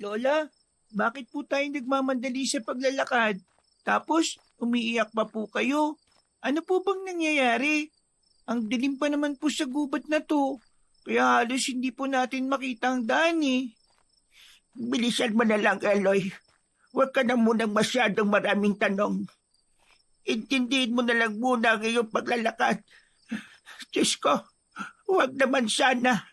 Lola, bakit po tayo nagmamandali sa paglalakad? Tapos, umiiyak pa po kayo. Ano po bang nangyayari? Ang dilim pa naman po sa gubat na to. Kaya halos hindi po natin makita ang daan eh. Bilisan mo na lang, Eloy. Huwag ka na munang masyadong maraming tanong. Intindihin mo na lang muna ang iyong paglalakad. Diyos ko, huwag naman sana.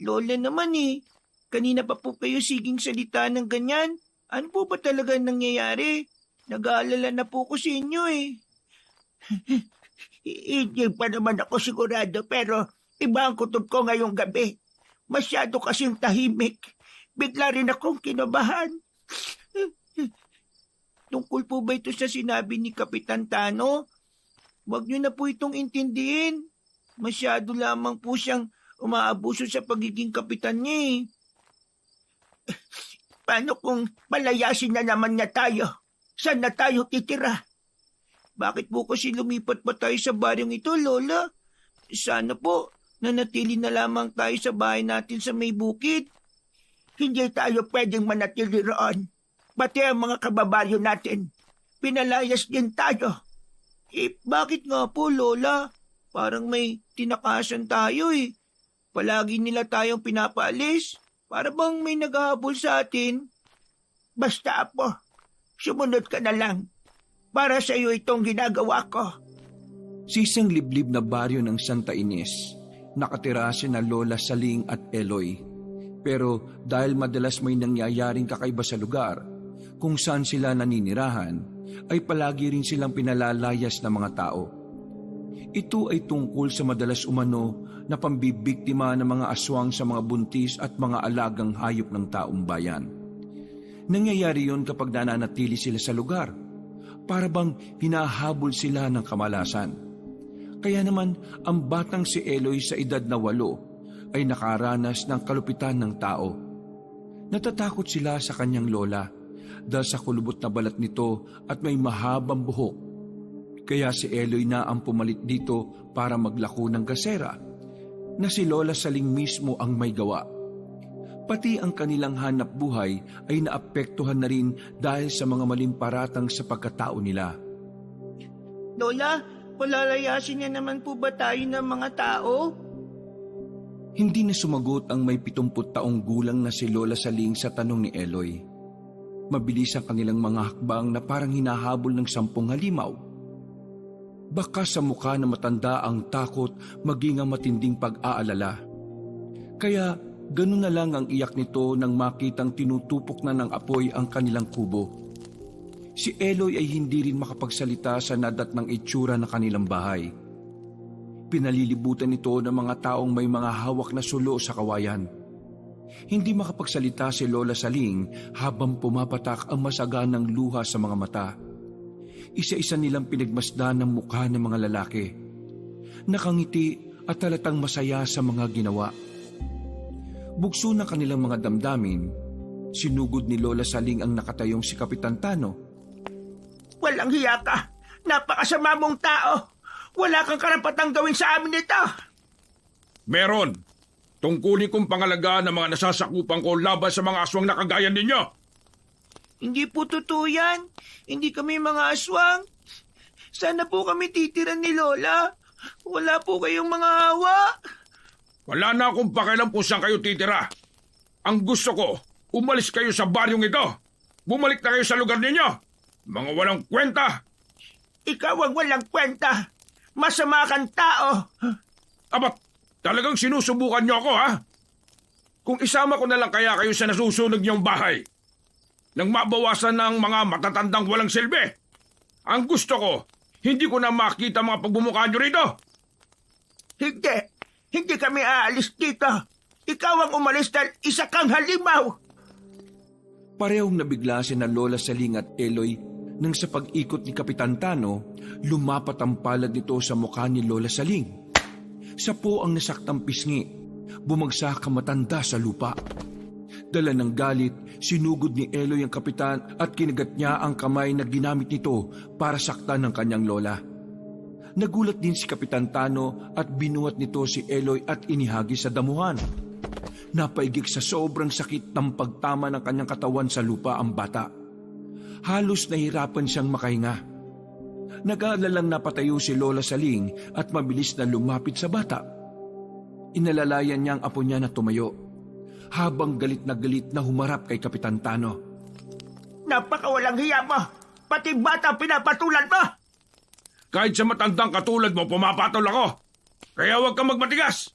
Lola naman eh. Kanina pa po kayo siging salita ng ganyan. Ano po ba talaga nangyayari? Nag-aalala na po ko sa inyo eh. Hindi pa naman ako sigurado pero iba ang kutob ko ngayong gabi. Masyado kasing tahimik. Bigla rin akong kinabahan. Tungkol po ba ito sa sinabi ni Kapitan Tano? Huwag niyo na po itong intindihin. Masyado lamang po siyang umaabuso sa pagiging kapitan niya eh. Paano kung palayasin na naman niya tayo? Saan na tayo titira? Bakit po kasi lumipat pa tayo sa baryong ito, Lola? Sana po, nanatili na lamang tayo sa bahay natin sa may bukid. Hindi tayo pwedeng manatili roon. Pati ang mga kababayo natin. Pinalayas din tayo. Bakit nga po, Lola? Parang may tinakasan tayo eh. Palagi nila tayong pinapaalis. Para bang may naghahabol sa atin. Basta Apo, sumunod ka na lang. Para sa iyo itong ginagawa ko. Sa isang liblib na baryo ng Santa Ines, nakatira sina Lola Saling at Eloy. Pero dahil madalas may nangyayaring kakaiba sa lugar, kung saan sila naninirahan, ay palagi rin silang pinalalayas ng mga tao. Ito ay tungkol sa madalas umano na pambibiktima ng mga aswang sa mga buntis at mga alagang hayop ng taong bayan. Nangyayari yon kapag nananatili sila sa lugar, para bang hinahabol sila ng kamalasan. Kaya naman ang batang si Eloy sa edad na 8 ay nakaranas ng kalupitan ng tao. Natatakot sila sa kanyang lola dahil sa kulubot na balat nito at may mahabang buhok. Kaya si Eloy na ang pumalit dito para maglako ng gasera na si Lola Saling mismo ang may gawa. Pati ang kanilang hanap buhay ay naapektuhan na rin dahil sa mga maling paratang sa pagkatao nila. Lola, palalayasin niya naman po ba tayo ng mga tao? Hindi na sumagot ang may 70 taong gulang na si Lola Saling sa tanong ni Eloy. Mabilis ang kanilang mga hakbang na parang hinahabol ng 10 halimaw. Baka sa mukha na matanda ang takot maging ang matinding pag-aalala. Kaya ganun na lang ang iyak nito nang makitang tinutupok na ng apoy ang kanilang kubo. Si Eloy ay hindi rin makapagsalita sa nadat ng itsura ng kanilang bahay. Pinalilibutan ito ng mga taong may mga hawak na sulo sa kawayan. Hindi makapagsalita si Lola Saling habang pumapatak ang masaganang luha sa mga mata. Isa-isa nilang pinagmasdan ng mukha ng mga lalaki. Nakangiti at halatang masaya sa mga ginawa. Bugso ng kanilang mga damdamin, sinugod ni Lola Saling ang nakatayong si Kapitan Tano. Walang hiya ka! Napakasama mong tao! Wala kang karapatang gawin sa amin ito! Meron! Tungkulin kong pangalagaan ng mga nasasakupan ko laban sa mga aswang na kagaya ninyo! Hindi po totoo yan. Hindi kami mga aswang. Sana po kami titiran ni Lola. Wala po kayong mga hawa. Wala na akong pakialam kung saan kayo titira. Ang gusto ko, umalis kayo sa baryong ito. Bumalik na kayo sa lugar ninyo. Mga walang kwenta. Ikaw ang walang kwenta. Masama kang tao. Abat, talagang sinusubukan niyo ako, ha? Kung isama ko na lang kaya kayo sa nasusunog niyong bahay, nang mabawasan ng mga matatandang walang silbi. Ang gusto ko, hindi ko na makita mga pagbumukha niyo rito. Hindi. Hindi kami aalis dito. Ikaw ang umalis dahil isa kang halimaw. Parehong nabigla si na Lola Saling at Eloy nang sa pag-ikot ni Kapitan Tano, lumapat ang palad nito sa mukha ni Lola Saling. Siya po ang nasaktang pisngi. Bumagsak ang matanda sa lupa. Dala ng galit, sinugod ni Eloy ang kapitan at kinagat niya ang kamay na ginamit nito para saktan ng kanyang lola. Nagulat din si Kapitan Tano at binuhat nito si Eloy at inihagi sa damuhan. Napaigik sa sobrang sakit ng pagtama ng kanyang katawan sa lupa ang bata. Halos nahirapan siyang makahinga. Nag-aalalang napatayo si Lola Saling at mabilis na lumapit sa bata. Inalalayan niya ang apo niya na tumayo, habang galit na humarap kay Kapitan Tano. Napakawalang hiya mo! Pati bata pinapatulan mo! Kahit sa matandang katulad mo, pumapatol ako. Kaya huwag kang magmatigas.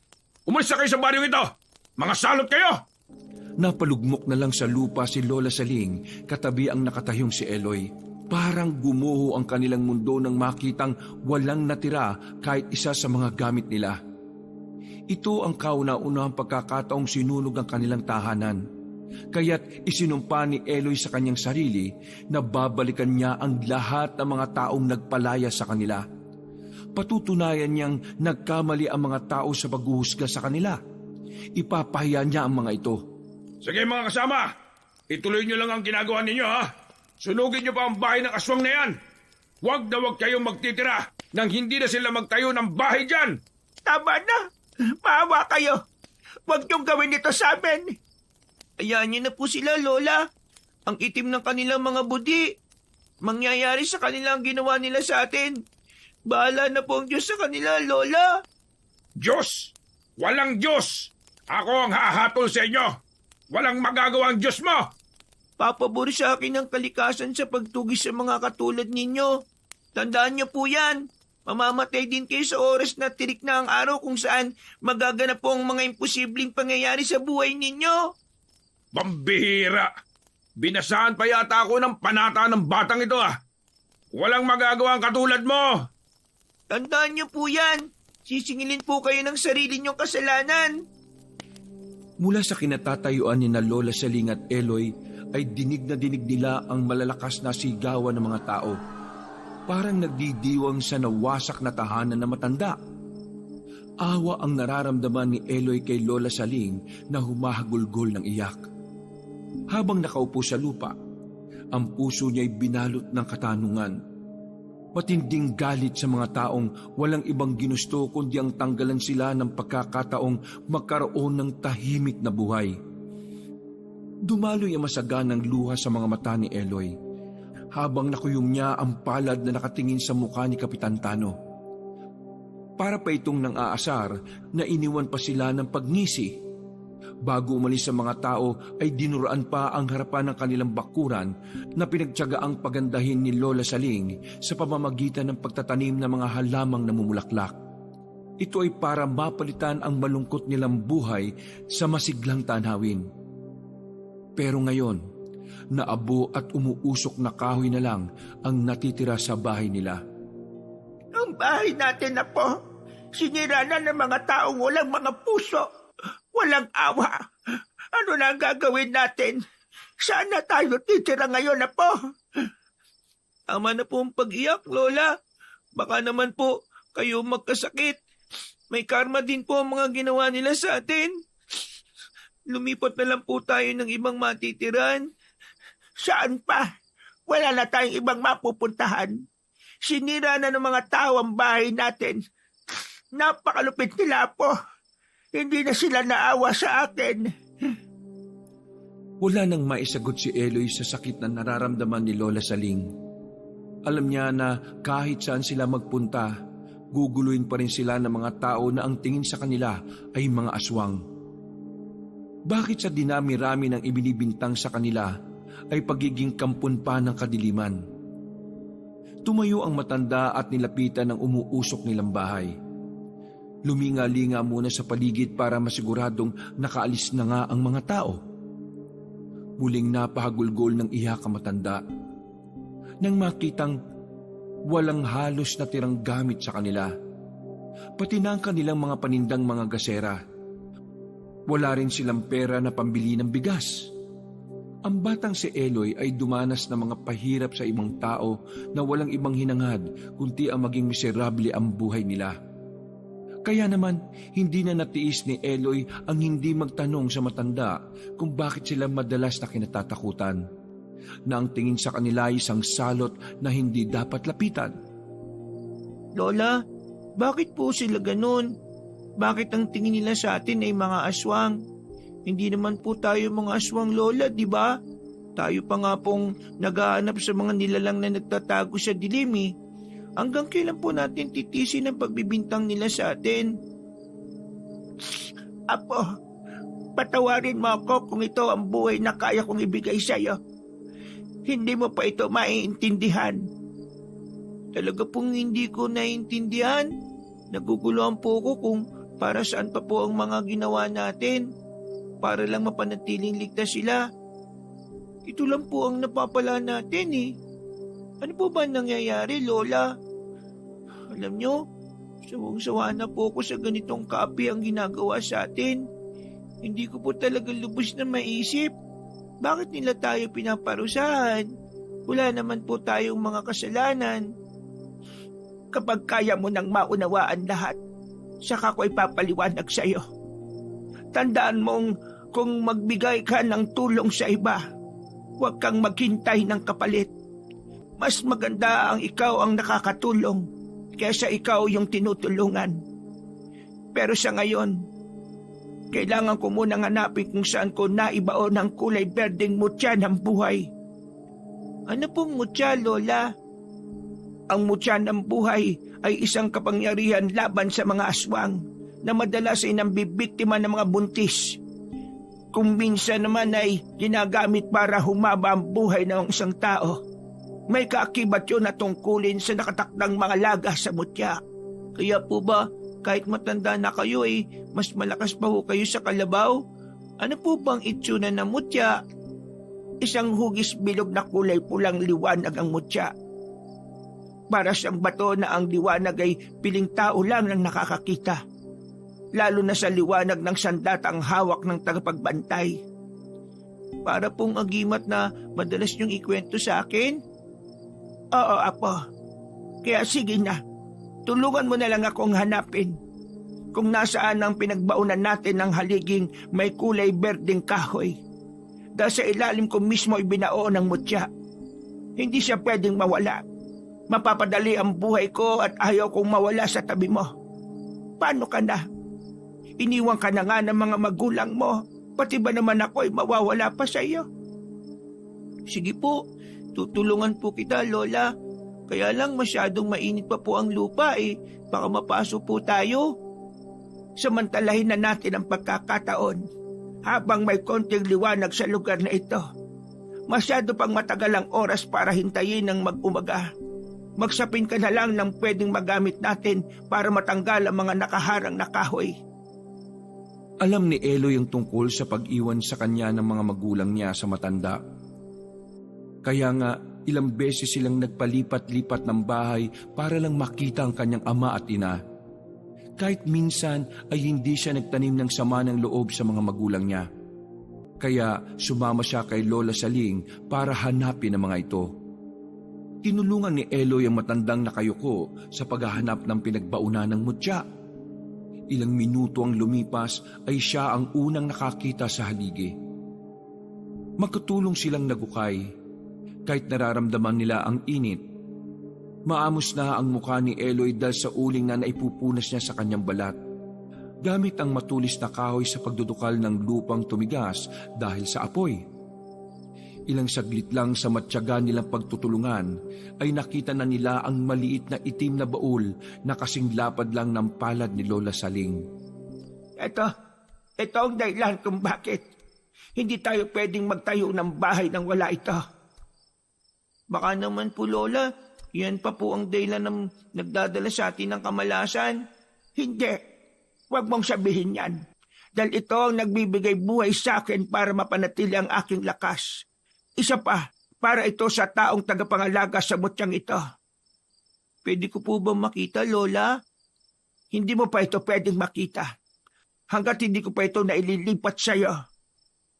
Umalis na kayo sa baryong ito. Mga salot kayo! Napalugmok na lang sa lupa si Lola Saling, katabi ang nakatayong si Eloy. Parang gumuho ang kanilang mundo nang makitang walang natira kahit isa sa mga gamit nila. Ito ang kauna-unahang pagkakataong sinunog ang kanilang tahanan. Kaya't isinumpa ni Eloy sa kanyang sarili na babalikan niya ang lahat ng mga taong nagpalaya sa kanila. Patutunayan niyang nagkamali ang mga tao sa paghuhusga sa kanila. Ipapahiya niya ang mga ito. Sige mga kasama, ituloy niyo lang ang ginagawa ninyo ha. Sunugin niyo pa ang bahay ng aswang na yan. Huwag na huwag kayong magtitira nang hindi na sila magtayo ng bahay dyan. Tama na! Maawa kayo! Huwag niyong gawin ito sa amin! Hayaan niyo na po sila, Lola. Ang itim ng kanilang mga budi. Mangyayari sa kanila ang ginawa nila sa atin. Bahala na po ang Diyos sa kanila, Lola. Diyos! Walang Diyos! Ako ang hahatol sa inyo! Walang magagawa ang Diyos mo! Papabor sa akin ang kalikasan sa pagtugis sa mga katulad ninyo. Tandaan niyo po yan. Mamamatay din kayo sa oras na tirik na ang araw kung saan magaganap po ang mga imposibleng pangyayari sa buhay ninyo. Pambihira! Binasahan pa yata ako ng panata ng batang ito ah! Walang magagawa ang katulad mo! Tandaan niyo po yan. Sisingilin po kayo ng sarili niyong kasalanan. Mula sa kinatatayuan ni na Lola Saling at Eloy ay dinig nila ang malalakas na sigawan ng mga tao. Parang nagdidiwang sa nawasak na tahanan na matanda. Awa ang nararamdaman ni Eloy kay Lola Saling na humahagulgol ng iyak. Habang nakaupo sa lupa, ang puso niya'y binalot ng katanungan. Matinding galit sa mga taong walang ibang ginusto kundi ang tanggalan sila ng pagkakataong magkaroon ng tahimik na buhay. Dumaloy ang masaganang luha sa mga mata ni Eloy habang nakuyom niya ang palad na nakatingin sa mukha ni Kapitan Tano. Para pa itong nang aasar na iniwan pa sila ng pagngisi. Bago umalis sa mga tao ay dinuraan pa ang harapan ng kanilang bakuran na pinagtiyagaang pagandahin ni Lola Saling sa pamamagitan ng pagtatanim ng mga halamang namumulaklak. Ito ay para mapalitan ang malungkot nilang buhay sa masiglang tanawin. Pero ngayon, naabo at umuusok na kahoy na lang ang natitira sa bahay nila. Ang bahay natin na po, sinira na ng mga taong walang mga puso. Walang awa. Ano na ang gagawin natin? Saan na tayo titira ngayon na po? Tama na po ang pag-iyak, Lola. Baka naman po kayo magkasakit. May karma din po ang mga ginawa nila sa atin. Lumipat na lang po tayo ng ibang matitiran. Saan pa? Wala na tayong ibang mapupuntahan. Sinira na ng mga tao ang bahay natin. Napakalupit nila po. Hindi na sila naawa sa akin. Wala nang maisagot si Eloy sa sakit na nararamdaman ni Lola Saling. Alam niya na kahit saan sila magpunta, guguluhin pa rin sila ng mga tao na ang tingin sa kanila ay mga aswang. Bakit sa dinami-rami ng ibinibintang sa kanila ay pagiging kampon pa ng kadiliman? Tumayo ang matanda at nilapitan ng umuusok nilang bahay. Luminga-linga muna sa paligid para masiguradong nakaalis na nga ang mga tao. Muling napahagulgol ng iyak ang matanda. Nang makitang walang halos na tirang gamit sa kanila, pati na ang kanilang mga panindang mga gasera. Wala rin silang pera na pambili ng bigas. Ang batang si Eloy ay dumanas ng mga pahirap sa ibang tao na walang ibang hinangad kundi ang maging miserable ang buhay nila. Kaya naman, hindi na natiis ni Eloy ang hindi magtanong sa matanda kung bakit sila madalas na kinatatakutan, na ang tingin sa kanila ay isang salot na hindi dapat lapitan. Lola, bakit po sila ganun? Bakit ang tingin nila sa atin ay mga aswang? Hindi naman po tayo mga aswang, Lola, di ba? Tayo pa nga pong naghahanap sa mga nilalang na nagtatago sa dilim eh. Hanggang kailan po natin titisin ang pagbibintang nila sa atin? Apo, patawarin mo ako kung ito ang buhay na kaya kong ibigay sa'yo. Hindi mo pa ito maiintindihan. Talaga pong hindi ko naiintindihan. Naguguluhan po ako kung para saan pa po ang mga ginawa natin. Para lang mapanatiling ligtas sila. Ito lang po ang napapala natin eh. Ano po ba nangyayari, Lola? Alam nyo, sawang-sawa na po ako sa ganitong kaapi ang ginagawa sa atin. Hindi ko po talaga lubos na maisip. Bakit nila tayo pinaparusahan? Wala naman po tayong mga kasalanan. Kapag kaya mo nang maunawaan lahat, saka ko ipapaliwanag sa'yo. Tandaan mong kung magbigay ka ng tulong sa iba, huwag kang maghintay ng kapalit. Mas maganda ang ikaw ang nakakatulong kaysa ikaw yung tinutulungan. Pero sa ngayon, kailangan ko munang hanapin kung saan ko naibao ng kulay berdeng mutya ng buhay. Ano pong mutya, Lola? Ang mutya ng buhay ay isang kapangyarihan laban sa mga aswang na madalas ay nambibiktima ng mga buntis. Kung minsan naman ay ginagamit para humaba ang buhay ng isang tao. May kaakibat yun na tungkulin sa nakatakdang mga laga sa mutya. Kaya po ba, kahit matanda na kayo mas malakas pa ho kayo sa kalabaw? Ano po bang itsura ng mutya? Isang hugis bilog na kulay pulang liwanag ang mutya. Para siyang bato na ang liwanag ay piling tao lang ang nakakakita. Lalo na sa liwanag ng sandatang hawak ng tagapagbantay. Para pong agimat na madalas niyong ikwento sa akin? Oo, Apo. Kaya sige na, tulungan mo na lang akong hanapin kung nasaan ang pinagbaunan natin ng haliging may kulay berdeng kahoy. Dahil sa ilalim ko mismo ibinao ng mutya. Hindi siya pwedeng mawala. Mapapadali ang buhay ko at ayaw kong mawala sa tabi mo. Paano ka na? Iniwan ka na nga ng mga magulang mo. Pati ba naman ako ay mawawala pa sa iyo? Sige po, tutulungan po kita, Lola. Kaya lang masyadong mainit pa po ang lupa eh. Baka mapasok po tayo. Samantalahin na natin ang pagkakataon habang may konting liwanag sa lugar na ito. Masyado pang matagal ang oras para hintayin ng mag-umaga. Magsapin ka na lang ng pwedeng magamit natin para matanggal ang mga nakaharang na kahoy. Alam ni Eloy ang tungkol sa pag-iwan sa kanya ng mga magulang niya sa matanda. Kaya nga, ilang beses silang nagpalipat-lipat ng bahay para lang makita ang kanyang ama at ina. Kahit minsan ay hindi siya nagtanim ng sama ng loob sa mga magulang niya. Kaya sumama siya kay Lola Saling para hanapin ang mga ito. Tinulungan ni Eloy ang matandang nakayuko sa paghahanap ng pinagbauna ng mutya. Ilang minuto ang lumipas ay siya ang unang nakakita sa haligi. Magkatulong silang nagukay, kahit nararamdaman nila ang init. Maamos na ang mukha ni Eloy dahil sa uling na naipupunas niya sa kanyang balat. Gamit ang matulis na kahoy sa pagdudukal ng lupang tumigas dahil sa apoy. Ilang saglit lang sa matyaga nilang pagtutulungan ay nakita na nila ang maliit na itim na baul na kasing lapad lang ng palad ni Lola Saling. Ito ang dahilan kung bakit hindi tayo pwedeng magtayo ng bahay nang wala ito. Baka naman po, Lola, yan pa po ang dahilan ng nagdadala sa atin ng kamalasan. Hindi. Huwag mong sabihin yan. Dahil ito ang nagbibigay buhay sa akin para mapanatili ang aking lakas. Isa pa, para ito sa taong tagapangalaga sa mutyang ito. Pwede ko po ba makita, Lola? Hindi mo pa ito pwedeng makita. Hanggat hindi ko pa ito naililipat sa iyo.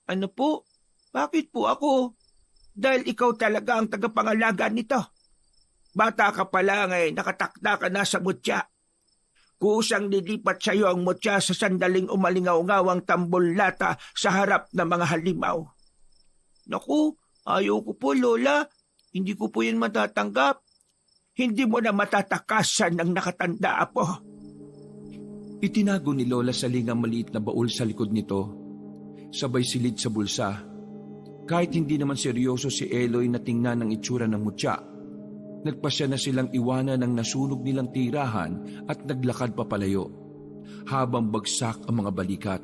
Ano po? Bakit po ako? Dahil ikaw talaga ang tagapangalaga nito. Bata ka pa lang nakatakda ka na sa mutya. Kusang nilipat sa iyo ang mutya sa sandaling umalingaw-ngawang tambol-lata sa harap ng mga halimaw. Naku, ayaw ko po, Lola. Hindi ko po yan matatanggap. Hindi mo na matatakasan ng nakatanda, Apo. Itinago ni Lola Saling ang maliit na baul sa likod nito. sabay silid sa bulsa. Kahit hindi naman seryoso si Eloy na tingnan ang itsura ng mutya, nagpasya na silang iwanan ang nasunog nilang tirahan at naglakad papalayo, habang bagsak ang mga balikat.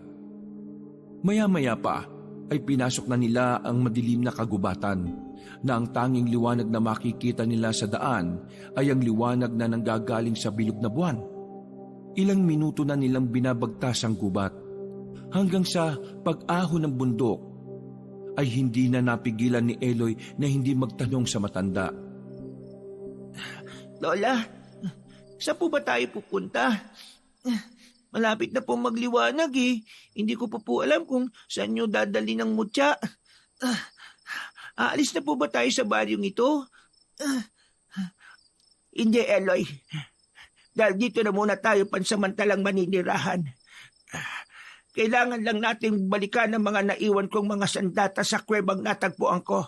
Maya-maya pa ay pinasok na nila ang madilim na kagubatan, na ang tanging liwanag na makikita nila sa daan ay ang liwanag na nanggagaling sa bilog na buwan. Ilang minuto na nilang binabagtas ang gubat, hanggang sa pag-ahon ng bundok ay hindi na napigilan ni Eloy na hindi magtanong sa matanda. Lola, saan po ba tayo pupunta? Malapit na po magliwanag eh. Hindi ko pa po alam kung saan nyo dadali ng mutya. Aalis na po ba tayo sa baryong ito? Hindi, Eloy. Dahil dito na muna tayo pansamantalang maninirahan. Kailangan lang natin balikan ang mga naiwan kong mga sandata sa kwebang natagpuan ko.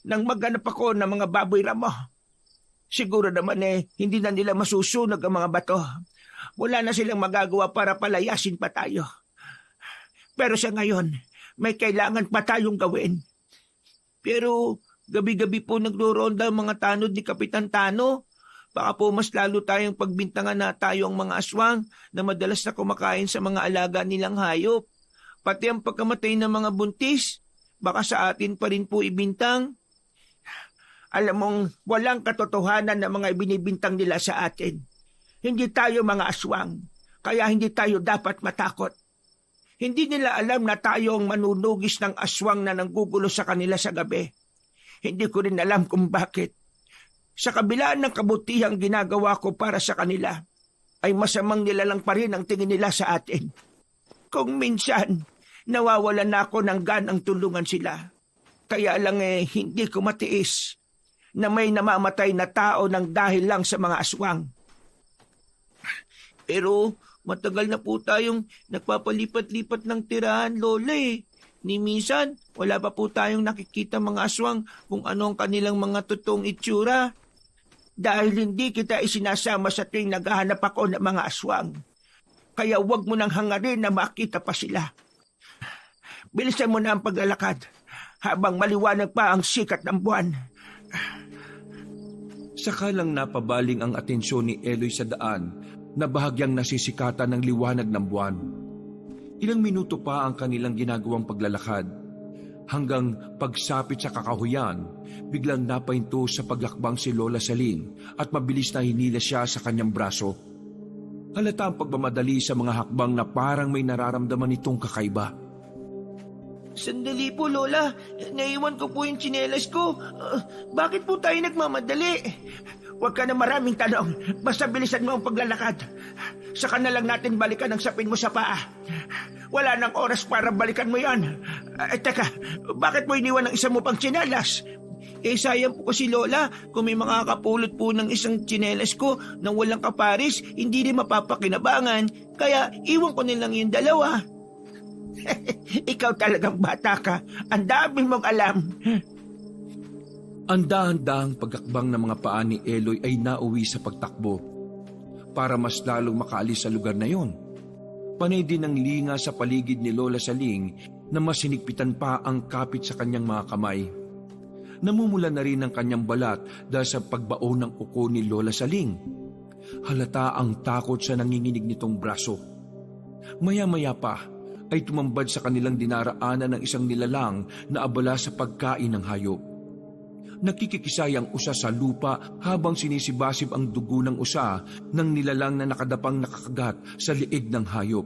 Nang maghanap ako ng mga baboy ramo, siguro naman hindi na nila masusunog ang mga bato. Wala na silang magagawa para palayasin pa tayo. Pero sa ngayon, may kailangan pa tayong gawin. Pero gabi-gabi po nagroronda ang mga tanod ni Kapitan Tano. Baka po mas lalo tayong pagbintangan na tayo ang mga aswang na madalas na kumakain sa mga alaga nilang hayop. Pati ang pagkamatay ng mga buntis, baka sa atin pa rin po ibintang. Alam mong walang katotohanan na mga ibinibintang nila sa atin. Hindi tayo mga aswang, kaya hindi tayo dapat matakot. Hindi nila alam na tayo ang manunugis ng aswang na nanggugulo sa kanila sa gabi. Hindi ko rin alam kung bakit. Sa kabila ng kabutihang ginagawa ko para sa kanila, ay masamang nilalang pa rin ang tingin nila sa atin. Kung minsan, nawawalan na ako ng ganang tulungan sila. Kaya lang hindi ko matiis na may namamatay na tao ng dahil lang sa mga aswang. Pero matagal na po tayong nagpapalipat-lipat ng tirahan, Lola eh. Ni minsan, wala pa po tayong nakikita mga aswang kung ano ang kanilang mga totoong itsura. Dahil hindi kita isinasama sa tuwing naghahanap ako ng mga aswang. Kaya huwag mo nang hangarin na makita pa sila. Bilisan mo na ang paglalakad habang maliwanag pa ang sikat ng buwan. Saka lang napabaling ang atensyon ni Eloy sa daan na bahagyang nasisikatan ng liwanag ng buwan. Ilang minuto pa ang kanilang ginagawang paglalakad, hanggang pagsapit sa kakahuyan, biglang napahinto sa paglakbang si Lola Saling at mabilis na hinila siya sa kanyang braso. Halata ang pagmamadali sa mga hakbang na parang may nararamdaman itong kakaiba. Sandali po, Lola. Naiwan ko po yung tsinelas ko. Bakit po tayo nagmamadali? Huwag ka na maraming tanong. Basta bilisan mo ang paglalakad. Saka na lang natin balikan ang sapin mo sa paa. Wala nang oras para balikan mo yan. Teka, bakit mo iniwan ang isa mo pang tsinelas? Sayang po kasi, Lola. Kung may makakapulot po ng isang tsinelas ko nang walang kaparis, hindi rin mapapakinabangan. Kaya iwan ko nilang yung dalawa. Ikaw talagang bata ka. Ang dami mong alam. Ang dahan-dahang pagkakbang ng mga paa ni Eloy ay nauwi sa pagtakbo para mas lalong makaalis sa lugar na yon. Panay din ang linga sa paligid ni Lola Saling na mas sinigpitan pa ang kapit sa kanyang mga kamay. Namumula na rin ang kanyang balat dahil sa pagbaon ng kuko ni Lola Saling. Halata ang takot sa nanginginig nitong braso. Maya-maya pa ay tumambad sa kanilang dinaraanan ng isang nilalang na abala sa pagkain ng hayop. Nakikikisay ang usa sa lupa habang sinisibasib ang dugo ng usa ng nilalang na nakadapang nakakagat sa liig ng hayop.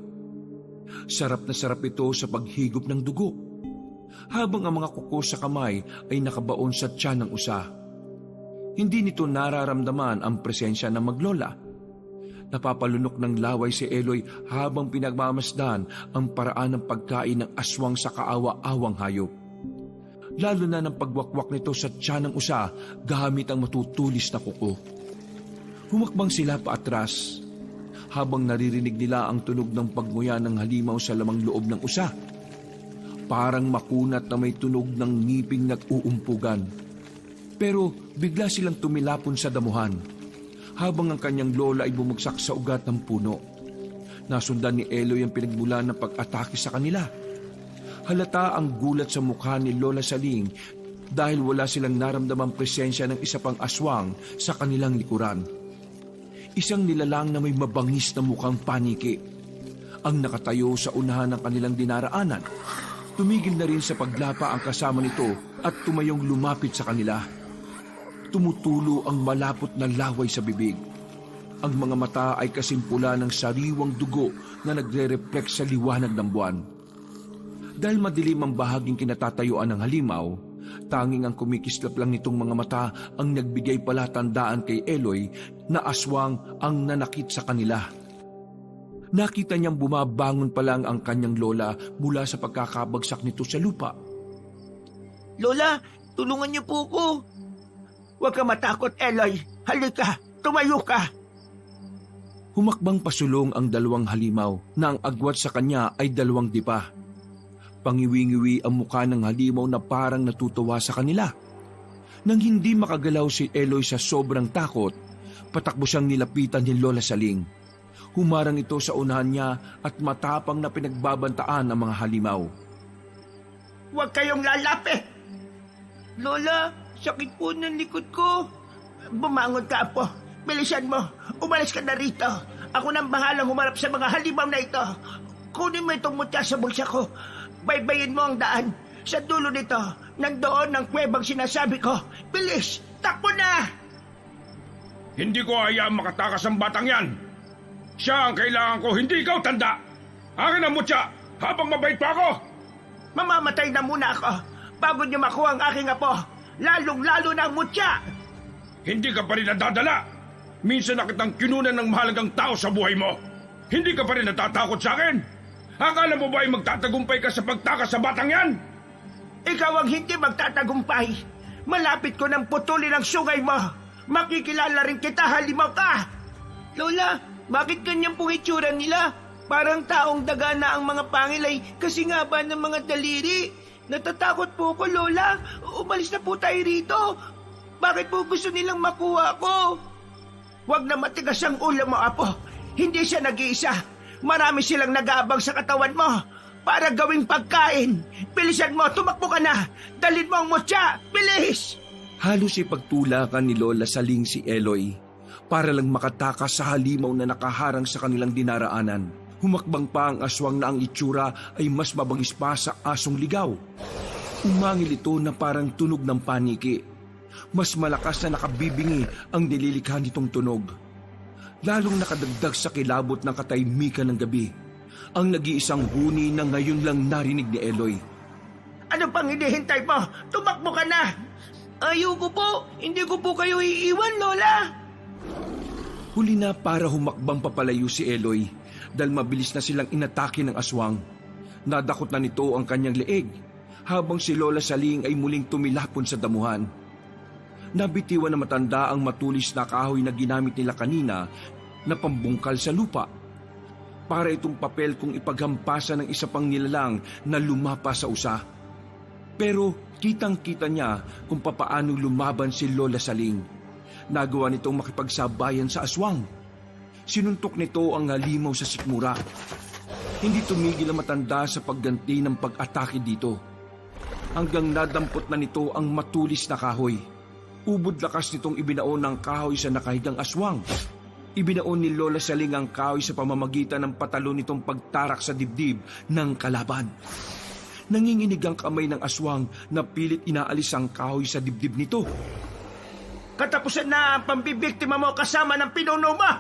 Sarap na sarap ito sa paghigop ng dugo, habang ang mga kuko sa kamay ay nakabaon sa tiyan ng usa. Hindi nito nararamdaman ang presensya ng maglola. Napapalunok ng laway si Eloy habang pinagmamasdan ang paraan ng pagkain ng aswang sa kaawa-awang hayop. Lalo na ng pagwakwak nito sa tiyan ng usa gamit ang matutulis na kuko. Humakbang sila paatras habang naririnig nila ang tunog ng pagmuya ng halimaw sa lamang loob ng usa. Parang makunat na may tunog ng ngiping nag-uumpugan. Pero bigla silang tumilapon sa damuhan habang ang kanyang lola ay bumagsak sa ugat ng puno. Nasundan ni Eloy ang pinagmulan ng pag-atake sa kanila. Halata ang gulat sa mukha ni Lola Saling dahil wala silang naramdamang presensya ng isa pang aswang sa kanilang likuran. Isang nilalang na may mabangis na mukhang paniki ang nakatayo sa unahan ng kanilang dinaraanan. Tumigil na rin sa paglapa ang kasama nito at tumayong lumapit sa kanila. Tumutulo ang malapot na laway sa bibig. Ang mga mata ay kasimpula ng sariwang dugo na nagre-reflect sa liwanag ng buwan. Dahil madilim ang bahaging kinatatayuan ng halimaw, tanging ang kumikislap lang nitong mga mata ang nagbigay palatandaan kay Eloy na aswang ang nanakit sa kanila. Nakita niyang bumabangon pa lang ang kanyang lola mula sa pagkakabagsak nito sa lupa. Lola, tulungan niyo po ko. Huwag ka matakot, Eloy. Halika, tumayo ka. Humakbang pasulong ang dalawang halimaw na ang agwat sa kanya ay dalawang dipa. Pangiwi-ngiwi ang mukha ng halimaw na parang natutuwa sa kanila. Nang hindi makagalaw si Eloy sa sobrang takot, patakbo siyang nilapitan ni Lola Saling. Humarang ito sa unahan niya at matapang na pinagbabantaan ang mga halimaw. Huwag kayong lalapit. Lola, sakit po ng likod ko. Bumangon ka, Apo. Bilisan mo. Umalis ka na rito. Ako nang bahalang humarap sa mga halimaw na ito. Kunin mo itong mutya sa bulsa ko. Baybayin mo ang daan. Sa dulo nito, nandoon ang kwebang sinasabi ko. Bilis! Takbo na! Hindi ko hayaan makatakas ang batang yan. Siya ang kailangan ko, hindi ikaw, tanda. Akin ang mutya, habang mabait pa ako. Mamamatay na muna ako bago niyo makuha ang aking apo. Lalong-lalo na ang mutya. Hindi ka pa rin nadadala. Minsan na kitang kinunan ng mahalagang tao sa buhay mo. Hindi ka pa rin natatakot sa akin. Akala mo ba ay magtatagumpay ka sa pagtakas sa batang yan? Ikaw ang hindi magtatagumpay. Malapit ko nang putulin ang sungay mo. Makikilala rin kita, halimaw ka. Lola, bakit ganyan pong itsura nila? Parang taong daga na ang mga pangilay kasi nga ba ng mga daliri. Natatakot po ko, Lola. Umalis na po tayo rito. Bakit po gusto nilang makuha ko? Huwag na matigas ang ulo mo, Apo. Hindi siya nag-iisa. Marami silang nag-aabang sa katawan mo para gawing pagkain. Bilisan mo, tumakbo ka na. Dalhin mo ang mutya. Bilis! Halos ipagtulakan ni Lola Saling si Eloy para lang makatakas sa halimaw na nakaharang sa kanilang dinaraanan. Humakbang pa ang aswang na ang itsura ay mas mabangis pa sa asong ligaw. Umangil ito na parang tunog ng paniki. Mas malakas na nakabibingi ang nililikha nitong tunog. Lalong nakadagdag sa kilabot ng katahimikan ng gabi ang nag-iisang huni na ngayon lang narinig ni Eloy. Ano pang hinihintay mo? Tumakbo ka na! Ayoko po. Hindi ko po kayo iiwan, Lola. Huli na para humakbang papalayo si Eloy dahil mabilis na silang inatake ng aswang. Nadakot na nito ang kanyang leeg habang si Lola Saling ay muling tumilapon sa damuhan. Nabitiwan na matanda ang matulis na kahoy na ginamit nila kanina na pambungkal sa lupa. Para itong papel kung ipaghampasan ng isa pang nilalang na lumapa sa usa. Pero kitang-kita niya kung papaano lumaban si Lola Saling. Nagawa nitong makipagsabayan sa aswang. Sinuntok nito ang halimaw sa sikmura. Hindi tumigil ang matanda sa pagganti ng pag-atake dito. Hanggang nadampot na nito ang matulis na kahoy. Ubod lakas nitong ibinaon ng kahoy sa nakahigang aswang. Ibinaon ni Lola Saling ang kahoy sa pamamagitan ng patalo nitong pagtarak sa dibdib ng kalaban. Nanginginig ang kamay ng aswang na pilit inaalis ang kahoy sa dibdib nito. Katapusan na ang pambibiktima mo kasama ng pinuno mo!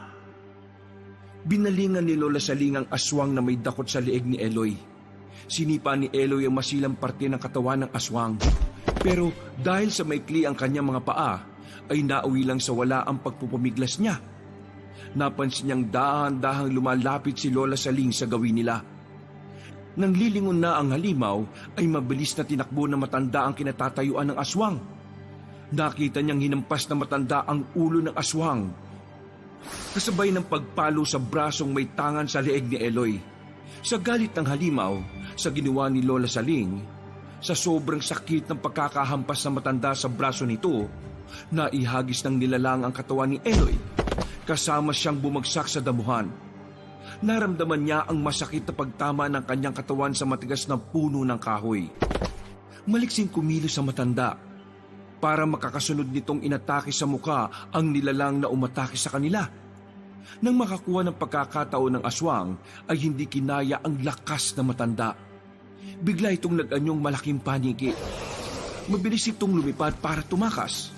Binalingan ni Lola Saling ang aswang na may dakot sa leeg ni Eloy. Sinipa ni Eloy ang masilang parte ng katawan ng aswang. Pero dahil sa maikli ang kanyang mga paa, ay nauwi lang sa wala ang pagpupumiglas niya. Napansin niyang dahan-dahang lumalapit si Lola Saling sa gawin nila. Nang lilingon na ang halimaw, ay mabilis na tinakbo na matanda ang kinatatayuan ng aswang. Nakita niyang hinampas na matanda ang ulo ng aswang. Kasabay ng pagpalo sa brasong may tangan sa leeg ni Eloy. Sa galit ng halimaw, sa ginawa ni Lola Saling, sa sobrang sakit ng pagkakahampas ng matanda sa braso nito, naihagis ng nilalang ang katawan ni Eloy, kasama siyang bumagsak sa damuhan. Naramdaman niya ang masakit na pagtama ng kanyang katawan sa matigas na puno ng kahoy. Maliksing kumilos sa matanda. Para makakasunod nitong inatake sa muka ang nilalang na umatake sa kanila. Nang makakuha ng pagkakataon ng aswang ay hindi kinaya ang lakas na matanda. Bigla itong nag-anyong malaking paniki. Mabilis itong lumipad para tumakas.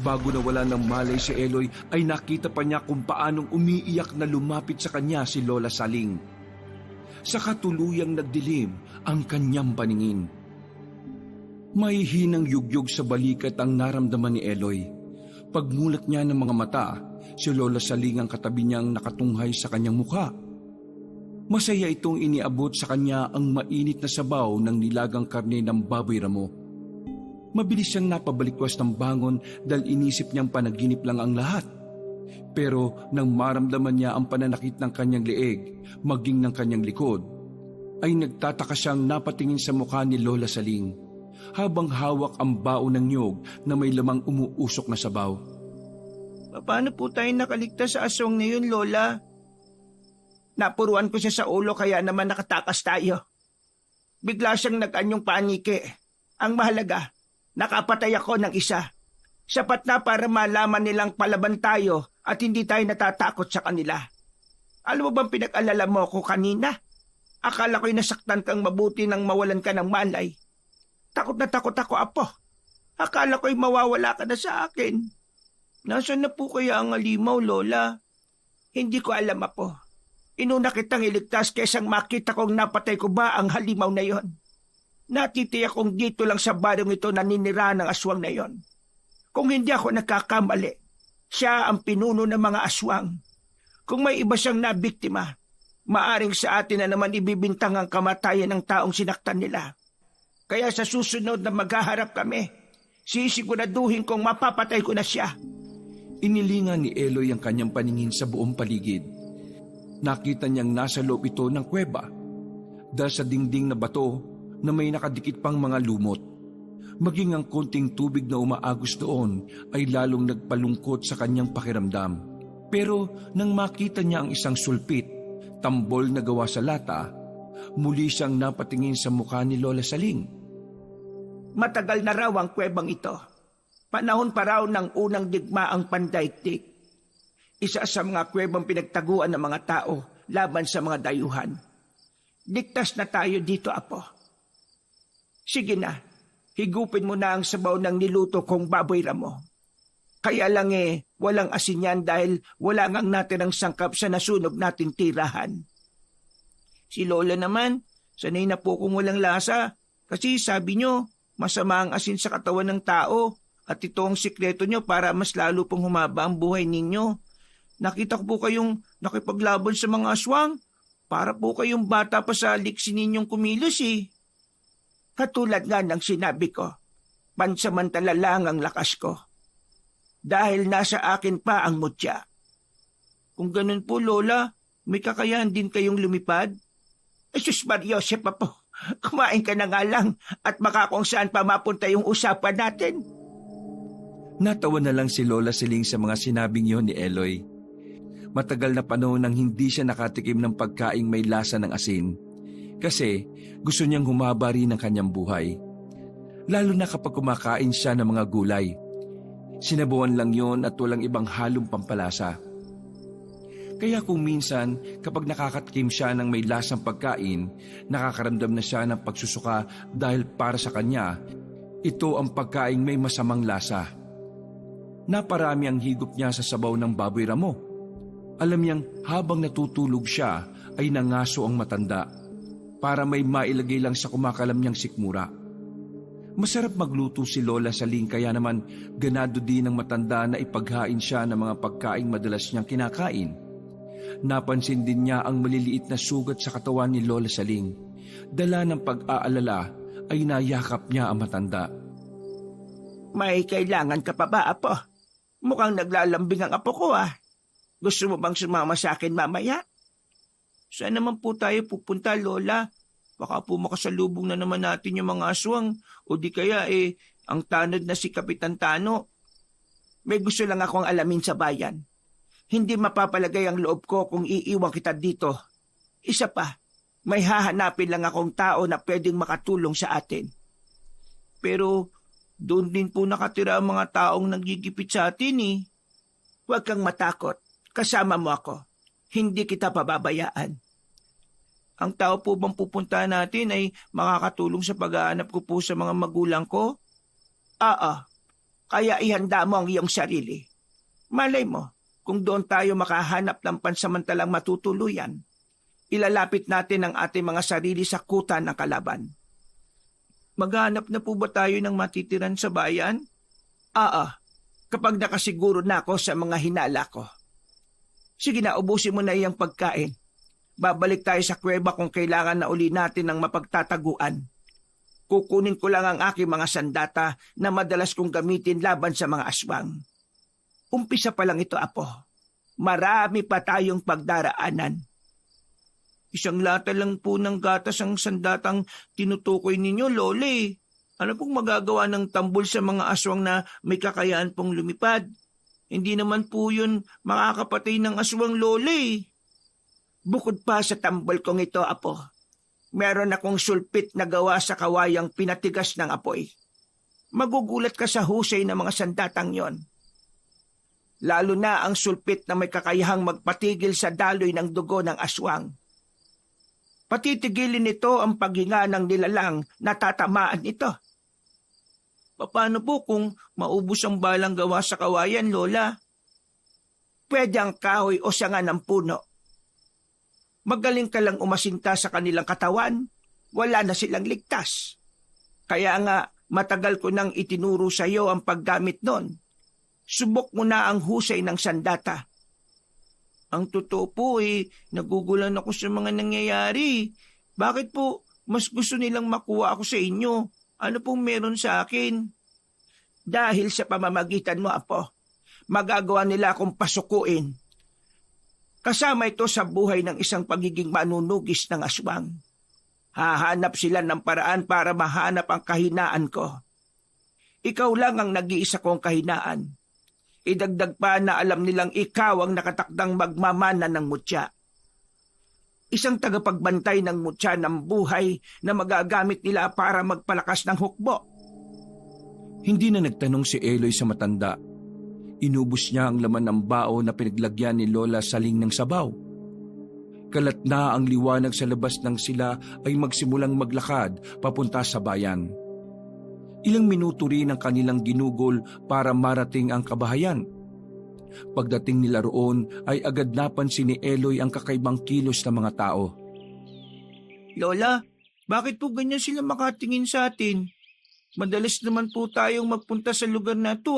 Bago nawala ng malay si Eloy ay nakita pa niya kung paanong umiiyak na lumapit sa kanya si Lola Saling. Sa katuluyang nagdilim ang kanyang paningin. May hinang yugyog sa balikat ang naramdaman ni Eloy. Pagmulat niya ng mga mata, si Lola Saling ang katabi niyang nakatunghay sa kanyang mukha. Masaya itong iniabot sa kanya ang mainit na sabaw ng nilagang karne ng baboy ramo. Mabilis siyang napabalikwas ng bangon dahil inisip niyang panaginip lang ang lahat. Pero nang maramdaman niya ang pananakit ng kanyang leeg, maging ng kanyang likod, ay nagtataka siyang napatingin sa mukha ni Lola Saling habang hawak ang baon ng niyog na may lamang umuusok na sabaw. Paano po tayo nakaligtas sa aswang na yun, Lola? Napuruan ko siya sa ulo kaya naman nakatakas tayo. Bigla siyang nag-anyong paniki. Ang mahalaga, nakapatay ako ng isa. Sapat na para malaman nilang palaban tayo at hindi tayo natatakot sa kanila. Alam mo bang pinag-alala mo ko kanina? Akala ko'y nasaktan kang mabuti nang mawalan ka ng malay. Takot na takot ako, Apo. Akala ko'y mawawala ka na sa akin. Nasaan na po kaya ang halimaw, Lola? Hindi ko alam, Apo. Inuna kitang iligtas kesang makita kong napatay ko ba ang halimaw na yon. Natitiyak kong dito lang sa baryong ito naninira ng aswang na yon. Kung hindi ako nagkakamali, siya ang pinuno ng mga aswang. Kung may iba siyang nabiktima, maaring sa atin na naman ibibintang ang kamatayan ng taong sinaktan nila. Kaya sa susunod na maghaharap kami, sisiguraduhin kong mapapatay ko na siya. Inilingan ni Eloy ang kanyang paningin sa buong paligid. Nakita niyang nasa loob ito ng kuweba. Dahil sa dingding na bato na may nakadikit pang mga lumot. Maging ang konting tubig na umaagos doon ay lalong nagpalungkot sa kanyang pakiramdam. Pero nang makita niya ang isang sulpit, tambol na gawa sa lata, muli siyang napatingin sa mukha ni Lola Saling. Matagal na raw ang kuwebang ito. Panahon pa raw ng unang digmaang pandaigdig. Isa sa mga kuwebang pinagtaguan ng mga tao laban sa mga dayuhan. Ligtas na tayo dito, Apo. Sige na, higupin mo na ang sabaw ng niluto kong baboy ramo. Kaya lang walang asin yan dahil wala ngang natirang sangkap sa nasunog nating tirahan. Si Lola naman, sanay na po kung walang lasa kasi sabi nyo, masama ang asin sa katawan ng tao at ito ang sikreto nyo para mas lalo pong humaba ang buhay ninyo. Nakita ko po kayong nakipaglaban sa mga aswang. Para po kayong bata pa sa liksi ninyong kumilos Katulad nga ng sinabi ko, pansamantala lang ang lakas ko. Dahil nasa akin pa ang mutya. Kung ganun po, Lola, may kakayahan din kayong lumipad? Jesus Mariosep, Apo. Kumain ka na nga lang at baka kung saan pa mapunta yung usapan natin. Natawa na lang si Lola Saling sa mga sinabing yon ni Eloy. Matagal na panahon nang hindi siya nakatikim ng pagkaing may lasa ng asin kasi gusto niyang humaba rin ang kanyang buhay. Lalo na kapag kumakain siya ng mga gulay. Sinabuan lang yon at walang ibang halong pampalasa. Kaya kung minsan, kapag nakakatikim siya ng may lasang pagkain, nakakaramdam na siya ng pagsusuka dahil para sa kanya, ito ang pagkaing may masamang lasa. Naparami ang higop niya sa sabaw ng baboy ramo. Alam niyang habang natutulog siya ay nangaso ang matanda para may mailagay lang sa kumakalam niyang sikmura. Masarap magluto si Lola Saling kaya naman ganado din ng matanda na ipaghain siya ng mga pagkaing madalas niyang kinakain. Napansin din niya ang maliliit na sugat sa katawan ni Lola Saling. Dala ng pag-aalala ay nayakap niya ang matanda. May kailangan ka pa ba, Apo? Mukhang naglalambing ang apo ko, Gusto mo bang sumama sa akin mamaya? Saan naman po tayo pupunta, Lola? Baka po makasalubong na naman natin yung mga aswang o di kaya ang tanod na si Kapitan Tano. May gusto lang akong alamin sa bayan. Hindi mapapalagay ang loob ko kung iiwan kita dito. Isa pa, may hahanapin lang akong tao na pwedeng makatulong sa atin. Pero doon din po nakatira ang mga taong naggigipit sa atin eh. Huwag kang matakot. Kasama mo ako. Hindi kita pababayaan. Ang tao po bang pupuntahan natin ay makakatulong sa pag-aanap ko po sa mga magulang ko? Oo. Kaya ihanda mo ang iyong sarili. Malay mo, kung doon tayo makahanap ng pansamantalang matutuluyan, ilalapit natin ang ating mga sarili sa kuta ng kalaban. Maghanap na po ba tayo ng matitiran sa bayan? Oo. Kapag nakasiguro na ako sa mga hinala ko. Sige na, ubusin mo na iyang pagkain. Babalik tayo sa kuweba kung kailangan na uli natin ng mapagtataguan. Kukunin ko lang ang aking mga sandata na madalas kong gamitin laban sa mga aswang. Umpisa pa lang ito, Apo. Marami pa tayong pagdaraanan. Isang lata lang po ng gatas ang sandatang tinutukoy ninyo, Lole. Ano pong magagawa ng tambol sa mga aswang na may kakayahan pong lumipad? Hindi naman po yun makakapatay ng aswang, Lole. Bukod pa sa tambol kong ito, Apo, meron akong sulpit na gawa sa kawayang pinatigas ng apoy. Magugulat ka sa husay ng mga sandatang yon. Lalo na ang sulpit na may kakayahang magpatigil sa daloy ng dugo ng aswang. Patitigilin nito ang paghinga ng nilalang na tatamaan ito. Paano po kung maubos ang balang gawa sa kawayan, Lola? Pwede ang kahoy o sanga ng puno. Magaling ka lang umasinta sa kanilang katawan, wala na silang ligtas. Kaya nga matagal ko nang itinuro sa iyo ang paggamit nun. Subok mo na ang husay ng sandata. Ang totoo po nagugulan ako sa mga nangyayari. Bakit po mas gusto nilang makuha ako sa inyo? Ano pong meron sa akin? Dahil sa pamamagitan mo, Apo, magagawa nila akong pasukuin. Kasama ito sa buhay ng isang pagiging manunugis ng aswang. Hahanap sila ng paraan para mahanap ang kahinaan ko. Ikaw lang ang nag-iisa kong kahinaan. Idagdag pa na alam nilang ikaw ang nakatakdang magmamana ng mutya. Isang tagapagbantay ng mutya ng buhay na magagamit nila para magpalakas ng hukbo. Hindi na nagtanong si Eloy sa matanda. Inubos niya ang laman ng bao na pinaglagyan ni Lola saling ng sabaw. Kalat na ang liwanag sa labas nang sila ay magsimulang maglakad papunta sa bayan. Ilang minuto rin ang kanilang ginugol para marating ang kabahayan. Pagdating nila roon ay agad napansin ni Eloy ang kakaibang kilos ng mga tao. Lola, bakit po ganyan sila makatingin sa atin? Madalas naman po tayong magpunta sa lugar na ito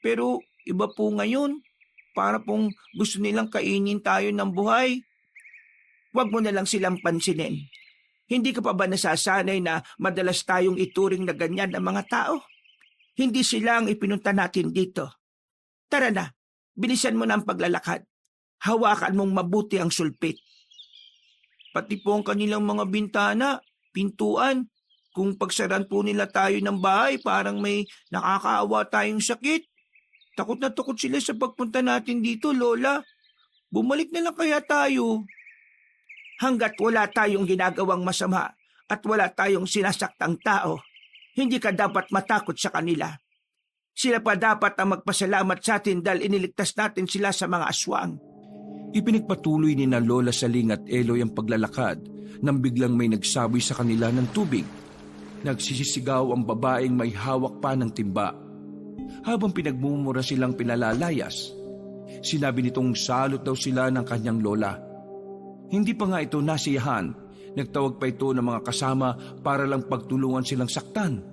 pero iba po ngayon. Para pong gusto nilang kainin tayo ng buhay. Huwag mo na lang silang pansinin. Hindi ka pa ba nasasanay na madalas tayong ituring na ganyan ng mga tao? Hindi sila ang ipinunta natin dito. Tara na, bilisan mo na ang paglalakad. Hawakan mong mabuti ang sulpit. Pati po ang kanilang mga bintana, pintuan. Kung pagsaran po nila tayo ng bahay, parang may nakakaawa tayong sakit. Takot na takot sila sa pagpunta natin dito, Lola. Bumalik na lang kaya tayo. Hanggat wala tayong ginagawang masama at wala tayong sinasaktang tao, hindi ka dapat matakot sa kanila. Sila pa dapat ang magpasalamat sa atin dahil iniligtas natin sila sa mga aswang. Ipinagpatuloy ni na Lola Saling at Eloy ang paglalakad nang biglang may nagsaboy sa kanila ng tubig. Nagsisisigaw ang babaeng may hawak pa ng timba. Habang pinagmumura silang pinalalayas, sinabi nitong salot daw sila ng kanyang lola. Hindi pa nga ito nasiyahan, nagtawag pa ito ng mga kasama para lang pagtulungan silang saktan.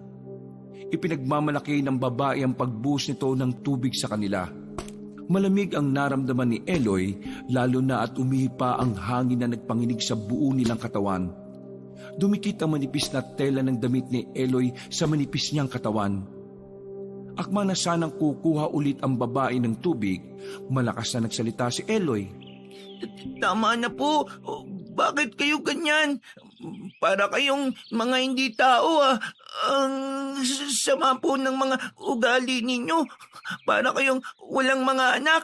Ipinagmamalaki ng babae ang pagbuhos nito ng tubig sa kanila. Malamig ang naramdaman ni Eloy, lalo na at umihipa ang hangin na nagpanginig sa buo nilang katawan. Dumikit ang manipis na tela ng damit ni Eloy sa manipis niyang katawan. Akma na sanang kukuha ulit ang babae ng tubig, malakas na nagsalita si Eloy. Tama na po. Bakit kayo ganyan? Para kayong mga hindi tao Ang sama po ng mga ugali ninyo. Para kayong walang mga anak.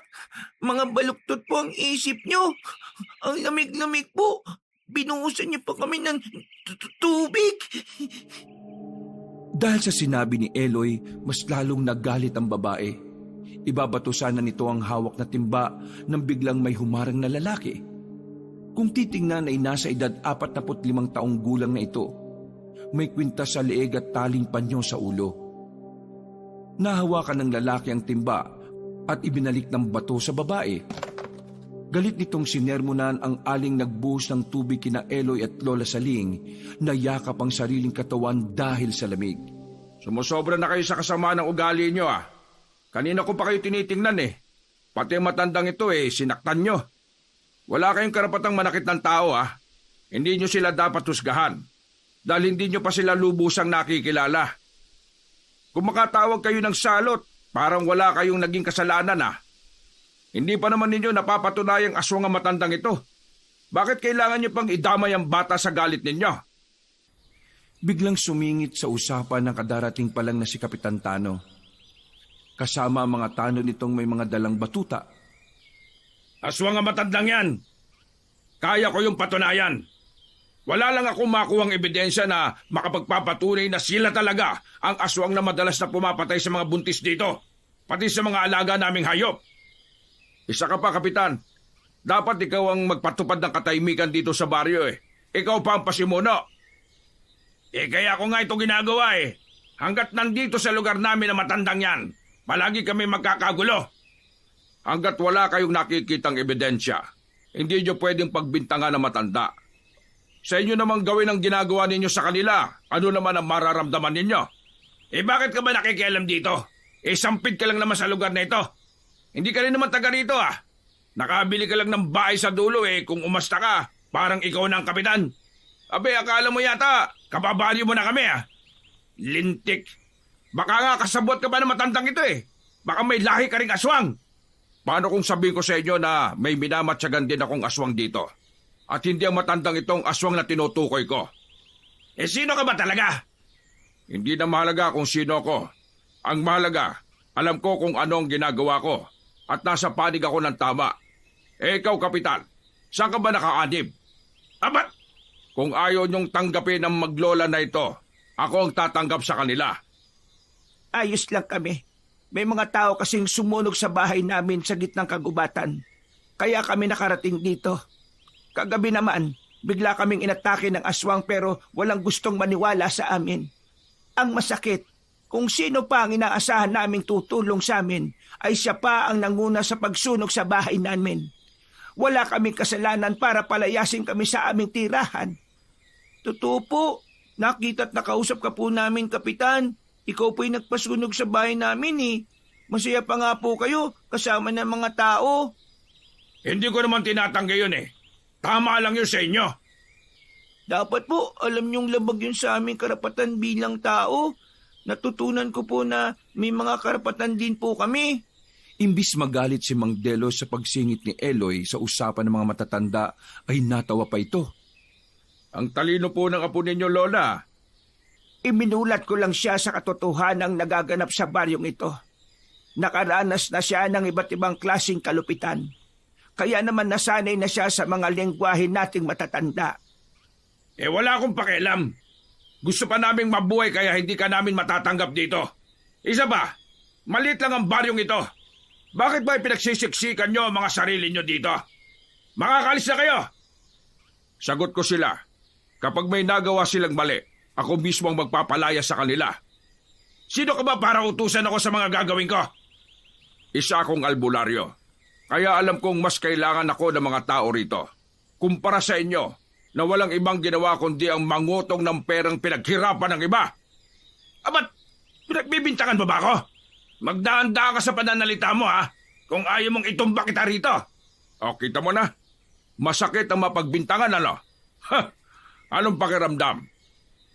Mga baluktot po ang isip nyo. Ang lamig-lamig po. Binuhusan niyo pa kami ng tubig. Dahil sa sinabi ni Eloy, mas lalong nagalit ang babae. Ibabato sana nito ang hawak na timba nang biglang may humarang na lalaki. Kung titingnan ay nasa edad 45 taong gulang na ito. May kwintas sa leeg at taling panyo sa ulo. Nahawakan ng lalaki ang timba at ibinalik ng bato sa babae. Galit nitong sinermonan ang aling nagbuhos ng tubig kina Eloy at Lola Saling na yakap ang sariling katawan dahil sa lamig. Sumusobra na kayo sa kasama ng ugali nyo Kanina ko pa kayo tinitingnan Pati matandang ito sinaktan nyo. Wala kayong karapatang manakit ng tao Hindi nyo sila dapat husgahan. Dahil hindi nyo pa sila lubusang nakikilala. Kung makatawag kayo ng salot, parang wala kayong naging kasalanan Hindi pa naman ninyo napapatunayang aswang ang matandang ito. Bakit kailangan nyo pang idamay ang bata sa galit ninyo? Biglang sumingit sa usapan ng kadarating pa lang na si Kapitan Tano. Kasama ang mga tano nitong may mga dalang batuta. Aswang ang matandang yan. Kaya ko yung patunayan. Wala lang akong makuhang ebidensya na makapagpapatunay na sila talaga ang aswang na madalas na pumapatay sa mga buntis dito. Pati sa mga alaga naming hayop. Isa ka pa, Kapitan. Dapat ikaw ang magpatupad ng katahimikan dito sa baryo Ikaw pa ang pasimuno. Kaya ako nga ito ginagawa Hanggat nandito sa lugar namin na matandang yan, palagi kami magkakagulo. Hanggat wala kayong nakikitang ebidensya, hindi nyo pwedeng pagbintangan na matanda. Sa inyo namang gawin ang ginagawa ninyo sa kanila, ano naman ang mararamdaman ninyo? Bakit ka ba nakikialam dito? Sampid ka lang naman sa lugar na ito. Hindi ka rin naman taga rito Nakabili ka lang ng bahay sa dulo kung umasta ka, parang ikaw na ang kapitan. Akala mo yata, kababaryo mo na kami Lintik. Baka nga kasabot ka ba ng matandang ito Baka may lahi ka ring aswang. Paano kung sabihin ko sa inyo na may minamatsagan din akong aswang dito? At hindi ang matandang itong aswang na tinutukoy ko. Sino ka ba talaga? Hindi na mahalaga kung sino ko. Ang mahalaga, alam ko kung ano ang ginagawa ko. At nasa panig ako ng tama. Ikaw, Kapitan, saan ka ba nakaanib? Abat! Kung ayaw niyong tanggapin ang maglola na ito, ako ang tatanggap sa kanila. Ayos lang kami. May mga tao kasing sumunog sa bahay namin sa gitnang kagubatan. Kaya kami nakarating dito. Kagabi naman, bigla kaming inatake ng aswang pero walang gustong maniwala sa amin. Ang masakit, kung sino pa ang inaasahan naming tutulong sa amin, ay siya pa ang nanguna sa pagsunog sa bahay namin. Wala kaming kasalanan para palayasin kami sa aming tirahan. Totoo po, nakita at nakausap ka po namin, Kapitan. Ikaw po'y nagpasunog sa bahay namin Masaya pa nga po kayo kasama ng mga tao. Hindi ko naman tinatanggi yun Tama lang yun sa inyo. Dapat po, alam niyong labag yun sa aming karapatan bilang tao. Natutunan ko po na may mga karapatan din po kami. Imbis magalit si Mang Delo sa pagsingit ni Eloy sa usapan ng mga matatanda, ay natawa pa ito. Ang talino po ng apo ninyo, Lola. Iminulat ko lang siya sa katotohanang nagaganap sa baryong ito. Nakaranas na siya ng iba't ibang klaseng kalupitan. Kaya naman nasanay na siya sa mga lengguwahe nating matatanda. Wala akong pakialam. Gusto pa naming mabuhay kaya hindi ka namin matatanggap dito. Isa pa, maliit lang ang baryong ito. Bakit ba pinagsisiksikan nyo ang mga sarili nyo dito? Makakalis na kayo! Sagot ko sila. Kapag may nagawa silang mali, ako mismo ang magpapalaya sa kanila. Sino ka ba para utusan ako sa mga gagawin ko? Isa akong albularyo. Kaya alam kong mas kailangan ako ng mga tao rito. Kumpara sa inyo, na walang ibang ginawa kundi ang mangutong ng perang pinaghirapan ng iba. Abat, pinagbibintangan mo ba ako? Magdaan-daan ka sa pananalita mo kung ayaw mong itumba kita rito. O, kita mo na. Masakit ang mapagbintangan, ano? Anong pakiramdam?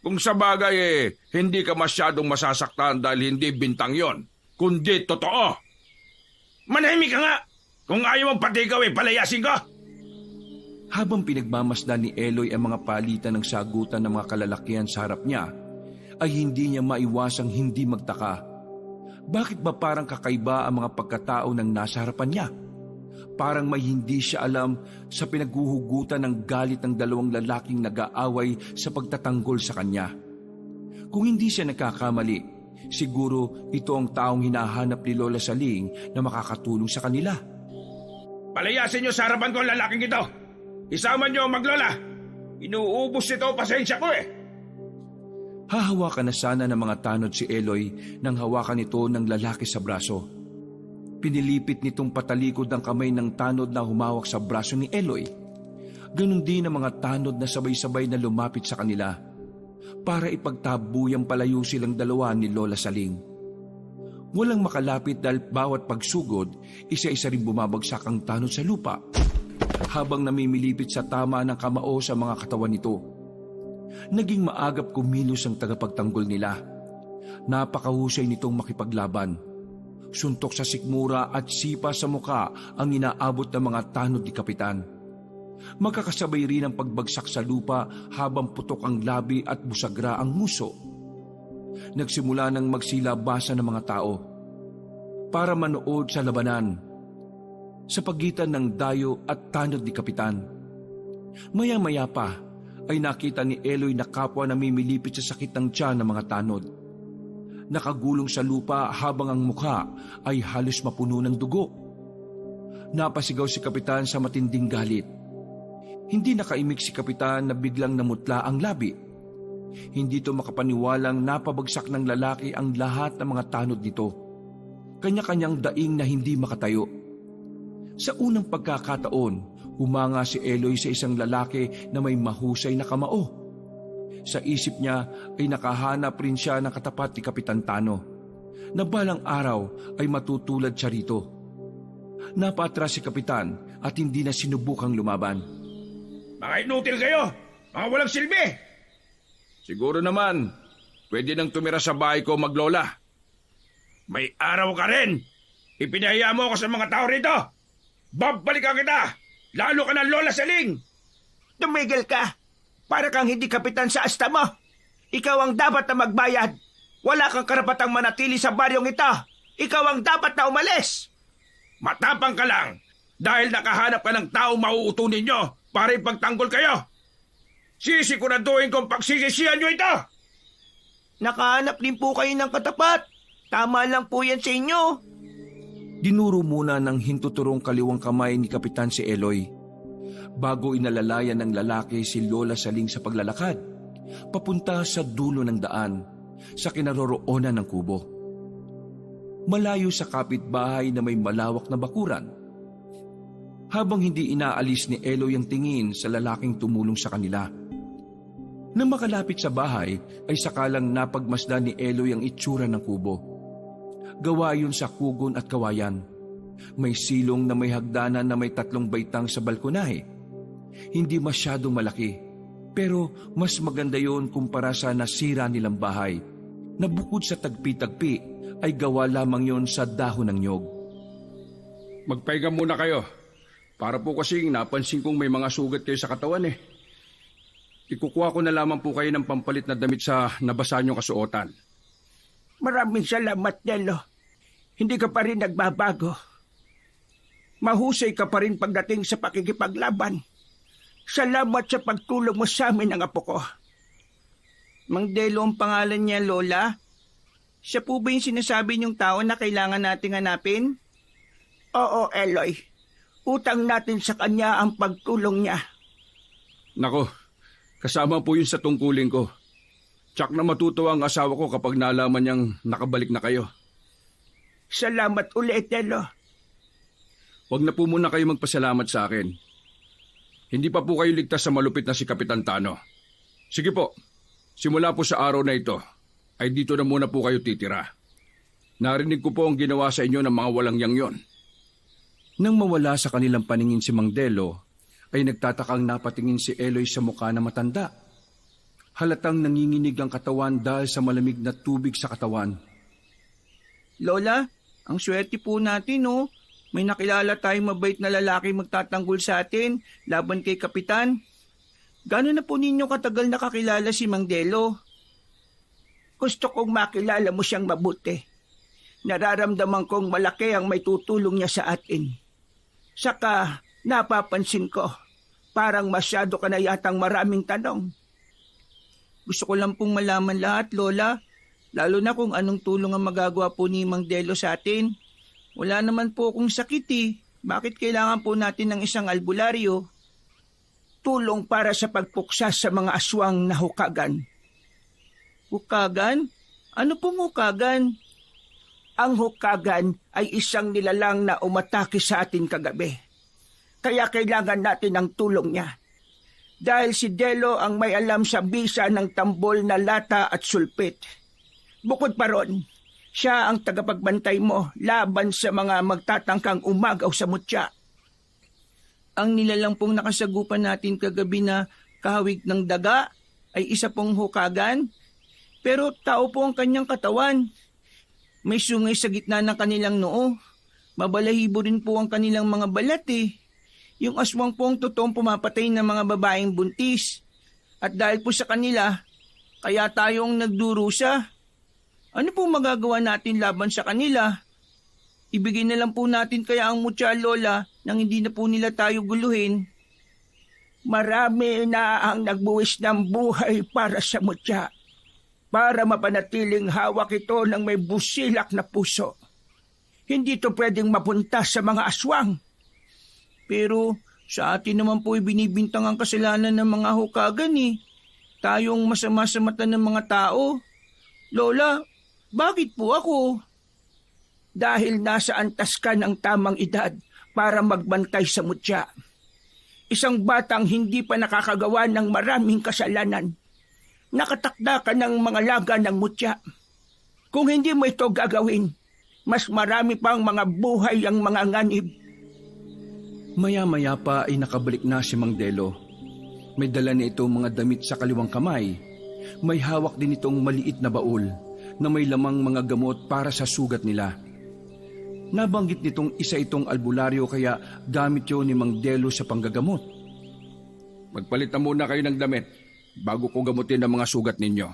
Kung sa bagay hindi ka masyadong masasaktan dahil hindi bintang yon, kundi totoo. Manahimik ka nga! Kung ayaw mong patigaw palayasin ko! Habang pinagmamasdan ni Eloy ang mga palitan ng sagutan ng mga kalalakihan sa harap niya, ay hindi niya maiwasang hindi magtaka. Bakit ba parang kakaiba ang mga pagkatao ng nasa harapan niya? Parang may hindi siya alam sa pinaghuhugutan ng galit ng dalawang lalaking nag-aaway sa pagtatanggol sa kanya. Kung hindi siya nagkakamali, siguro ito ang taong hinahanap ni Lola Saling na makakatulong sa kanila. Palayasin niyo sa harapan ko ang lalaking ito. Isama niyo ang maglola. Inuubos ito ang pasensya ko eh. Hahawakan na sana ng mga tanod si Eloy nang hawakan ito ng lalaki sa braso. Pinilipit nitong patalikod ang kamay ng tanod na humawak sa braso ni Eloy. Ganon din ang mga tanod na sabay-sabay na lumapit sa kanila para ipagtabuyang palayo silang dalawa ni Lola Saling. Walang makalapit dahil bawat pagsugod, isa-isa rin bumabagsak ang tanod sa lupa habang namimilipit sa tama ng kamao sa mga katawan nito. Naging maagap kumilos ang tagapagtanggol nila. Napakahusay nitong makipaglaban. Suntok sa sikmura at sipa sa muka ang inaabot ng mga tanod ni Kapitan. Magkakasabay rin ang pagbagsak sa lupa habang putok ang labi at busagra ang nguso. Nagsimula ng magsilabasa ng mga tao para manood sa labanan sa pagitan ng dayo at tanod ni Kapitan. Maya-maya pa ay nakita ni Eloy na kapwa namimilipit sa sakit ng tiyan ng mga tanod. Nakagulong sa lupa habang ang mukha ay halos mapuno ng dugo. Napasigaw si Kapitan sa matinding galit. Hindi nakaimik si Kapitan na biglang namutla ang labi. Hindi ito makapaniwalang napabagsak ng lalaki ang lahat ng mga tanod nito. Kanya-kanyang daing na hindi makatayo. Sa unang pagkakataon, humanga si Eloy sa isang lalaki na may mahusay na kamao. Sa isip niya ay nakahanap rin siya ng katapat ni Kapitan Tano, na balang araw ay matutulad siya rito. Napatras si Kapitan at hindi na sinubukang lumaban. Mga inutil kayo! Mga walang silbi! Siguro naman, pwede nang tumira sa bahay ko, maglola. May araw ka rin! Ipinahaya mo ako sa mga tao rito! Babalikan kita! Lalo ka ng Lola Saling! Tumigil ka! Para kang hindi kapitan sa asta mo! Ikaw ang dapat na magbayad! Wala kang karapatang manatili sa baryong ito! Ikaw ang dapat na umalis! Matapang ka lang dahil nakahanap ka ng tao mauutunin nyo para ipagtanggol kayo! Sisiguraduhin kong pagsisisihan nyo ito! Nakahanap din po kayo ng katapat! Tama lang po yan sa inyo! Dinuro muna ng hintuturong kaliwang kamay ni Kapitan si Eloy bago inalalayan ng lalaki si Lola Saling sa paglalakad papunta sa dulo ng daan sa kinaroroonan ng kubo. Malayo sa kapitbahay na may malawak na bakuran. Habang hindi inaalis ni Eloy ang tingin sa lalaking tumulong sa kanila. Nang makalapit sa bahay ay sakalang napagmasdan ni Eloy ang itsura ng kubo. Gawa yun sa kugon at kawayan. May silong na may hagdanan na may 3 baitang sa balkonahe. Hindi masyadong malaki, pero mas maganda yon kumpara sa nasira nilang bahay, na bukod sa tagpi-tagpi ay gawa lamang yon sa dahon ng nyog. Magpahinga muna kayo. Para po kasing napansin kong may mga sugat kayo sa katawan eh. Ikukuha ko na lamang po kayo ng pampalit na damit sa nabasa niyong kasuotan. Maraming salamat, Nelo. Hindi ka pa rin nagbabago. Mahusay ka pa rin pagdating sa pakikipaglaban. Salamat sa pagtulong mo sa amin ng apo ko. Mang Delo ang pangalan niya, Lola? Siya po ba yung sinasabi niyong tao na kailangan nating hanapin? Oo, Eloy. Utang natin sa kanya ang pagtulong niya. Nako, kasama po yun sa tungkulin ko. Tsak na matutuwa ang asawa ko kapag nalaman niyang nakabalik na kayo. Salamat ulit, Nelo. Huwag na po muna kayo magpasalamat sa akin. Hindi pa po kayo ligtas sa malupit na si Kapitan Tano. Sige po, simula po sa araw na ito, ay dito na muna po kayo titira. Narinig ko po ang ginawa sa inyo ng mga walang yangyon. Nang mawala sa kanilang paningin si Mang Delo, ay nagtatakang napatingin si Eloy sa mukha na matanda. Halatang nanginginig ang katawan dahil sa malamig na tubig sa katawan. Lola, ang swerte po natin, no? May nakilala tayong mabait na lalaki magtatanggol sa atin laban kay Kapitan. Gano'n na po ninyo katagal nakakilala si Mang Delo? Gusto kong makilala mo siyang mabuti. Nararamdaman kong malaki ang may tutulong niya sa atin. Saka napapansin ko, parang masyado ka na yatang maraming tanong. Gusto ko lang pong malaman lahat, Lola. Lalo na kung anong tulong ang magagawa po ni Mang Delo sa atin. Wala naman po akong sakit eh. Bakit kailangan po natin ng isang albularyo? Tulong para sa pagpuksa sa mga aswang na hukagan. Hukagan? Ano pong hukagan? Ang hukagan ay isang nilalang na umatake sa atin kagabi. Kaya kailangan natin ng tulong niya. Dahil si Delo ang may alam sa bisa ng tambol na lata at sulpit. Bukod pa ron, siya ang tagapagbantay mo laban sa mga magtatangkang umagaw sa mutya. Ang nilalang pong nakasagupan natin kagabi na kahawig ng daga ay isa pong hukagan. Pero tao po ang kanyang katawan. May sungay sa gitna ng kanilang noo. Mabalahibo rin po ang kanilang mga balat eh. Yung aswang po ang totoong pumapatay ng mga babaeng buntis. At dahil po sa kanila, kaya tayong nagdurusa. Ano po magagawa natin laban sa kanila? Ibigay na lang po natin kaya ang mutya, Lola, nang hindi na po nila tayo guluhin. Marami na ang nagbuwis ng buhay para sa mutya. Para mapanatiling hawak ito ng may busilak na puso. Hindi ito pwedeng mapunta sa mga aswang. Pero sa atin naman po binibintang ang kasalanan ng mga hukagan eh. Tayong masama sa mata ng mga tao. Lola, bakit po ako? Dahil nasa antas ka ng tamang edad para magbantay sa mutya. Isang batang hindi pa nakakagawa ng maraming kasalanan. Nakatakda ka ng mga laga ng mutya. Kung hindi mo ito gagawin, mas marami pang mga buhay ang mga nganib. Maya-maya pa ay nakabalik na si Mang Delo. May dala na itong mga damit sa kaliwang kamay. May hawak din itong maliit na baul na may lamang mga gamot para sa sugat nila. Nabanggit nitong isa itong albularyo kaya gamit yun ni Mang Delo sa panggagamot. Magpalit na muna kayo ng damit bago ko gamutin ang mga sugat ninyo.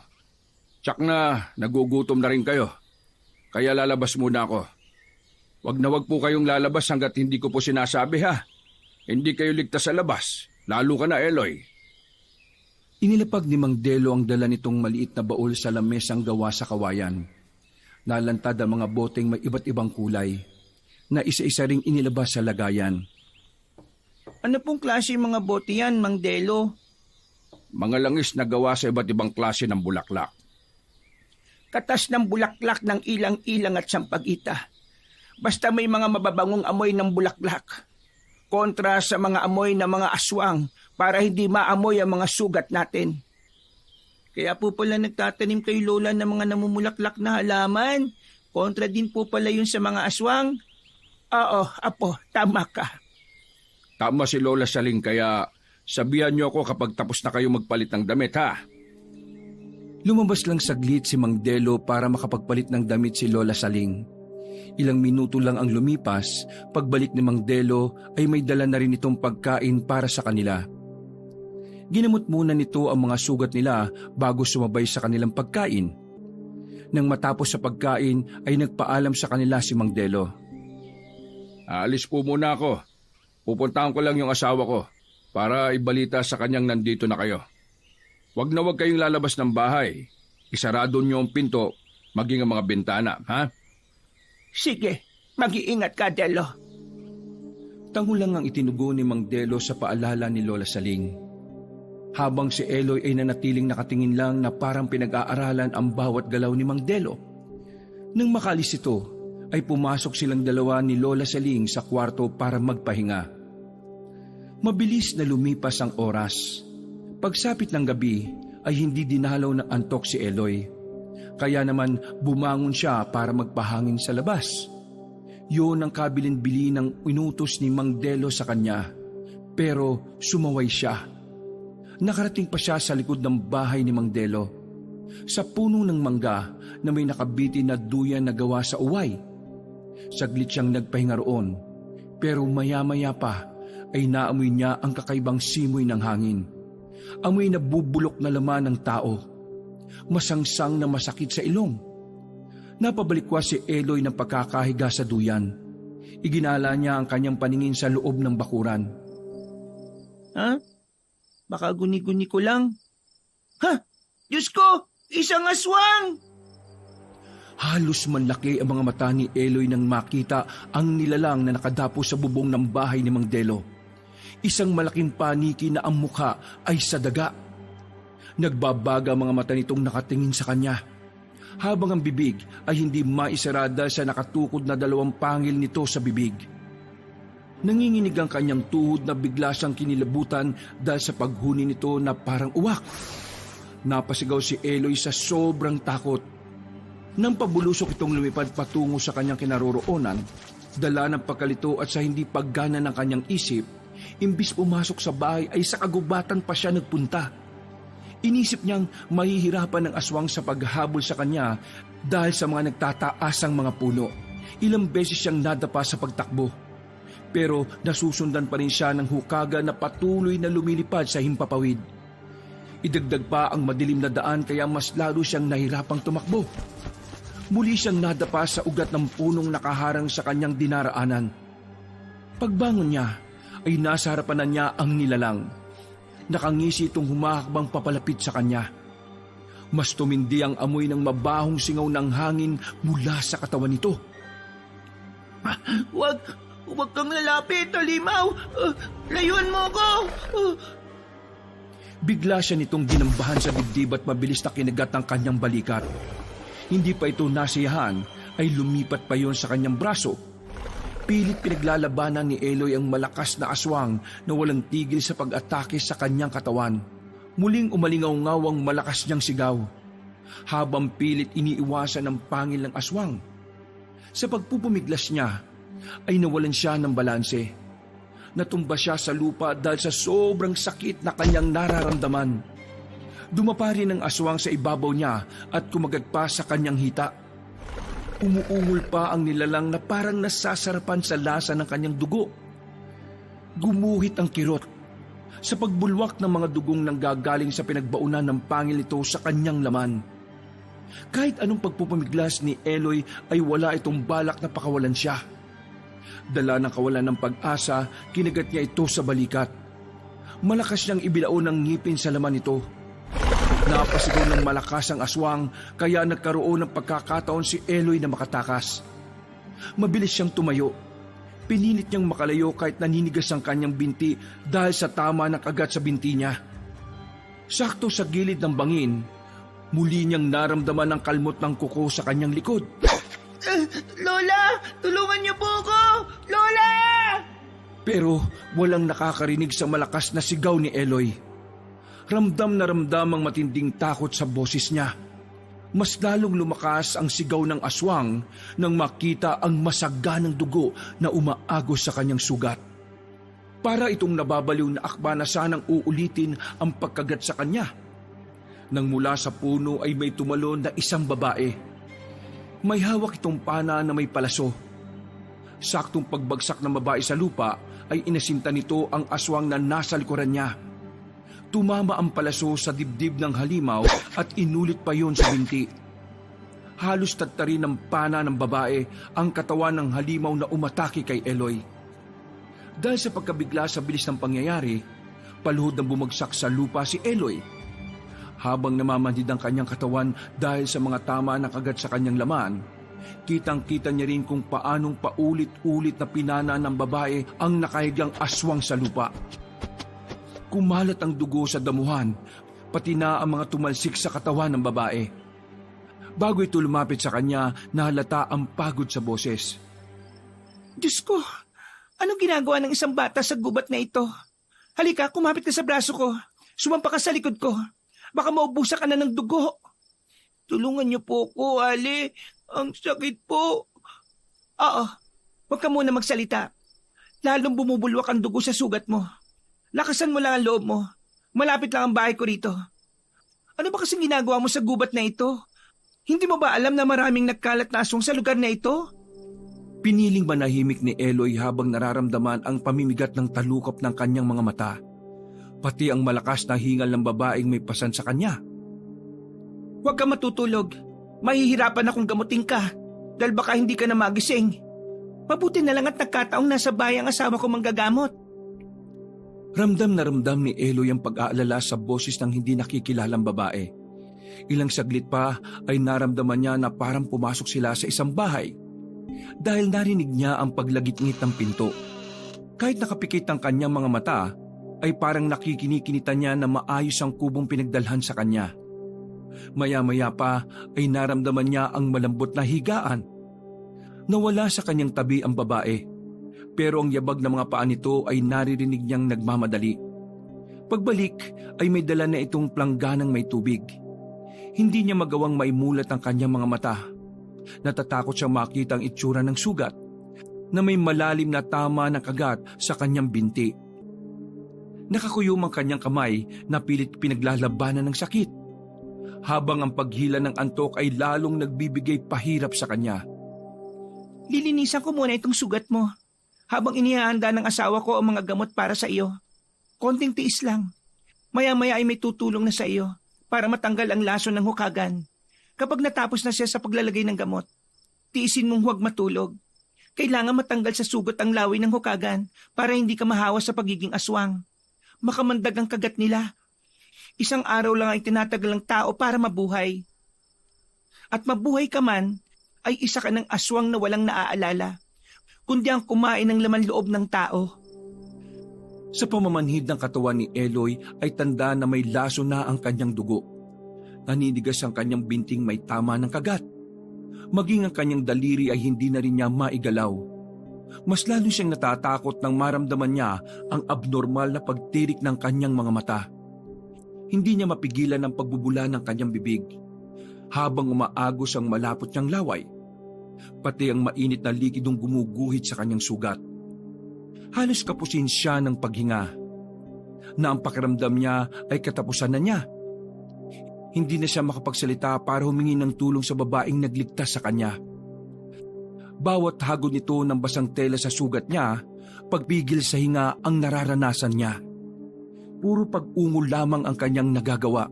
Tsak na, nagugutom na rin kayo. Kaya lalabas muna ako. Wag po kayong lalabas hanggat hindi ko po sinasabi ha. Hindi kayo ligtas sa labas, lalo ka na Eloy. Inilapag ni Mang Delo ang dala nitong maliit na baul sa lamesang gawa sa kawayan. Nalantad ang mga boteng may iba't ibang kulay na isa-isa ring inilabas sa lagayan. Ano pong klase mga bote yan, Mang Delo? Mga langis na gawa sa iba't ibang klase ng bulaklak. Katas ng bulaklak ng ilang-ilang at sampagita. Basta may mga mababangong amoy ng bulaklak. Kontra sa mga amoy ng mga aswang para hindi maamoy ang mga sugat natin. Kaya po pala nagtatanim kay Lola ng mga namumulaklak na halaman. Kontra din po pala yun sa mga aswang. Oo, apo, tama ka. Tama si Lola Saling kaya sabihan niyo ako kapag tapos na kayo magpalit ng damit ha. Lumabas lang saglit si Mang Delo para makapagpalit ng damit si Lola Saling. Ilang minuto lang ang lumipas, pagbalik ni Mang Delo ay may dala na rin itong pagkain para sa kanila. Ginamot muna nito ang mga sugat nila bago sumabay sa kanilang pagkain. Nang matapos sa pagkain ay nagpaalam sa kanila si Mang Delo. Aalis po muna ako. Pupuntahan ko lang yung asawa ko para ibalita sa kanyang nandito na kayo. Wag na wag kayong lalabas ng bahay. Isarado niyo ang pinto, maging ang mga bintana, ha? Sige, mag-iingat ka, Delo. Tango lang ang itinugo ni Mang Delo sa paalala ni Lola Saling. Habang si Eloy ay nanatiling nakatingin lang na parang pinag-aaralan ang bawat galaw ni Mang Delo. Nang makalis ito, ay pumasok silang dalawa ni Lola Saling sa kwarto para magpahinga. Mabilis na lumipas ang oras. Pagsapit ng gabi ay hindi dinalaw ng antok si Eloy. Kaya naman bumangon siya para magpahangin sa labas. Yun ang kabilin-bili ng inutos ni Mang Delo sa kanya. Pero sumaway siya. Nakarating pa siya sa likod ng bahay ni Mang Delo. Sa puno ng mangga na may nakabitin na duyan na gawa sa uway. Saglit siyang nagpahinga roon Pero maya-maya pa ay naamoy niya ang kakaibang simoy ng hangin. Amoy na bubulok na laman ng tao. Masangsang na masakit sa ilong. Napabalikwa si Eloy ng pagkakahiga sa duyan. Iginala niya ang kanyang paningin sa loob ng bakuran. Ha? Baka guni-guni ko lang. Ha? Diyos ko! Isang aswang! Halos manlaki ang mga mata ni Eloy nang makita ang nilalang na nakadapo sa bubong ng bahay ni Mang Delo. Isang malaking paniki na ang mukha ay sa daga. Nagbabaga ang mga mata nitong nakatingin sa kanya, habang ang bibig ay hindi maisarada sa nakatukod na 2 pangil nito sa bibig. Nanginginig ang kanyang tuhod na bigla siyang kinilabutan dahil sa paghuni nito na parang uwak. Napasigaw si Eloy sa sobrang takot. Nang pabulusok itong lumipad patungo sa kanyang kinaroroonan, dala ng pagkalito at sa hindi paggana ng kanyang isip, imbis pumasok sa bahay ay sa kagubatan pa siya nagpunta. Inisip niyang mahihirapan ng aswang sa paghabol sa kanya dahil sa mga nagtataasang mga puno. Ilang beses siyang nadapa sa pagtakbo. Pero nasusundan pa rin siya ng hukaga na patuloy na lumilipad sa himpapawid. Idagdag pa ang madilim na daan kaya mas lalo siyang nahirapang tumakbo. Muli siyang nadapa sa ugat ng punong nakaharang sa kanyang dinaraanan. Pagbangon niya ay nasa harapan na niya ang nilalang. Nakangisi itong humahakbang papalapit sa kanya. Mas tumindi ang amoy ng mabahong singaw ng hangin mula sa katawan nito. Huwag kang lalapit, Halimaw! Layuan mo ko! Bigla siya nitong ginambahan sa dibdib at mabilis na kinagat ang kanyang balikat. Hindi pa ito nasiyahan ay lumipat pa yon sa kanyang braso. Pilit pinaglalabanan ni Eloy ang malakas na aswang na walang tigil sa pag-atake sa kanyang katawan. Muling umalingaw-ngaw ang malakas niyang sigaw, habang pilit iniiwasan ang pangil ng aswang. Sa pagpupumiglas niya, ay nawalan siya ng balanse. Natumba siya sa lupa dahil sa sobrang sakit na kanyang nararamdaman. Dumapa rin ang aswang sa ibabaw niya at kumagat pa sa kanyang hita. Umuungol pa ang nilalang na parang nasasarapan sa lasa ng kanyang dugo. Gumuhit ang kirot sa pagbulwak ng mga dugong nanggagaling sa pinagbaunan ng pangil nito sa kanyang laman. Kahit anong pagpupumiglas ni Eloy ay wala itong balak na pakawalan siya. Dala ng kawalan ng pag-asa, kinagat niya ito sa balikat. Malakas niyang ibilaon ng ngipin sa laman nito. Napasigaw ng malakas ang aswang kaya nagkaroon ng pagkakataon si Eloy na makatakas. Mabilis siyang tumayo. Pinilit niyang makalayo kahit naninigas ang kanyang binti dahil sa tama ng kagat sa binti niya. Sakto sa gilid ng bangin, muli niyang naramdaman ang kalmot ng kuko sa kanyang likod. Lola! Tulungan niyo po ako! Lola! Pero walang nakakarinig sa malakas na sigaw ni Eloy. Ramdam na ramdam ang matinding takot sa boses niya. Mas lalong lumakas ang sigaw ng aswang nang makita ang masaganang dugo na umaagos sa kanyang sugat. Para itong nababaliw na akba na sanang uulitin ang pagkagat sa kanya. Nang mula sa puno ay may tumalon na isang babae. May hawak itong pana na may palaso. Saktong pagbagsak ng babae sa lupa ay inasinta nito ang aswang na nasa likuran niya. Tumama ang palaso sa dibdib ng halimaw at inulit pa yon sa binti. Halos tagtarin ng pana ng babae ang katawan ng halimaw na umatake kay Eloy. Dahil sa pagkabigla sa bilis ng pangyayari, paluhod na bumagsak sa lupa si Eloy. Habang namamanhid ang kanyang katawan dahil sa mga tama na kagat sa kanyang laman, kitang-kita niya rin kung paanong paulit-ulit na pinana ng babae ang nakahigang aswang sa lupa. Kumalat ang dugo sa damuhan, pati na ang mga tumalsik sa katawan ng babae. Bago ito lumapit sa kanya, nahalata ang pagod sa boses. Diyos ko! Anong ginagawa ng isang bata sa gubat na ito? Halika, kumapit ka sa braso ko. Sumampa ka sa likod ko. Baka maubusan ka na ng dugo. Tulungan niyo po ko, Ali. Ang sakit po. Oo, huwag ka muna magsalita. Lalong bumubulwak ang dugo sa sugat mo. Lakasan mo lang ang loob mo. Malapit lang ang bahay ko rito. Ano ba kasing ginagawa mo sa gubat na ito? Hindi mo ba alam na maraming nagkalat na aswang sa lugar na ito? Piniling manahimik ni Eloy habang nararamdaman ang pamimigat ng talukap ng kanyang mga mata, pati ang malakas na hingal ng babaeng may pasan sa kanya. Huwag ka matutulog. Mahihirapan akong gamutin ka dahil baka hindi ka na magising. Mabuti na lang at nagkataong nasa bahay ang asawa ko manggagamot. Ramdam na ramdam ni Eloy ang pag-aalala sa boses ng hindi nakikilalang babae. Ilang saglit pa ay naramdaman niya na parang pumasok sila sa isang bahay dahil narinig niya ang paglagit-ngit ng pinto. Kahit nakapikit ang kanyang mga mata, ay parang nakikinikinita niya na maayos ang kubong pinagdalhan sa kanya. Maya-maya pa ay naramdaman niya ang malambot na higaan. Nawala sa kanyang tabi ang babae, pero ang yabag ng mga paa nito ay naririnig niyang nagmamadali. Pagbalik ay may dala na itong plangganang may tubig. Hindi niya magawang maimulat ang kanyang mga mata. Natatakot siyang makita ang itsura ng sugat na may malalim na tama na kagat sa kanyang binti. Nakakuyom ang kanyang kamay na pilit pinaglalabanan ng sakit, habang ang paghila ng antok ay lalong nagbibigay pahirap sa kanya. Lilinisan ko muna itong sugat mo habang inihahanda ng asawa ko ang mga gamot para sa iyo. Konting tiis lang. Maya-maya ay may tutulong na sa iyo para matanggal ang lason ng hukagan. Kapag natapos na siya sa paglalagay ng gamot, tiisin mong huwag matulog. Kailangan matanggal sa sugat ang laway ng hukagan para hindi ka mahawa sa pagiging aswang. Makamandag ang kagat nila. Isang araw lang ay tinatagal ng tao para mabuhay. At mabuhay ka man, ay isa ka ng aswang na walang naaalala, kundi ang kumain ng laman loob ng tao. Sa pamamanhid ng katawan ni Eloy ay tanda na may laso na ang kanyang dugo. Naninigas ang kanyang binting may tama ng kagat. Maging ang kanyang daliri ay hindi na rin niya maigalaw. Mas lalo siyang natatakot nang maramdaman niya ang abnormal na pagtirik ng kanyang mga mata. Hindi niya mapigilan ang pagbubula ng kanyang bibig habang umaagos ang malapot niyang laway, pati ang mainit na likidong gumuguhit sa kanyang sugat. Halos kapusin siya ng paghinga, na ang pakiramdam niya ay katapusan na niya. Hindi na siya makapagsalita para humingi ng tulong sa babaeng nagligtas sa kanya. Bawat hagod nito ng basang tela sa sugat niya, pagpigil sa hinga ang nararanasan niya. Puro pag-ungol lamang ang kanyang nagagawa.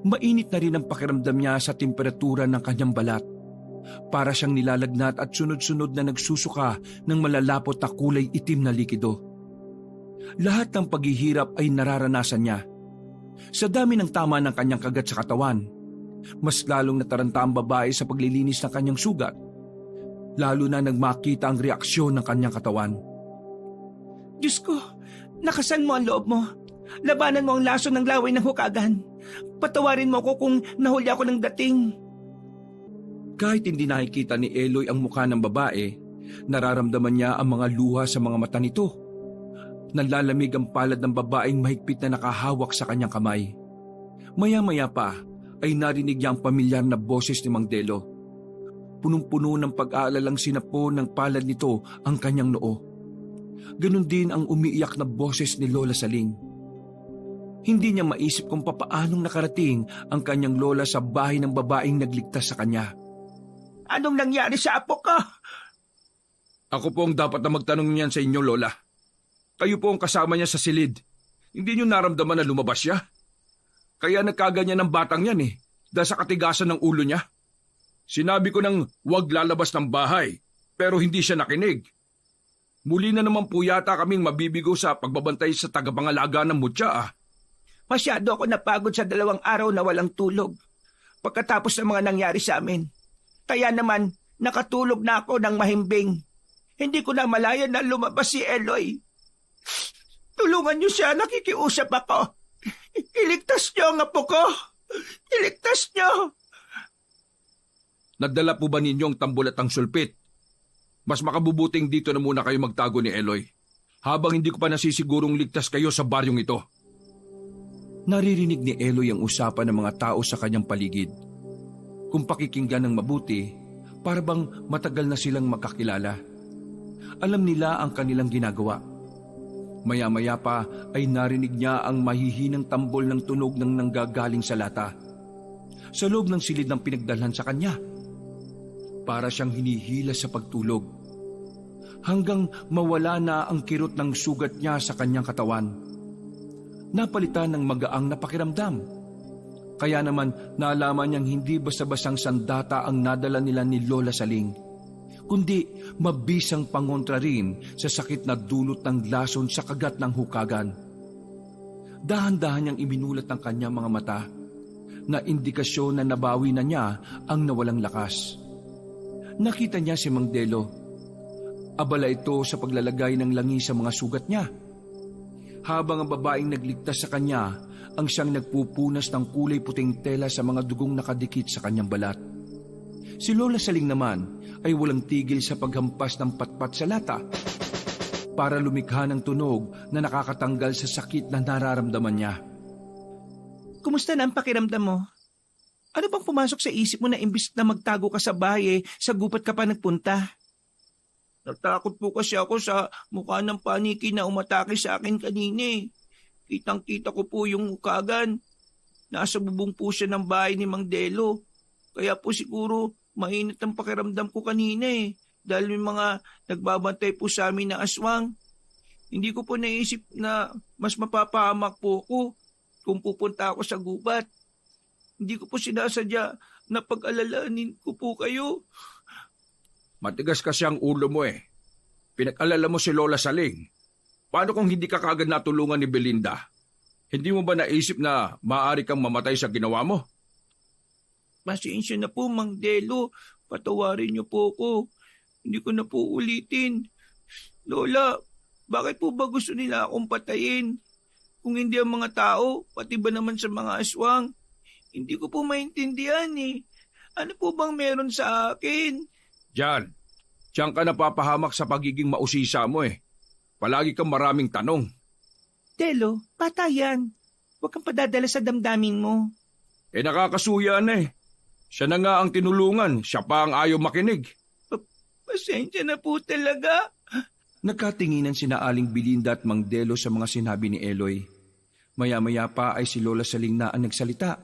Mainit na rin ang pakiramdam niya sa temperatura ng kanyang balat. Para siyang nilalagnat at sunod-sunod na nagsusuka ng malalapot na kulay itim na likido. Lahat ng paghihirap ay nararanasan niya. Sa dami ng tama ng kanyang kagat sa katawan, mas lalong nataranta ang babae sa paglilinis ng kanyang sugat, lalo na nang makita ang reaksyon ng kanyang katawan. Diyos ko, nakasan mo ang loob mo. Labanan mo ang laso ng laway ng hukagan. Patawarin mo ako kung nahuli ako ng dating. Kahit hindi nakikita ni Eloy ang mukha ng babae, nararamdaman niya ang mga luha sa mga mata nito. Nanlalamig ang palad ng babaeng mahigpit na nakahawak sa kanyang kamay. Maya-maya pa ay narinig niya ang pamilyar na boses ni Mang Delo. Punong-puno ng pag-aalalang sinapo ng palad nito ang kanyang noo. Ganon din ang umiiyak na boses ni Lola Saling. Hindi niya maisip kung papaanong nakarating ang kanyang lola sa bahay ng babaeng nagligtas sa kanya. Anong nangyari sa apo ko? Ako po ang dapat na magtanong niyan sa inyo, Lola. Kayo po ang kasama niya sa silid. Hindi niyo naramdaman na lumabas siya? Kaya nagkaganyan ng batang yan dahil sa katigasan ng ulo niya. Sinabi ko nang huwag lalabas ng bahay, pero hindi siya nakinig. Muli na naman po yata kaming mabibigo sa pagbabantay sa tagapangalaga ng mutya Masyado ako napagod sa 2 araw na walang tulog pagkatapos ng mga nangyari sa amin. Kaya naman nakatulog na ako ng mahimbing. Hindi ko na malaya na lumabas si Eloy. Tulungan niyo siya, nakikiusap ako. Iligtas niyo ang apo ko. Iligtas niyo. Nagdala po ba ninyong tambol at ang sulpit? Mas makabubuting dito na muna kayo magtago ni Eloy, habang hindi ko pa nasisigurong ligtas kayo sa baryong ito. Naririnig ni Eloy ang usapan ng mga tao sa kanyang paligid. Kung pakikinggan ng mabuti, para bang matagal na silang magkakilala. Alam nila ang kanilang ginagawa. Maya-maya pa ay narinig niya ang mahihinang tambol ng tunog ng nanggagaling sa lata. Sa loob ng silid ng pinagdalhan sa kanya. Para siyang hinihila sa pagtulog. hanggang mawala na ang kirot ng sugat niya sa kanyang katawan. Napalitan ng magaang na pakiramdam. Kaya naman nalaman niyang hindi basta-basang sandata ang nadala nila ni Lola Saling, kundi mabisang pangontra rin sa sakit na dulot ng lason sa kagat ng hukagan. Dahan-dahan niyang iminulat ng kanyang mga mata na indikasyon na nabawi na niya ang nawalang lakas. Nakita niya si Mang Delo. Abala ito sa paglalagay ng langi sa mga sugat niya. Habang ang babaeng nagligtas sa kanya ang siyang nagpupunas ng kulay puting tela sa mga dugong nakadikit sa kanyang balat. Si Lola Saling naman ay walang tigil sa paghampas ng patpat sa lata para lumikha ng tunog na nakakatanggal sa sakit na nararamdaman niya. Kumusta na ang pakiramdam mo? Ano bang pumasok sa isip mo na imbis na magtago ka sa bahay, sa gubat ka pa nagpunta? Natakot po kasi ako sa mukha ng paniki na umatake sa akin kanina eh. Kitang-kita ko po yung hukagan. Nasa bubong po siya ng bahay ni Mang Delo. Kaya po siguro mainit ang pakiramdam ko kanina eh. Dahil may mga nagbabantay po sa amin na aswang. Hindi ko po naisip na mas mapapahamak po ako kung pupunta ako sa gubat. Hindi ko po sinasadya na pag-alalanin ko po kayo. Matigas kasi ang ulo mo eh. Pinag-alala mo si Lola Saling. Paano kung hindi ka kagad natulungan ni Belinda? Hindi mo ba naisip na maaari kang mamatay sa ginawa mo? Pasensya na po, Mang Delo. Patawarin niyo po ako. Hindi ko na po ulitin. Lola, bakit po ba gusto nila akong patayin? Kung hindi ang mga tao, pati ba naman sa mga aswang? Hindi ko po maintindihan eh. Ano po bang meron sa akin? Diyan ka napapahamak sa pagiging mausisa mo eh. Palagi kang maraming tanong. Delo, patayan. Huwag kang padadala sa damdamin mo. Eh nakakasuya na eh. Siya na nga ang tinulungan, siya pa ang ayaw makinig. Pasensya na po talaga. Nagkatinginan sina Aling Belinda at Mang Delo sa mga sinabi ni Eloy. Maya-maya pa ay si Lola Saling na ang nagsalita.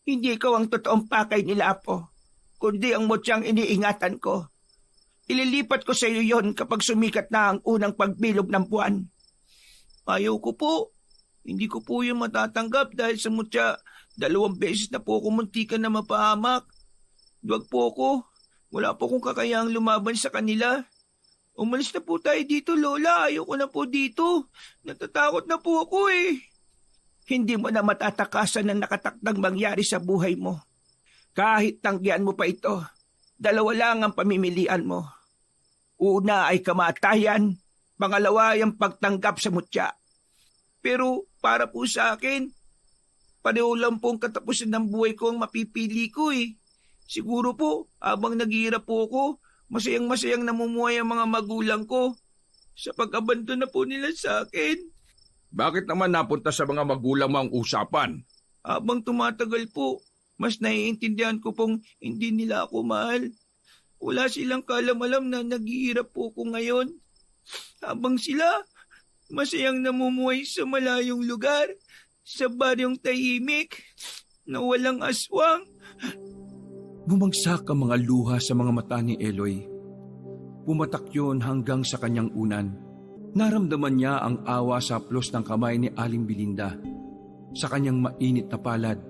Hindi ikaw ang totoong pakay nila, Apo, kundi ang mutyang iniingatan ko. Ililipat ko sa iyo yon kapag sumikat na ang unang pagbilog ng buwan. Ayaw ko po. Hindi ko po yung matatanggap dahil sa mutya 2 beses na po ako muntikan na mapahamak. Duwag po ako. Wala po akong kakayahang lumaban sa kanila. Umalis na po tayo dito, Lola. Ayaw ko na po dito. Natatakot na po ako eh. Hindi mo na matatakasan ang nakatakdang mangyari sa buhay mo. Kahit tanggihan mo pa ito, 2 lang ang pamimilian mo. Una ay kamatayan, pangalawa ay ang pagtanggap sa mutya. Pero para po sa akin, pareho lang pong katapusan ng buhay ko ang mapipili ko eh. Siguro po, habang naghihirap po ako, masayang-masayang namumuhay ang mga magulang ko sa pag-abandon na po nila sa akin. Bakit naman napunta sa mga magulang mo ang usapan? Habang tumatagal po, mas naiintindihan ko pong hindi nila ako mahal. Wala silang kaalam-alam na naghihirap po ko ngayon. Habang sila, masayang namumuhay sa malayong lugar, sa baryong tahimik, na walang aswang. Bumagsak ang mga luha sa mga mata ni Eloy. Pumatak yun hanggang sa kanyang unan. Naramdaman niya ang awa sa haplos ng kamay ni Aling Belinda sa kanyang mainit na palad.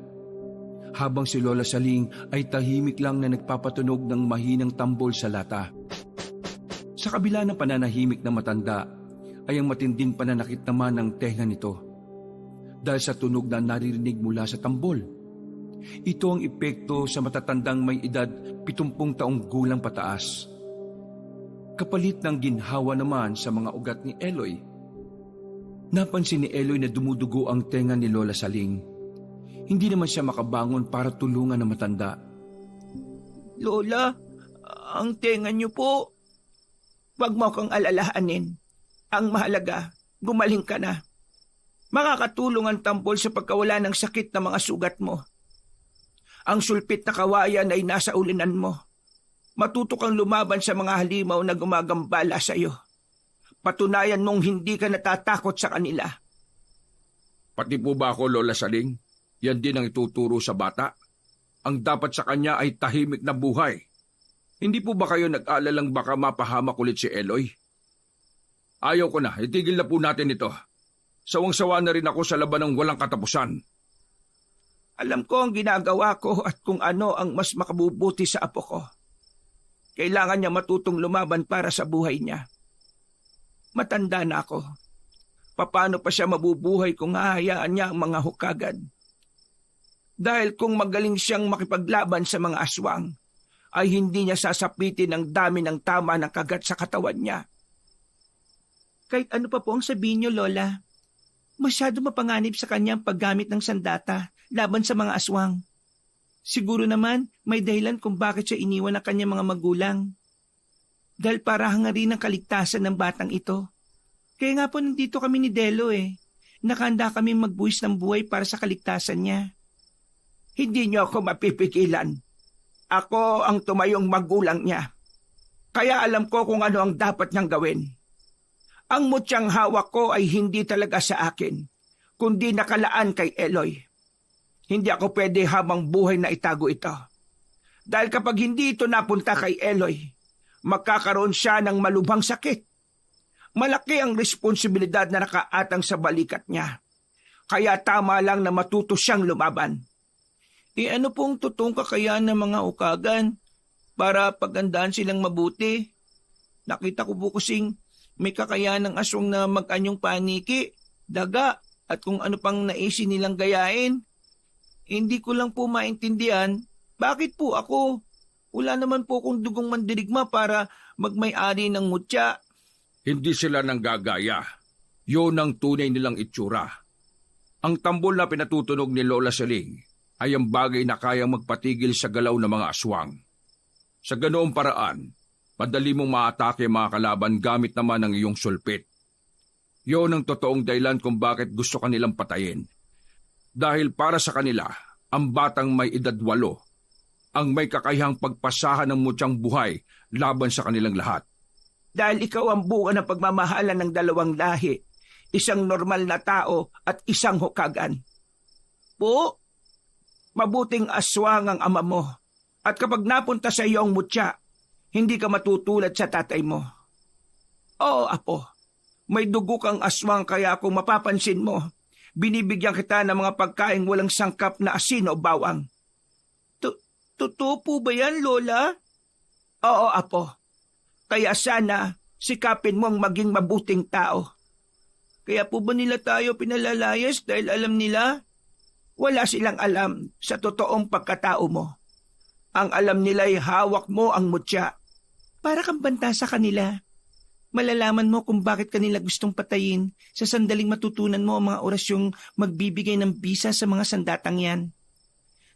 Habang si Lola Saling ay tahimik lang na nagpapatunog ng mahinang tambol sa lata. Sa kabila ng pananahimik na matanda ay ang matinding pananakit naman ng tenga nito dahil sa tunog na naririnig mula sa tambol. Ito ang epekto sa matatandang may edad 70 taong gulang pataas. Kapalit ng ginhawa naman sa mga ugat ni Eloy. Napansin ni Eloy na dumudugo ang tenga ni Lola Saling. Hindi naman siya makabangon para tulungan ang matanda. Lola, ang tenga niyo po. Huwag mo kang alalahanin. Ang mahalaga, gumaling ka na. Makakatulong ang tambol sa pagkawala ng sakit na mga sugat mo. Ang sulpit na kawayan ay nasa ulinan mo. Matuto kang lumaban sa mga halimaw na gumagambala sa iyo. Patunayan mong hindi ka natatakot sa kanila. Pati po ba ako, Lola Saling? Yan din ang ituturo sa bata. Ang dapat sa kanya ay tahimik na buhay. Hindi po ba kayo nag-alalang baka mapahamak ulit si Eloy? Ayaw ko na, itigil na po natin ito. Sawang-sawa na rin ako sa laban ng walang katapusan. Alam ko ang ginagawa ko at kung ano ang mas makabubuti sa apo ko. Kailangan niya matutong lumaban para sa buhay niya. Matanda na ako. Paano pa siya mabubuhay kung hahayaan niya ang mga hukagan? Dahil kung magaling siyang makipaglaban sa mga aswang, ay hindi niya sasapitin ang dami ng tama ng kagat sa katawan niya. Kahit ano pa po ang sabihin niyo, Lola, masyado mapanganib sa kanya ang paggamit ng sandata laban sa mga aswang. Siguro naman may dahilan kung bakit siya iniwan ng kanyang mga magulang. Dahil para hangarin ang kaligtasan ng batang ito. Kaya nga po nandito kami ni Delo Nakahanda kami magbuwis ng buhay para sa kaligtasan niya. Hindi niyo ako mapipigilan. Ako ang tumayong magulang niya. Kaya alam ko kung ano ang dapat niyang gawin. Ang mutyang hawak ko ay hindi talaga sa akin, kundi nakalaan kay Eloy. Hindi ako pwede habang buhay na itago ito. Dahil kapag hindi ito napunta kay Eloy, magkakaroon siya ng malubhang sakit. Malaki ang responsibilidad na nakaatang sa balikat niya. Kaya tama lang na matuto siyang lumaban. Ano pong totoong kakayahan ng mga ukagan para pagandaan silang mabuti? Nakita ko po kasing may kakayahan ng aswang na mag-anyong paniki, daga, at kung ano pang naisin nilang gayain. Hindi ko lang po maintindihan, bakit po ako? Wala naman po akong dugong mandirigma para magmay-ari ng mutya. Hindi sila nanggagaya. Yun ang tunay nilang itsura. Ang tambol na pinatutunog ni Lola Saling ay ang bagay na kayang magpatigil sa galaw ng mga aswang. Sa ganoong paraan, madali mong maatake mga kalaban gamit naman ang iyong sulpit. Yun ang totoong dahilan kung bakit gusto kanilang patayin. Dahil para sa kanila, ang batang may edad 8, ang may kakayahang pagpasahan ng mutyang buhay laban sa kanilang lahat. Dahil ikaw ang bunga ng pagmamahalan ng dalawang lahi, isang normal na tao at isang hukagan. Po, mabuting aswang ang ama mo, at kapag napunta sa iyo ang mutya, hindi ka matutulad sa tatay mo. Oo, apo, may dugo kang aswang kaya kung mapapansin mo, binibigyan kita ng mga pagkaing walang sangkap na asin o bawang. Totoo po ba yan, Lola? Oo, apo. Kaya sana sikapin mong maging mabuting tao. Kaya po ba nila tayo pinalalayas dahil alam nila? Wala silang alam sa totoong pagkatao mo. Ang alam nila'y hawak mo ang mutya. Para kang banta sa kanila. Malalaman mo kung bakit kanila gustong patayin sa sandaling matutunan mo ang mga orasyong magbibigay ng bisa sa mga sandatang yan.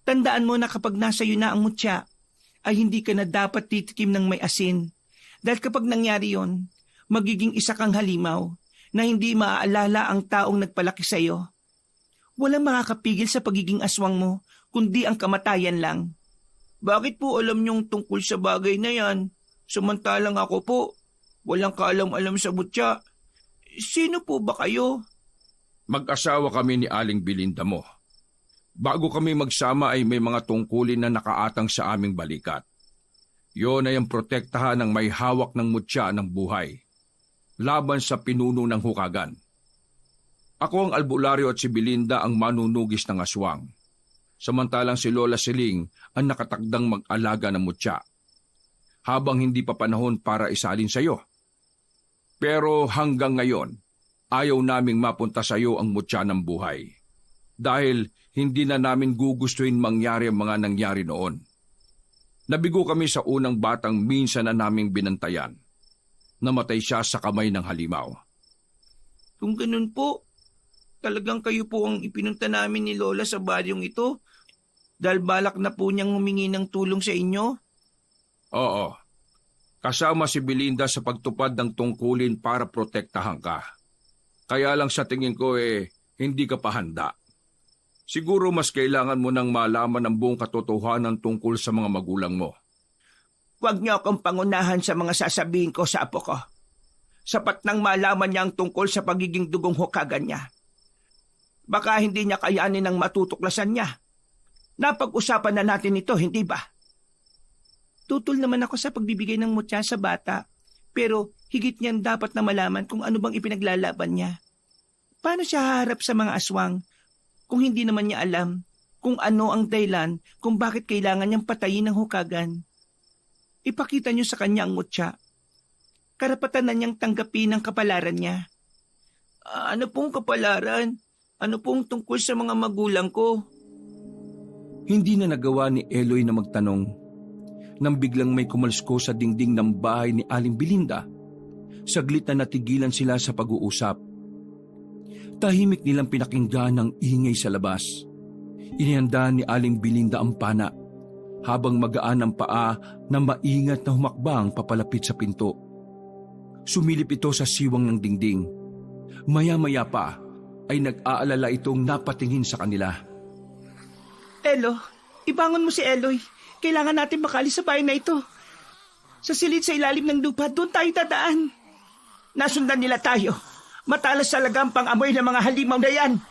Tandaan mo na kapag nasa iyo na ang mutya, ay hindi ka na dapat titikim ng may asin. Dahil kapag nangyari yon, magiging isa kang halimaw na hindi maaalala ang taong nagpalaki sa iyo. Walang makakapigil sa pagiging aswang mo, kundi ang kamatayan lang. Bakit po alam niyong tungkol sa bagay na yan? Samantalang ako po, walang kaalam-alam sa mutya. Sino po ba kayo? Mag-asawa kami ni Aling Belinda mo. Bago kami magsama ay may mga tungkulin na nakaatang sa aming balikat. Yun ay ang protektahan ng may hawak ng mutya ng buhay, laban sa pinuno ng hukagan. Ako ang albularyo at si Belinda ang manunugis ng aswang, samantalang si Lola Siling ang nakatakdang mag-alaga ng mutya, habang hindi pa panahon para isalin sa iyo. Pero hanggang ngayon, ayaw naming mapunta sa iyo ang mutya ng buhay, dahil hindi na namin gugustuhin mangyari ang mga nangyari noon. Nabigo kami sa unang batang minsan na naming binantayan. Namatay siya sa kamay ng halimaw. Kung ganun po, talagang kayo po ang ipinunta namin ni Lola sa baryong ito dahil balak na po niyang humingi ng tulong sa inyo? Oo. Kasama si Belinda sa pagtupad ng tungkulin para protektahan ka. Kaya lang sa tingin ko hindi ka pa handa. Siguro mas kailangan mo nang malaman ang buong katotohanan tungkol sa mga magulang mo. Huwag niyo akong pangunahan sa mga sasabihin ko sa apo ko. Sapat nang malaman niya ang tungkol sa pagiging dugong hukagan niya. Baka hindi niya kayanin ang matutuklasan niya. Napag-usapan na natin ito, hindi ba? tutol naman ako sa pagbibigay ng mutya sa bata. Pero higit niyan dapat na malaman kung ano bang ipinaglalaban niya. Paano siya haharap sa mga aswang kung hindi naman niya alam kung ano ang dahilan kung bakit kailangan niyang patayin ng hukagan? Ipakita niyo sa kanya ang mutya. Karapatan na niyang tanggapin ang kapalaran niya. Ano pong kapalaran? Ano pong tungkol sa mga magulang ko? Hindi na nagawa ni Eloy na magtanong nang biglang may kumalsko sa dingding ng bahay ni Aling Belinda. Saglit na natigilan sila sa pag-uusap. Tahimik nilang pinakinggan ang ingay sa labas. Inihanda ni Aling Belinda ang pana habang magaan ang paa na maingat na humakbang papalapit sa pinto. Sumilip ito sa siwang ng dingding. Maya-maya pa ay nag-aalala itong napatingin sa kanila. Elo, ibangon mo si Eloy. Kailangan natin makalis sa bahay na ito. Sa silid sa ilalim ng lupa, doon tayo dadaan. Nasundan nila tayo. Matalas talaga ang pang-amoy ng mga halimaw na yan.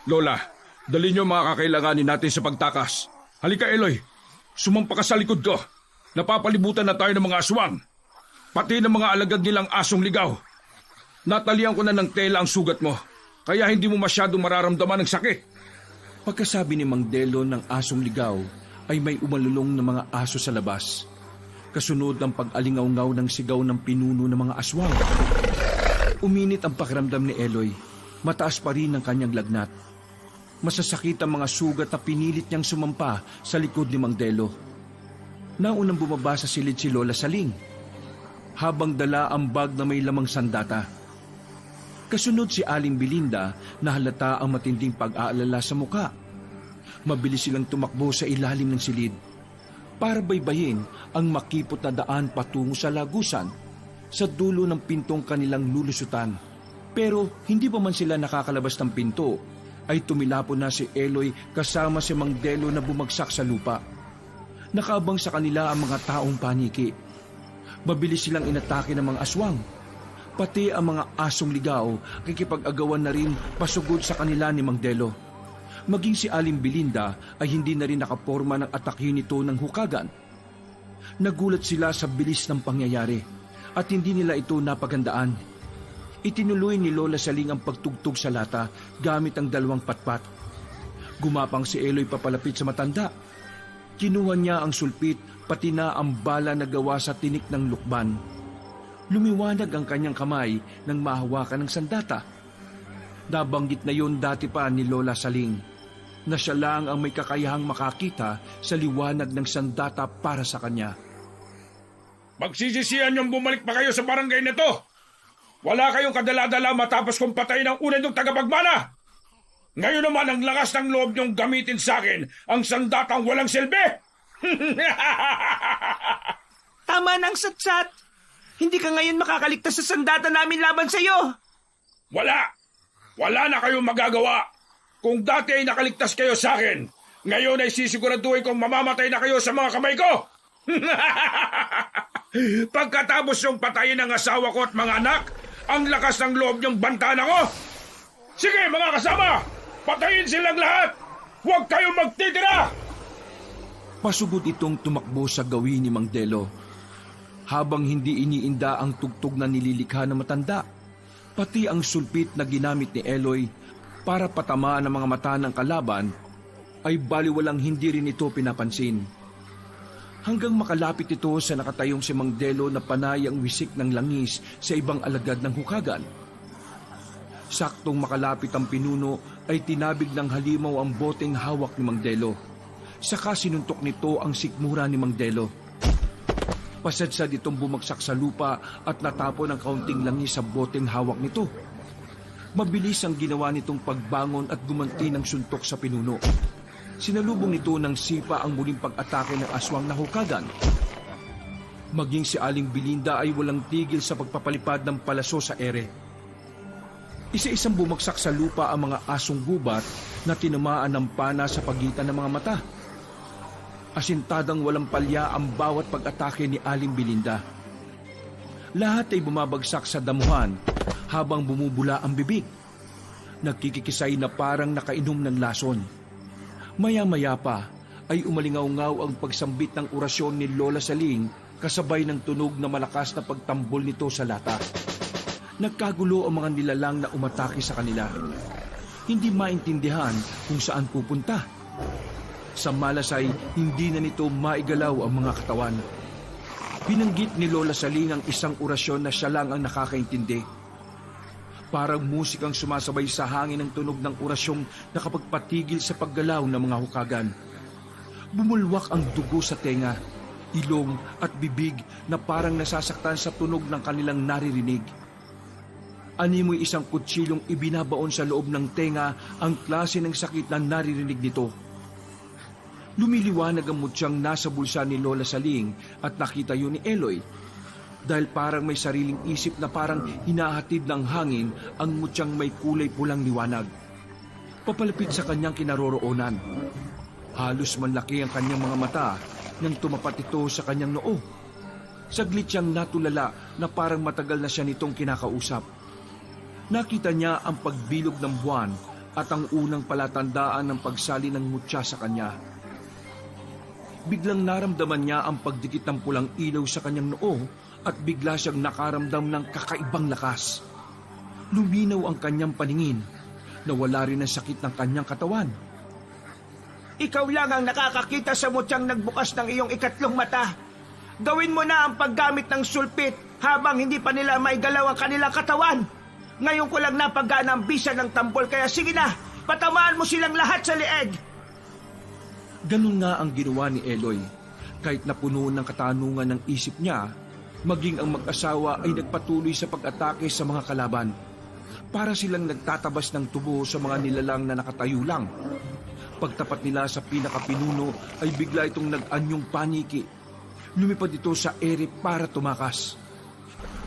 Lola, dali niyo mga kakailanganin natin sa pagtakas. Halika Eloy, sumampa ka sa likod ko. Napapalibutan na tayo ng mga aswang. Pati ng mga alagad nilang asong ligaw. Natalian ko na ng tela ang sugat mo, kaya hindi mo masyadong mararamdaman ng sakit. Pagkasabi ni Mang Delo ng asong ligaw, ay may umalulong na mga aso sa labas. Kasunod ang pag-alingaw-ngaw ng sigaw ng pinuno ng mga aswang. Uminit ang pakiramdam ni Eloy. Mataas pa rin ang kanyang lagnat. Masasakit ang mga sugat na pinilit niyang sumampa sa likod ni Mang Delo. Naunang bumaba sa silid si Lola Saling, habang dala ang bag na may lamang sandata. Kasunod si Aling Belinda na halata ang matinding pag-aalala sa muka. Mabilis silang tumakbo sa ilalim ng silid para baybayin ang makipot na daan patungo sa lagusan sa dulo ng pintong kanilang lulusutan. Pero hindi pa man sila nakakalabas ng pinto ay tumilapon na si Eloy kasama si Mang Delo na bumagsak sa lupa. Nakaabang sa kanila ang mga taong paniki. Mabilis silang inatake ng mga aswang. Pati ang mga asong ligaw kikipag-agawan na rin pasugod sa kanila ni Mang Delo. Maging si Aling Belinda ay hindi na rin nakaporma ng atake nito ng hukagan. Nagulat sila sa bilis ng pangyayari at hindi nila ito napagandaan. Itinuloy ni Lola Saling ang pagtugtog sa lata gamit ang dalawang patpat. Gumapang si Eloy papalapit sa matanda. Kinuha niya ang sulpit pati na ang bala na gawa sa tinik ng lukban. Lumiwanag ang kanyang kamay nang mahawakan ng sandata. Nabanggit na yon dati pa ni Lola Saling, na siya lang ang may kakayahang makakita sa liwanag ng sandata para sa kanya. Magsisisihan niyong bumalik pa kayo sa barangay na to. Wala kayong kadala-dala matapos kong patayin ang una niyong tagapagmana. Ngayon naman ang lakas ng loob niyong gamitin sa akin ang sandatang walang silbi. Tama na ang satsat. Hindi ka ngayon makakaligtas sa sandata namin laban sa iyo. Wala na kayong magagawa. Kung dati ay nakaligtas kayo sa akin, ngayon ay sisiguraduhin kong mamamatay na kayo sa mga kamay ko. Pagkatapos yung patayin ng asawa ko at mga anak, ang lakas ng loob niyong bantaan ako. Sige mga kasama, patayin silang lahat. Huwag kayong magtitira. Pasugod itong tumakbo sa gawin ni Mang Delo. Habang hindi iniinda ang tugtog na nililikha ng matanda, pati ang sulpit na ginamit ni Eloy para patamaan ang mga mata ng kalaban, ay baliwalang hindi rin ito pinapansin. Hanggang makalapit ito sa nakatayong si Mang Delo na panay ang wisik ng langis sa ibang alagad ng hukagan. Saktong makalapit ang pinuno ay tinabig ng halimaw ang boteng hawak ni Mang Delo. Saka sinuntok nito ang sikmura ni Mang Delo. Pasadsad itong bumagsak sa lupa at natapon ang kaunting langis sa boteng hawak nito. Mabilis ang ginawa nitong pagbangon at gumanti ng suntok sa pinuno. Sinalubong nito ng sipa ang muling pag-atake ng aswang na hukagan. Maging si Aling Belinda ay walang tigil sa pagpapalipad ng palaso sa ere. Isa-isang bumagsak sa lupa ang mga asong gubat na tinamaan ng pana sa pagitan ng mga mata. Asintadang walang palya ang bawat pag-atake ni Aling Belinda. Lahat ay bumabagsak sa damuhan habang bumubula ang bibig. Nagkikisay na parang nakainom ng lason. Maya-maya pa ay umalingaw-ngaw ang pagsambit ng orasyon ni Lola Saling kasabay ng tunog na malakas na pagtambol nito sa lata. Nagkagulo ang mga nilalang na umatake sa kanila. Hindi maintindihan kung saan pupunta. Sa malasay, hindi na nito maigalaw ang mga katawan. Binanggit ni Lola Saling ang isang orasyon na siya lang ang nakakaintindi. Parang musikang sumasabay sa hangin ng tunog ng orasyong nakapagpatigil sa paggalaw ng mga hukagan. Bumulwak ang dugo sa tenga, ilong at bibig na parang nasasaktan sa tunog ng kanilang naririnig. Animoy isang kutsilong ibinabaon sa loob ng tenga ang klase ng sakit na naririnig nito. Lumiliwanag ang mutyang nasa bulsa ni Lola Saling at nakita yun ni Eloy. Dahil parang may sariling isip na parang hinahatid ng hangin ang mutyang may kulay pulang liwanag. Papalapit sa kanyang kinaroroonan. Halos manlaki ang kanyang mga mata nang tumapat ito sa kanyang noo. Saglit siyang natulala na parang matagal na siya nitong kinakausap. Nakita niya ang pagbilog ng buwan at ang unang palatandaan ng pagsali ng mutya sa kanya. Biglang naramdaman niya ang pagdikit ng pulang ilaw sa kanyang noo at bigla siyang nakaramdam ng kakaibang lakas. Luminaw ang kanyang paningin. Nawala rin ang sakit ng kanyang katawan. Ikaw lang ang nakakakita sa mutyang nagbukas ng iyong ikatlong mata. Gawin mo na ang paggamit ng sulpit habang hindi pa nila maigalaw ang kanilang katawan. Ngayon ko lang napagana ang bisa ng tambol, kaya sige na, patamaan mo silang lahat sa leeg. Ganun nga ang ginawa ni Eloy. Kahit napuno ng katanungan ng isip niya, maging ang mag-asawa ay nagpatuloy sa pag-atake sa mga kalaban. Para silang nagtatabas ng tubo sa mga nilalang na nakatayo lang. Pagtapat nila sa pinakapinuno ay bigla itong nag-anyong paniki. Lumipad ito sa ere para tumakas.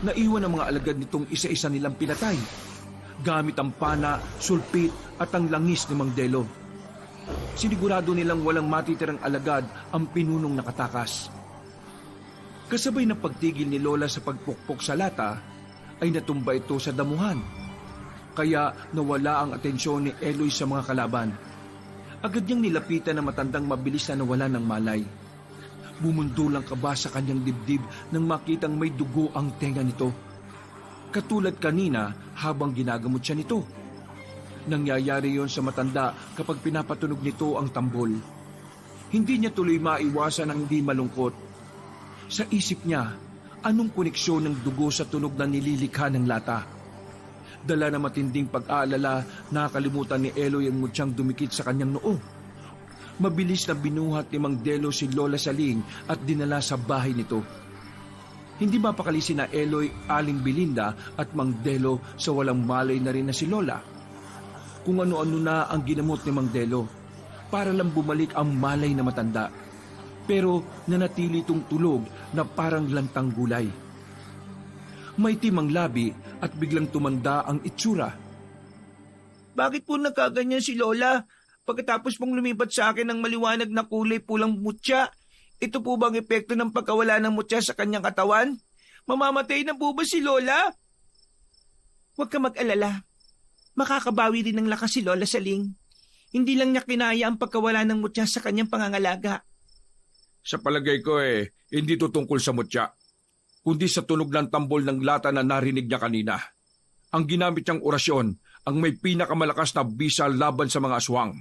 Naiwan ang mga alagad nitong isa-isa nilang pinatay, gamit ang pana, sulpit at ang langis ni Mang Delo. Sinigurado nilang walang matitirang alagad ang pinunong nakatakas. Kasabay ng pagtigil ni Lola sa pagpukpok sa lata, ay natumba ito sa damuhan. Kaya nawala ang atensyon ni Eloy sa mga kalaban. Agad niyang nilapitan na matandang mabilis na nawala ng malay. Bumundulang kaba sa kanyang dibdib nang makitang may dugo ang tenga nito. Katulad kanina habang ginagamot siya nito. Nangyayari yon sa matanda kapag pinapatunog nito ang tambol. Hindi niya tuloy maiwasan ang hindi malungkot. Sa isip niya, anong koneksyon ng dugo sa tunog na nililikha ng lata? Dala na matinding pag-aalala, nakalimutan ni Eloy ang mutyang dumikit sa kanyang noo. Mabilis na binuhat ni Mang Delo si Lola Saling at dinala sa bahay nito. Hindi mapakali sina Eloy, Aling Belinda at Mang Delo sa walang malay na rin na si Lola. Kung ano-ano na ang ginamot ni Mang Delo para lang bumalik ang malay na matanda. Pero nanatili itong tulog na parang lantang gulay. May timang labi at biglang tumanda ang itsura. Bakit po nagkaganyan si Lola? Pagkatapos pong lumipat sa akin ng maliwanag na kulay pulang mutya, ito po bang epekto ng pagkawala ng mutya sa kanyang katawan? Mamamatay na po ba si Lola? Huwag ka mag-alala. Makakabawi din ng lakas si Lola Saling. Hindi lang niya kinaya ang pagkawala ng mutya sa kanyang pangangalaga. Sa palagay ko hindi to tungkol sa mutya, kundi sa tunog ng tambol ng lata na narinig niya kanina. Ang ginamit niyang orasyon ang may pinakamalakas na bisa laban sa mga aswang.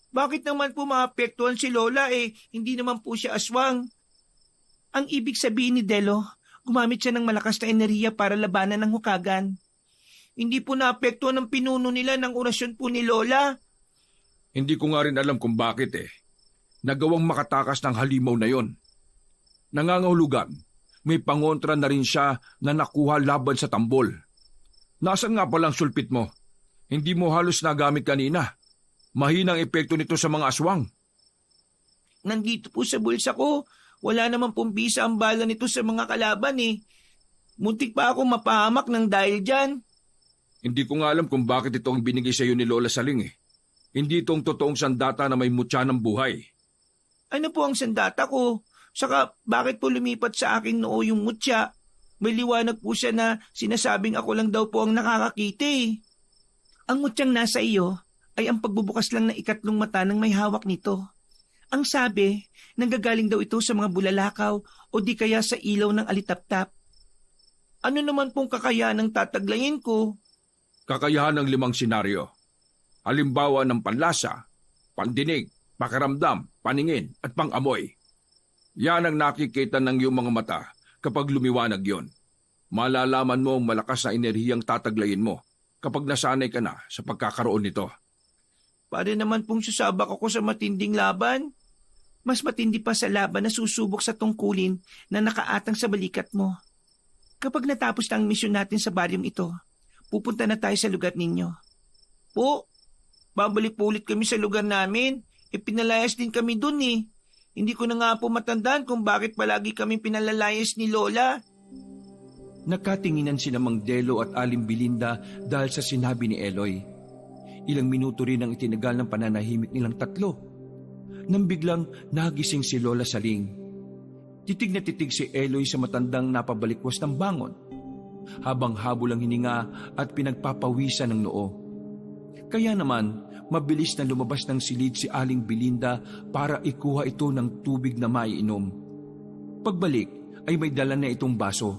Bakit naman po maapektuhan si Lola hindi naman po siya aswang? Ang ibig sabihin ni Delo, gumamit siya ng malakas na enerhiya para labanan ng hukagan. Hindi po naapektuhan ang pinuno nila ng orasyon po ni Lola. Hindi ko nga rin alam kung bakit Nagawang makatakas ng halimaw na yon. Nangangahulugan, may pangontra na rin siya na nakuha laban sa tambol. Nasaan nga palang sulpit mo? Hindi mo halos nagamit kanina. Mahinang epekto nito sa mga aswang. Nandito po sa bulsa ko. Wala naman pong bisa ang bala nito sa mga kalaban Muntik pa ako mapahamak ng dahil dyan. Hindi ko nga alam kung bakit ito ang binigay sa iyo ni Lola Saling Hindi itong totoong sandata na may mutya ng buhay. Ano po ang sandata ko? Saka bakit po lumipat sa aking noo yung mutya? May liwanag po siya na sinasabing ako lang daw po ang nakakakita Ang mutyang nasa iyo ay ang pagbubukas lang ng ikatlong mata ng may hawak nito. Ang sabi, nanggagaling daw ito sa mga bulalakaw o di kaya sa ilaw ng alitaptap. Ano naman pong kakayanang tataglayin ko? Kakayahan ng 5 senaryo. Halimbawa ng panlasa, pandinig, pakiramdam, paningin at pangamoy. Yan ang nakikita ng iyong mga mata kapag lumiwanag yon. Malalaman mo ang malakas na enerhiyang tataglayin mo kapag nasanay ka na sa pagkakaroon nito. Para naman pong susabak ako sa matinding laban. Mas matindi pa sa laban na susubok sa tungkulin na nakaatang sa balikat mo. Kapag natapos na ang misyon natin sa baryong ito, pupunta na tayo sa lugar ninyo. Po, babalik po ulit kami sa lugar namin. Pinalayas din kami dun eh. Hindi ko na nga po matandaan kung bakit palagi kami pinalalayas ni Lola. Nakatinginan sina Mang Delo at Aling Belinda dahil sa sinabi ni Eloy. Ilang minuto rin ang itinagal ng pananahimik nilang tatlo. Nang biglang nagising si Lola Saling. Titig na titig si Eloy sa matandang napabalikwas ng bangon, habang habol ang hininga at pinagpapawisan ng noo. Kaya naman, mabilis na lumabas ng silid si Aling Belinda para ikuha ito ng tubig na maiinom. Pagbalik ay may dala na itong baso.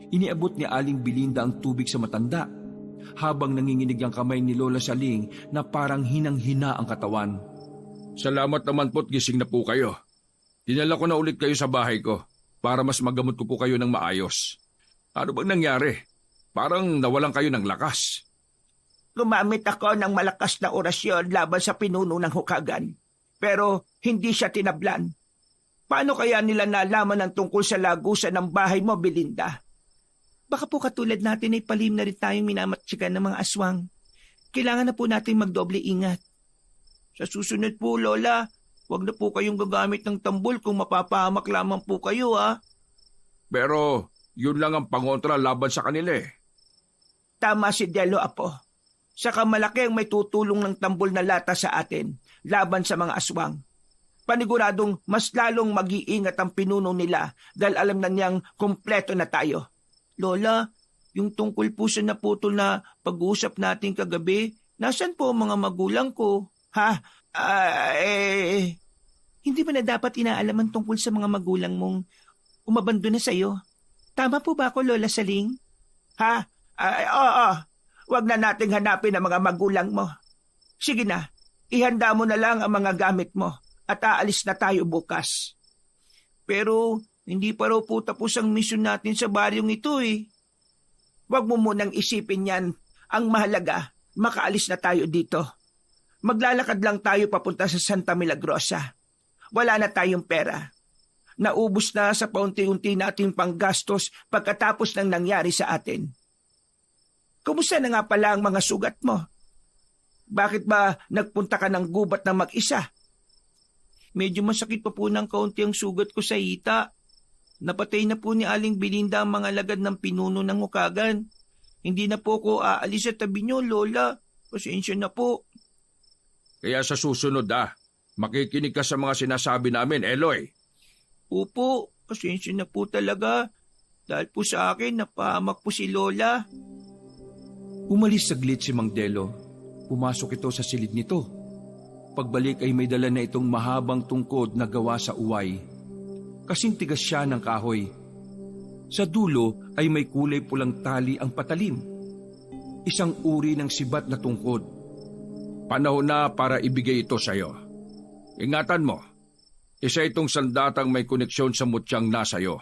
Iniabot ni Aling Belinda ang tubig sa matanda, habang nanginginig ang kamay ni Lola Saling na parang hinang-hina ang katawan. Salamat naman po't gising na po kayo. Dinala ko na ulit kayo sa bahay ko para mas magamot ko po kayo ng maayos. Ano bang nangyari? Parang nawalan kayo ng lakas. Gumamit ako ng malakas na orasyon laban sa pinuno ng hukagan. Pero hindi siya tinablan. Paano kaya nila nalaman ang tungkol sa lagusan ng bahay mo, Belinda? Baka po katulad natin ay palim na rin tayong minamatsikan ng mga aswang. Kailangan na po natin magdoble ingat. Sa susunod po, Lola, huwag na po kayong gagamit ng tambol kung mapapahamak lamang po kayo, ha? Pero yun lang ang pangontra laban sa kanila eh. Tama si Delo, Apo. Saka malaki ang may tutulong ng tambol na lata sa atin laban sa mga aswang. Paniguradong mas lalong mag-iingat ang pinuno nila dahil alam na niyang kumpleto na tayo. Lola, yung tungkol po sa naputol na pag-uusap natin kagabi, nasan po ang mga magulang ko? Ha? Hindi ba na dapat inaalaman tungkol sa mga magulang mong umabando na sa'yo? Tama po ba ako, Lola Saling? Ha? Oo. Huwag na nating hanapin ang mga magulang mo. Sige na, ihanda mo na lang ang mga gamit mo at aalis na tayo bukas. Pero hindi pa raw po tapos ang misyon natin sa baryong ito eh. Huwag mo munang isipin yan. Ang mahalaga, makaalis na tayo dito. Maglalakad lang tayo papunta sa Santa Milagrosa. Wala na tayong pera. Naubos na sa paunti-unti nating panggastos pagkatapos ng nangyari sa atin. Kumusta na nga pala ang mga sugat mo? Bakit ba nagpunta ka ng gubat na mag-isa? Medyo masakit pa po ng kaunti ang sugat ko sa hita. Napatay na po ni Aling Belinda ang mga lagad ng pinuno ng hukagan. Hindi na po ko aalis sa tabi niyo, Lola. Pasensya na po. Kaya sa susunod makikinig ka sa mga sinasabi namin, Eloy. Opo, pasensya na po talaga. Dahil po sa akin, napahamak po si Lola. Umalis saglit si Mang Delo. Pumasok ito sa silid nito. Pagbalik ay may dala na itong mahabang tungkod na gawa sa uway. Kasing tigas siya ng kahoy. Sa dulo ay may kulay pulang tali ang patalim. Isang uri ng sibat na tungkod. Panahon na para ibigay ito sa iyo. Ingatan mo, isa itong sandatang may koneksyon sa mutyang nasa iyo.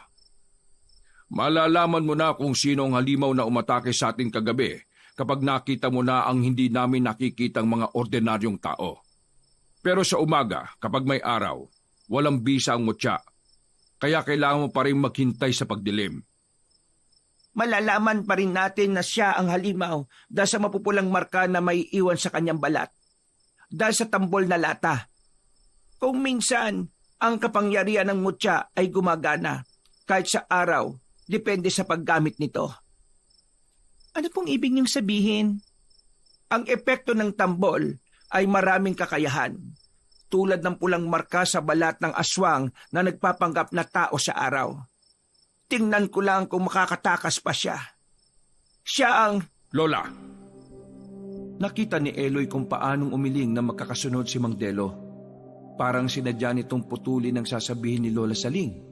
Malalaman mo na kung sino ang halimaw na umatake sa atin kagabi kapag nakita mo na ang hindi namin nakikitang mga ordinaryong tao. Pero sa umaga, kapag may araw, walang bisa ang mutya. Kaya kailangan mo pa rin maghintay sa pagdilim. Malalaman pa rin natin na siya ang halimaw dahil sa mapupulang marka na may iwan sa kanyang balat. Dahil sa tambol na lata. Kung minsan, ang kapangyarihan ng mutya ay gumagana kahit sa araw, depende sa paggamit nito. Ano pong ibig niyong sabihin? Ang epekto ng tambol ay maraming kakayahan, tulad ng pulang marka sa balat ng aswang na nagpapanggap na tao sa araw. Tingnan ko lang kung makakatakas pa siya. Siya ang... Lola! Nakita ni Eloy kung paanong umiling na magkakasunod si Mang Delo. Parang sinadya nitong putulin ang sasabihin ni Lola Saling.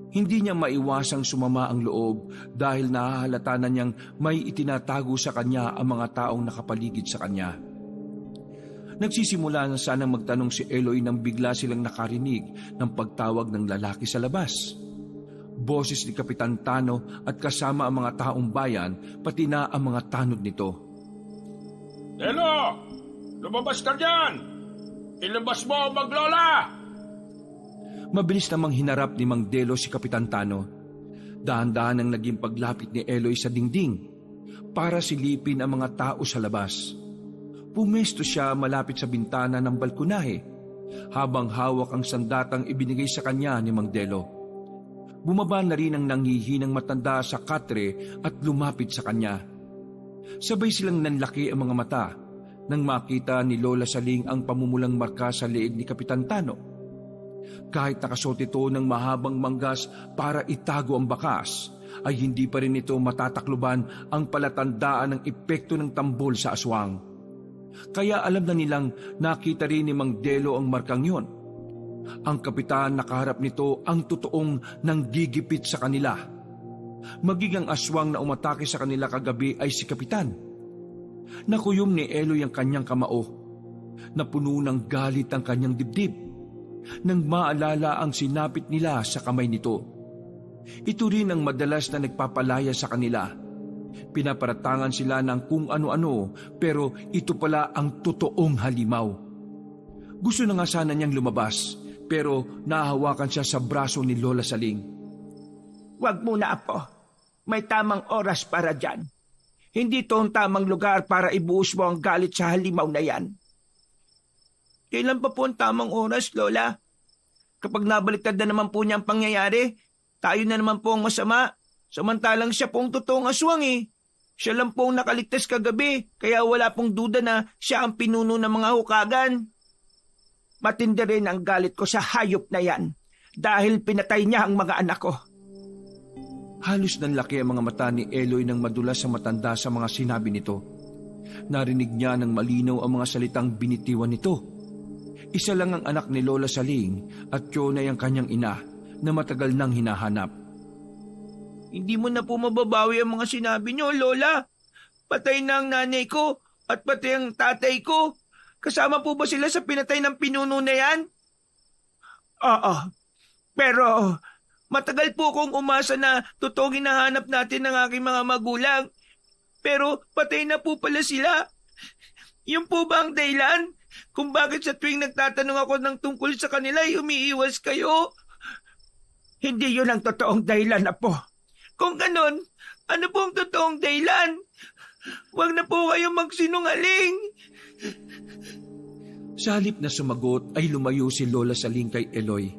Hindi niya maiwasang sumama ang loob dahil nahahalata na niyang may itinatago sa kanya ang mga taong nakapaligid sa kanya. Nagsisimula na sanang magtanong si Eloy nang bigla silang nakarinig ng pagtawag ng lalaki sa labas. Boses ni Kapitan Tano at kasama ang mga taong bayan, pati na ang mga tanod nito. Delo! Lumabas ka dyan! Ilabas mo, maglola! Mabilis namang hinarap ni Mang Delo si Kapitan Tano. Dahan-dahan ang naging paglapit ni Eloy sa dingding para silipin ang mga tao sa labas. Pumesto siya malapit sa bintana ng balkonahe habang hawak ang sandatang ibinigay sa kanya ni Mang Delo. Bumaba na rin ang nanghihinang matanda sa katre at lumapit sa kanya. Sabay silang nanlaki ang mga mata nang makita ni Lola Saling ang pamumulang marka sa leeg ni Kapitan Tano. Kahit nakasuot ito ng mahabang manggas para itago ang bakas, ay hindi pa rin ito matatakluban ang palatandaan ng epekto ng tambol sa aswang. Kaya alam na nilang nakita rin ni Mang Delo ang markang yon. Ang kapitan nakaharap nito ang totoong nanggigipit sa kanila. Maging ang aswang na umatake sa kanila kagabi ay si Kapitan. Nakuyom ni Eloy ang kanyang kamao. Napuno ng galit ang kanyang dibdib nang maalala ang sinapit nila sa kamay nito. Ito rin ang madalas na nagpapalaya sa kanila. Pinaparatangan sila ng kung ano-ano pero ito pala ang totoong halimaw. Gusto na nga sana niyang lumabas pero nahahawakan siya sa braso ni Lola Saling. Huwag muna, Apo. May tamang oras para dyan. Hindi to ang tamang lugar para ibuhos mo ang galit sa halimaw na yan. Kailan pa po ang tamang oras, Lola? Kapag nabaliktad na naman po niya ang pangyayari, tayo na naman po ang masama. Samantalang siya po ang totoong aswang eh. Siya lang po ang nakaligtas kagabi, kaya wala pong duda na siya ang pinuno ng mga hukagan. Matindi rin ang galit ko sa hayop na yan dahil pinatay niya ang mga anak ko. Halos nanlaki ang mga mata ni Eloy nang madulas sa matanda sa mga sinabi nito. Narinig niya ng malinaw ang mga salitang binitiwan nito. Isa lang ang anak ni Lola Saling at yun ay ang kanyang ina na matagal nang hinahanap. Hindi mo na po mababawi ang mga sinabi niyo, Lola. Patay na ang nanay ko at pati ang tatay ko. Kasama po ba sila sa pinatay ng pinuno na yan? Oo, pero Matagal po akong umasa na totoong hinahanap natin ng aking mga magulang. Pero patay na po pala sila. Yun po ba ang dahilan? Kung bakit sa tuwing nagtatanong ako ng tungkol sa kanila ay umiiwas kayo? hindi yun ang totoong dahilan, Apo. Kung ganon, ano po ang totoong dahilan? Huwag na po kayong magsinungaling. Sa halip na sumagot ay lumayo si Lola Saling kay Eloy.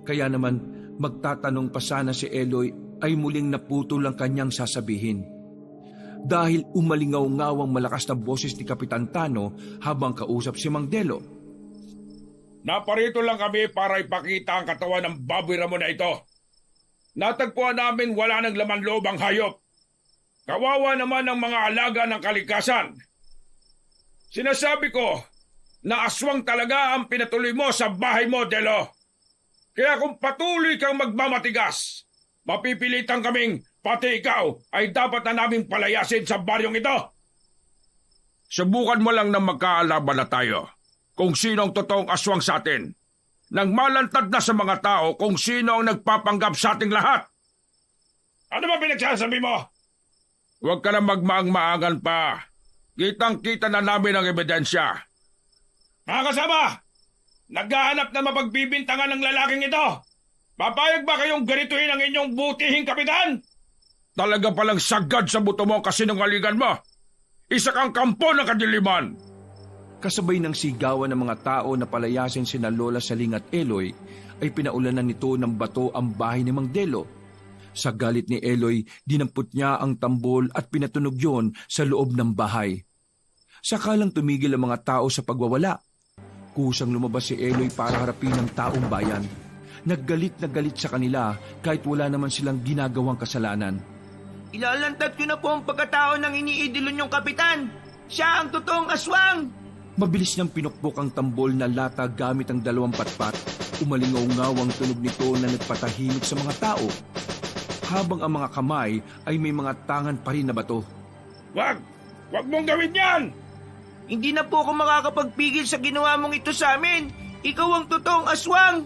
Kaya naman magtatanong pa sana si Eloy ay muling naputol ang kanyang sasabihin. Dahil umalingaw-ngawang malakas na boses ni Kapitan Tano habang kausap si Mang Delo. Naparito lang kami para ipakita ang katawan ng baboy Ramon na ito. Natagpuan namin wala ng laman loob ang hayop. Kawawa naman ang mga alaga ng kalikasan. Sinasabi ko na aswang talaga ang pinatuloy mo sa bahay mo, Delo. Kaya kung patuloy kang magmamatigas, mapipilitan kaming pati ikaw ay dapat na naming palayasin sa baryong ito. Subukan mo lang na magkaalaban na tayo kung sino ang totoong aswang sa atin, nang malantad na sa mga tao kung sino ang nagpapanggap sa ating lahat. Ano ba pinagsasabi mo? Huwag ka na magmaang-maangan pa. Kitang-kita na namin ang ebidensya. Mga kasama, naghahanap na mapagbibintangan ng lalaking ito. Papayag ba kayong ganituhin ang inyong butihing kapitan? Talaga palang sagad sa buto mo ang kasinungalingan mo. Isa kang kampo ng kadiliman. Kasabay ng sigawan ng mga tao na palayasin sina Lola Saling at Eloy, ay pinaulanan nito ng bato ang bahay ni Mang Delo. Sa galit ni Eloy, dinampot niya ang tambol at pinatunog yon sa loob ng bahay. Sakalang tumigil ang mga tao sa pagwawala. Kusang lumabas si Eloy para harapin ang taong bayan. Naggalit na galit sa kanila kahit wala naman silang ginagawang kasalanan. Ilalantad ko na po ang pagkatao ng iniidolo niyong kapitan. Siya ang totoong aswang. Mabilis niyang pinukpok ang tambol na lata gamit ang 2 patpat. Umalingaw-ngaw ang tunog nito na nagpatahimik sa mga tao, habang ang mga kamay ay may mga tangan pa rin na bato. Wag! Wag mong gawin yan! Hindi na po ako makakapagpigil sa ginawa mong ito sa amin. Ikaw ang totoong aswang.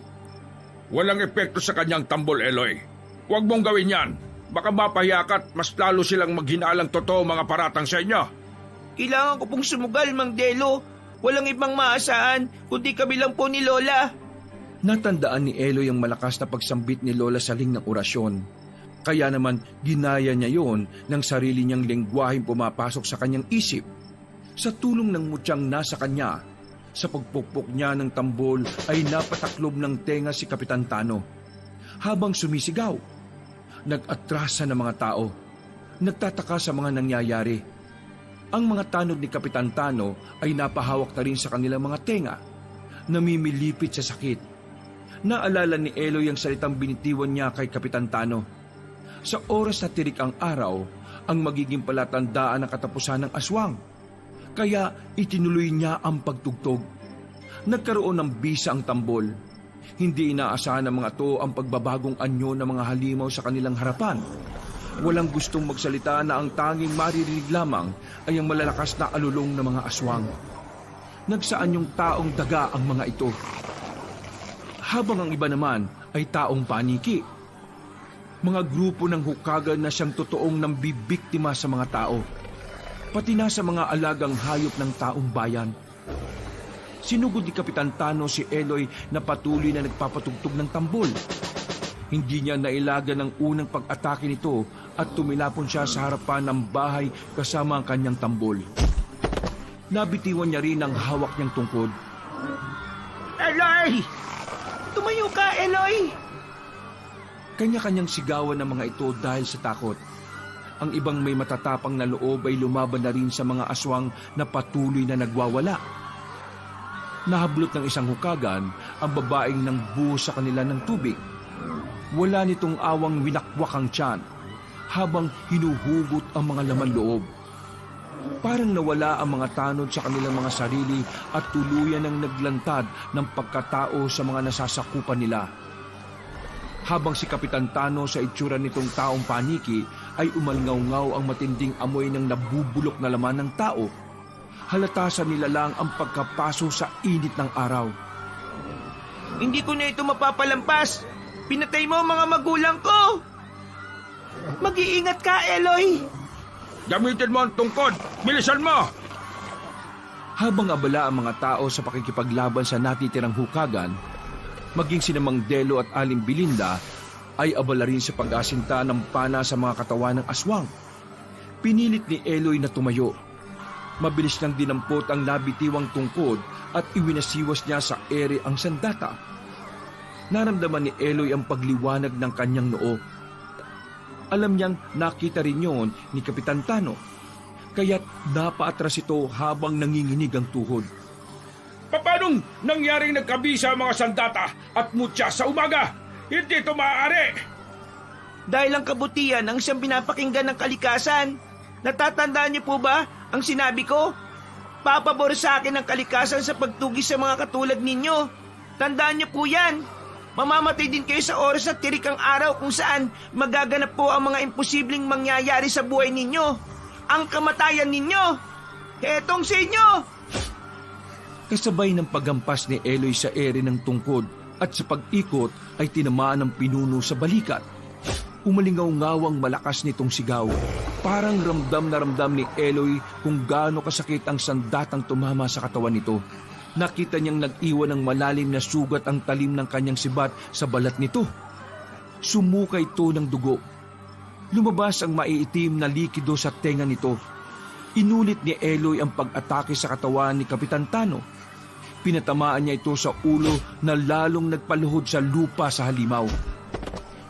Walang epekto sa kanyang tambol, Eloy. Huwag mong gawin yan. Baka mapahiyakat mas lalo silang maghinalang totoo mga paratang sa inyo. Kailangan ko pong sumugal, Mang Delo. Walang ibang maasahan, kundi kami lang po ni Lola. Natandaan ni Eloy ang malakas na pagsambit ni Lola sa ling ng orasyon. Kaya naman ginaya niya yon ng sarili niyang lengguwaheng pumapasok sa kanyang isip. Sa tulong ng mutyang nasa kanya, sa pagpukpok niya ng tambol ay napataklob ng tenga si Kapitan Tano. Habang sumisigaw, nag-atrasa ng mga tao, nagtataka sa mga nangyayari. Ang mga tanod ni Kapitan Tano ay napahawak na rin sa kanilang mga tenga, namimilipit sa sakit. Naalala ni Eloy ang salitang binitiwan niya kay Kapitan Tano. Sa oras na tirik ang araw, ang magiging palatandaan ng katapusan ng aswang. Kaya itinuloy niya ang pagtugtog. Nagkaroon ng bisa ang tambol. Hindi inaasahan ng mga to ang pagbabagong anyo ng mga halimaw sa kanilang harapan. Walang gustong magsalita na ang tanging maririnig lamang ay ang malalakas na alulong ng mga aswang. Nagsaan yung taong daga ang mga ito, habang ang iba naman ay taong paniki. Mga grupo ng hukagan na siyang totoong nambibiktima sa mga tao, pati na sa mga alagang hayop ng taong bayan. Sinugod ni Kapitan Tano si Eloy na patuloy na nagpapatugtog ng tambol. Hindi niya nailaga ng unang pag-atake nito at tumilapon siya sa harapan ng bahay kasama ang kanyang tambol. Nabitiwan niya rin ang hawak niyang tungkod. Eloy! Tumayo ka, Eloy! Kanya-kanyang sigawan ng mga ito dahil sa takot. Ang ibang may matatapang na loob ay lumaban na rin sa mga aswang na patuloy na nagwawala. Nahablot ng isang hukagan ang babaeng nang buhos sa kanila ng tubig. Wala nitong awang winakwak ang tiyan habang hinuhugot ang mga laman loob. Parang nawala ang mga tanod sa kanilang mga sarili at tuluyan ng naglantad ng pagkatao sa mga nasasakupan nila. Habang si Kapitan Tano sa itsura nitong taong paniki ay umalngaw-ngaw ang matinding amoy ng nabubulok na laman ng tao, halata sa nila lang ang pagkapaso sa init ng araw. Hindi ko na ito mapapalampas. Pinatay mo ang mga magulang ko. Mag-iingat ka, Eloy. Gamitin mo ang tungkod! Bilisan mo! Habang abala ang mga tao sa pakikipaglaban sa natitirang hukagan, maging sina Mang Delo at Aling Belinda ay abala rin sa pag-asinta ng pana sa mga katawan ng aswang. Pinilit ni Eloy na tumayo. Mabilis nang dinampot ang nabitiwang tungkod at iwinasiwas niya sa ere ang sandata. Naramdaman ni Eloy ang pagliwanag ng kanyang noo. Alam niyang nakita rin yon ni Kapitan Tano, kaya't napaatras ito habang nanginginig ang tuhod. Paanong nangyaring nagkabisa ang mga sandata at mutya sa umaga? Hindi ito maaari! Dahil ang kabutihan ang siyang pinapakinggan ng kalikasan. Natatandaan niyo po ba ang sinabi ko? Papabor sa akin ang kalikasan sa pagtugis sa mga katulad ninyo. Tandaan niyo po yan. Mamamatay din kayo sa oras na tirik ang araw kung saan magaganap po ang mga imposibleng mangyayari sa buhay ninyo. Ang kamatayan ninyo. Hetong sa inyo! Kasabay ng paghampas ni Eloy sa ere ng tungkod at sa pag-ikot ay tinamaan ng pinuno sa balikat. Umalingaw-ngaw ang malakas nitong sigaw. Parang ramdam na ramdam ni Eloy kung gaano kasakit ang sandatang tumama sa katawan nito. Nakita niyang nag-iwan ng malalim na sugat ang talim ng kanyang sibat sa balat nito. Sumuka ito ng dugo. Lumabas ang maiitim na likido sa tenga nito. Inulit ni Eloy ang pag-atake sa katawan ni Kapitan Tano. Pinatamaan niya ito sa ulo na lalong nagpaluhod sa lupa sa halimaw.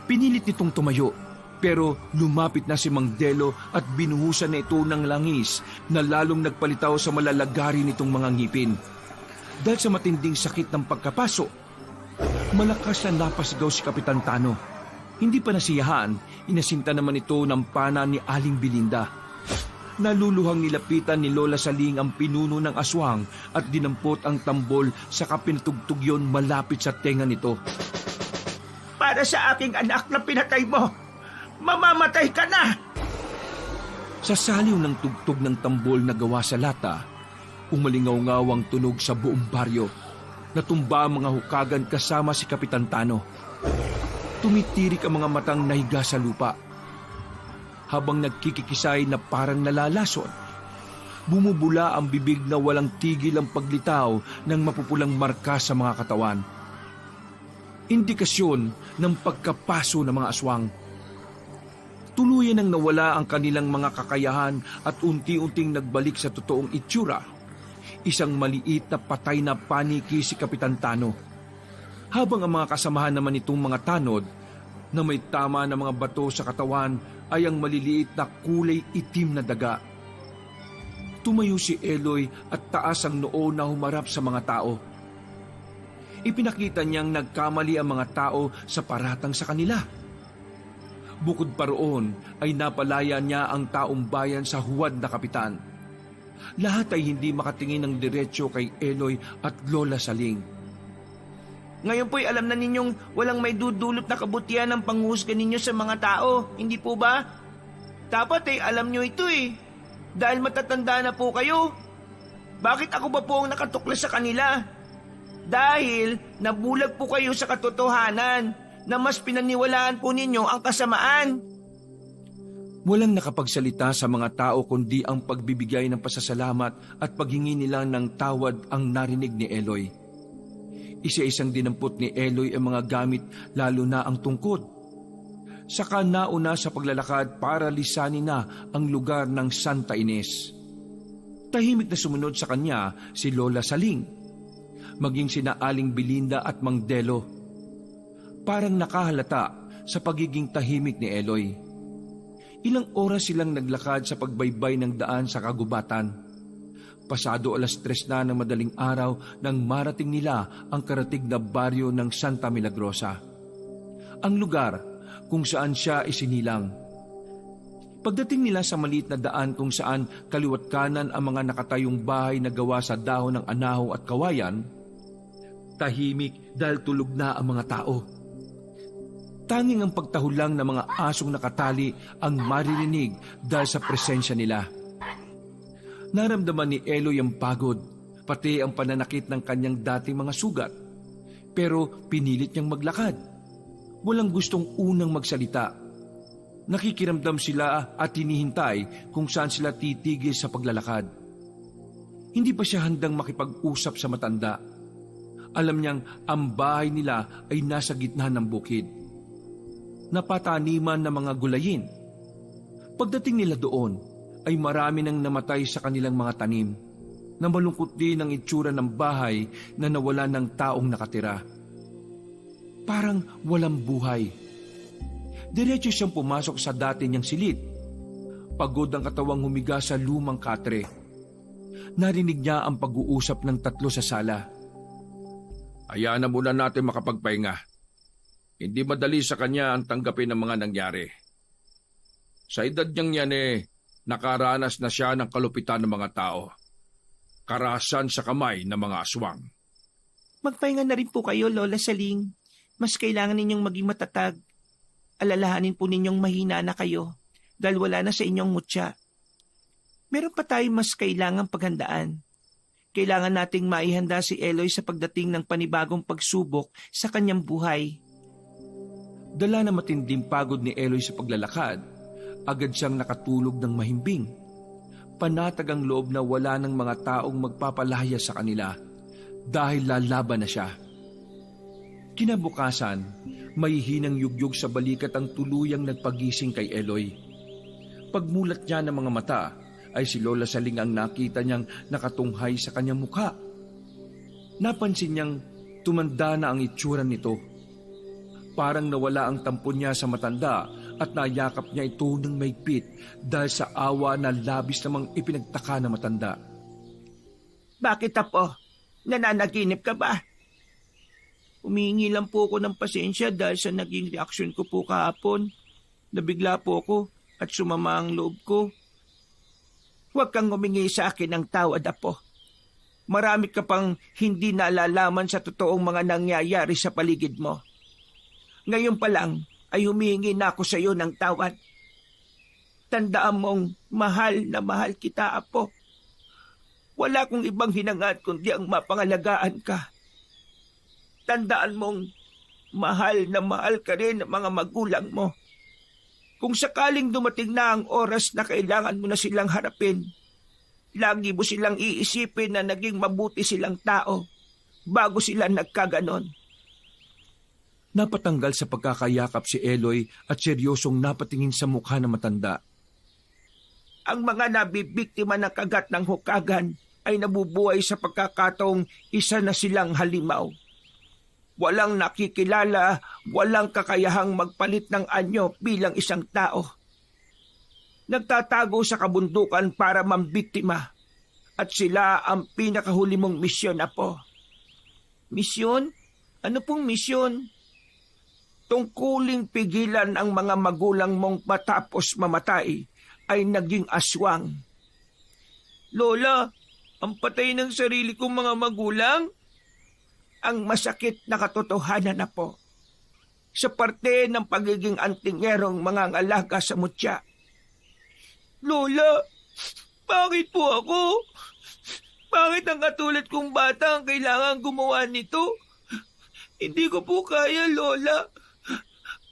Pinilit nitong tumayo, pero lumapit na si Mang Delo at binuhusan na ito ng langis na lalong nagpalitaw sa malalagari nitong mga ngipin. Dahil sa matinding sakit ng pagkapaso, malakas na napasigaw si Kapitan Tano. Hindi pa nasiyahan, inasinta naman ito ng pana ni Aling Belinda. Naluluhang nilapitan ni Lola Saling ang pinuno ng aswang at dinampot ang tambol sa kapinatugtog yon malapit sa tenga nito. Para sa aking anak na pinatay mo, mamamatay ka na! Sa saliw ng tugtog ng tambol na gawa sa lata, umalingaw-ngaw ang tunog sa buong baryo. Natumba ang mga hukagan kasama si Kapitan Tano. Tumitirik ang mga matang nahiga sa lupa. Habang nagkikikisay na parang nalalason, bumubula ang bibig na walang tigil ang paglitaw ng mapupulang marka sa mga katawan. Indikasyon ng pagkapaso ng mga aswang. Tuluyan nang nawala ang kanilang mga kakayahan at unti-unting nagbalik sa totoong itsura. Isang maliit na patay na paniki si Kapitan Tano. Habang ang mga kasamahan naman nitong mga tanod na may tama na mga bato sa katawan ay ang maliliit na kulay itim na daga. Tumayo si Eloy at taas ang noo na humarap sa mga tao. Ipinakita niyang nagkamali ang mga tao sa paratang sa kanila. Bukod pa roon ay napalaya niya ang taong bayan sa huwad na kapitan. Lahat ay hindi makatingin ng diretsyo kay Eloy at Lola Saling. Ngayon po'y alam na ninyong walang may dudulot na kabutihan ng panghusga ninyo sa mga tao, hindi po ba? Dapat alam nyo ito dahil matatanda na po kayo. Bakit ako ba po ang nakatuklas sa kanila? Dahil nabulag po kayo sa katotohanan na mas pinaniwalaan po ninyo ang kasamaan. Walang nakapagsalita sa mga tao kundi ang pagbibigay ng pasasalamat at paghingi nila ng tawad ang narinig ni Eloy. Isa-isang dinampot ni Eloy ang mga gamit lalo na ang tungkod. Saka nauna sa paglalakad para lisanin na ang lugar ng Santa Ines. Tahimik na sumunod sa kanya si Lola Saling, maging sina Aling Belinda at Mang Delo. Parang nakahalata sa pagiging tahimik ni Eloy. Ilang oras silang naglakad sa pagbaybay ng daan sa kagubatan. Pasado 3:00 na ng madaling araw nang marating nila ang karatig na baryo ng Santa Milagrosa. Ang lugar kung saan siya isinilang. Pagdating nila sa maliit na daan kung saan kaliwat kanan ang mga nakatayong bahay na gawa sa dahon ng anahaw at kawayan, tahimik dahil tulog na ang mga tao. Tanging ang pagtahulang ng mga asong nakatali ang maririnig dahil sa presensya nila. Naramdaman ni Eloy ang pagod, pati ang pananakit ng kanyang dating mga sugat. Pero pinilit niyang maglakad. Walang gustong unang magsalita. Nakikiramdam sila at hinihintay kung saan sila titigil sa paglalakad. Hindi pa siya handang makipag-usap sa matanda. Alam niyang ang bahay nila ay nasa gitna ng bukid. Napataniman ng mga gulayin. Pagdating nila doon, ay marami nang namatay sa kanilang mga tanim, na malungkot din ang itsura ng bahay na nawala ng taong nakatira. Parang walang buhay. Diretso siyang pumasok sa dati niyang silid. Pagod ang katawang humiga sa lumang katre. Narinig niya ang pag-uusap ng 3 sa sala. Hayaan na muna natin makapagpahinga. Hindi madali sa kanya ang tanggapin ng mga nangyari. Sa edad niyang yan nakaranas na siya ng kalupitan ng mga tao. Karahasan sa kamay ng mga aswang. Magpahinga na rin po kayo, Lola Saling. Mas kailangan ninyong maging matatag. Alalahanin po ninyong mahina na kayo dahil wala na sa inyong mutya. Meron pa tayong mas kailangang paghandaan. Kailangan nating maihanda si Eloy sa pagdating ng panibagong pagsubok sa kanyang buhay. Dala na matinding pagod ni Eloy sa paglalakad, agad siyang nakatulog ng mahimbing. Panatag ang loob na wala ng mga taong magpapalaya sa kanila dahil lalaban na siya. Kinabukasan, may hinang yugyug sa balikat ang tuluyang nagpagising kay Eloy. Pagmulat niya ng mga mata, ay si Lola Saling ang nakita niyang nakatunghay sa kanyang mukha. Napansin niyang tumanda na ang itsura nito. Parang nawala ang tampon niya sa matanda at nayakap niya ito ng maigpit dahil sa awa na labis namang ipinagtaka na matanda. Bakit apo? Nananaginip ka ba? Humihingi lang po ako ng pasensya dahil sa naging reaksyon ko po kahapon. Nabigla po ako at sumama ang loob ko. Huwag kang humingi sa akin ng tawad, Apo. Marami ka pang hindi nalalaman sa totoong mga nangyayari sa paligid mo. Ngayon pa lang ay humihingi na ako sa iyo ng tawad. Tandaan mong mahal na mahal kita, Apo. Wala kong ibang hinangad kundi ang mapangalagaan ka. Tandaan mong mahal na mahal ka rin ng mga magulang mo. Kung sakaling dumating na ang oras na kailangan mo na silang harapin, lagi mo silang iisipin na naging mabuti silang tao bago sila nagkaganon. Napatanggal sa pagkakayakap si Eloy at seryosong napatingin sa mukha ng matanda. Ang mga nabibiktima ng kagat ng hukagan ay nabubuhay sa pagkakataong isa na silang halimaw. Walang nakikilala, walang kakayahang magpalit ng anyo bilang isang tao. Nagtatago sa kabundukan para mambiktima at sila ang pinakahuli mong misyon, Apo. Misyon? Ano pong misyon? Tungkuling pigilan ang mga magulang mong matapos mamatay ay naging aswang. Lola, ang patay ng sarili kong mga magulang? Ang masakit na katotohanan, na po. Sa parte ng pagiging antingerong mga ngalaga sa mutya. Lola, bakit po ako? Bakit ang katulad kong bata ang kailangan gumawa nito? Hindi ko po kaya, Lola.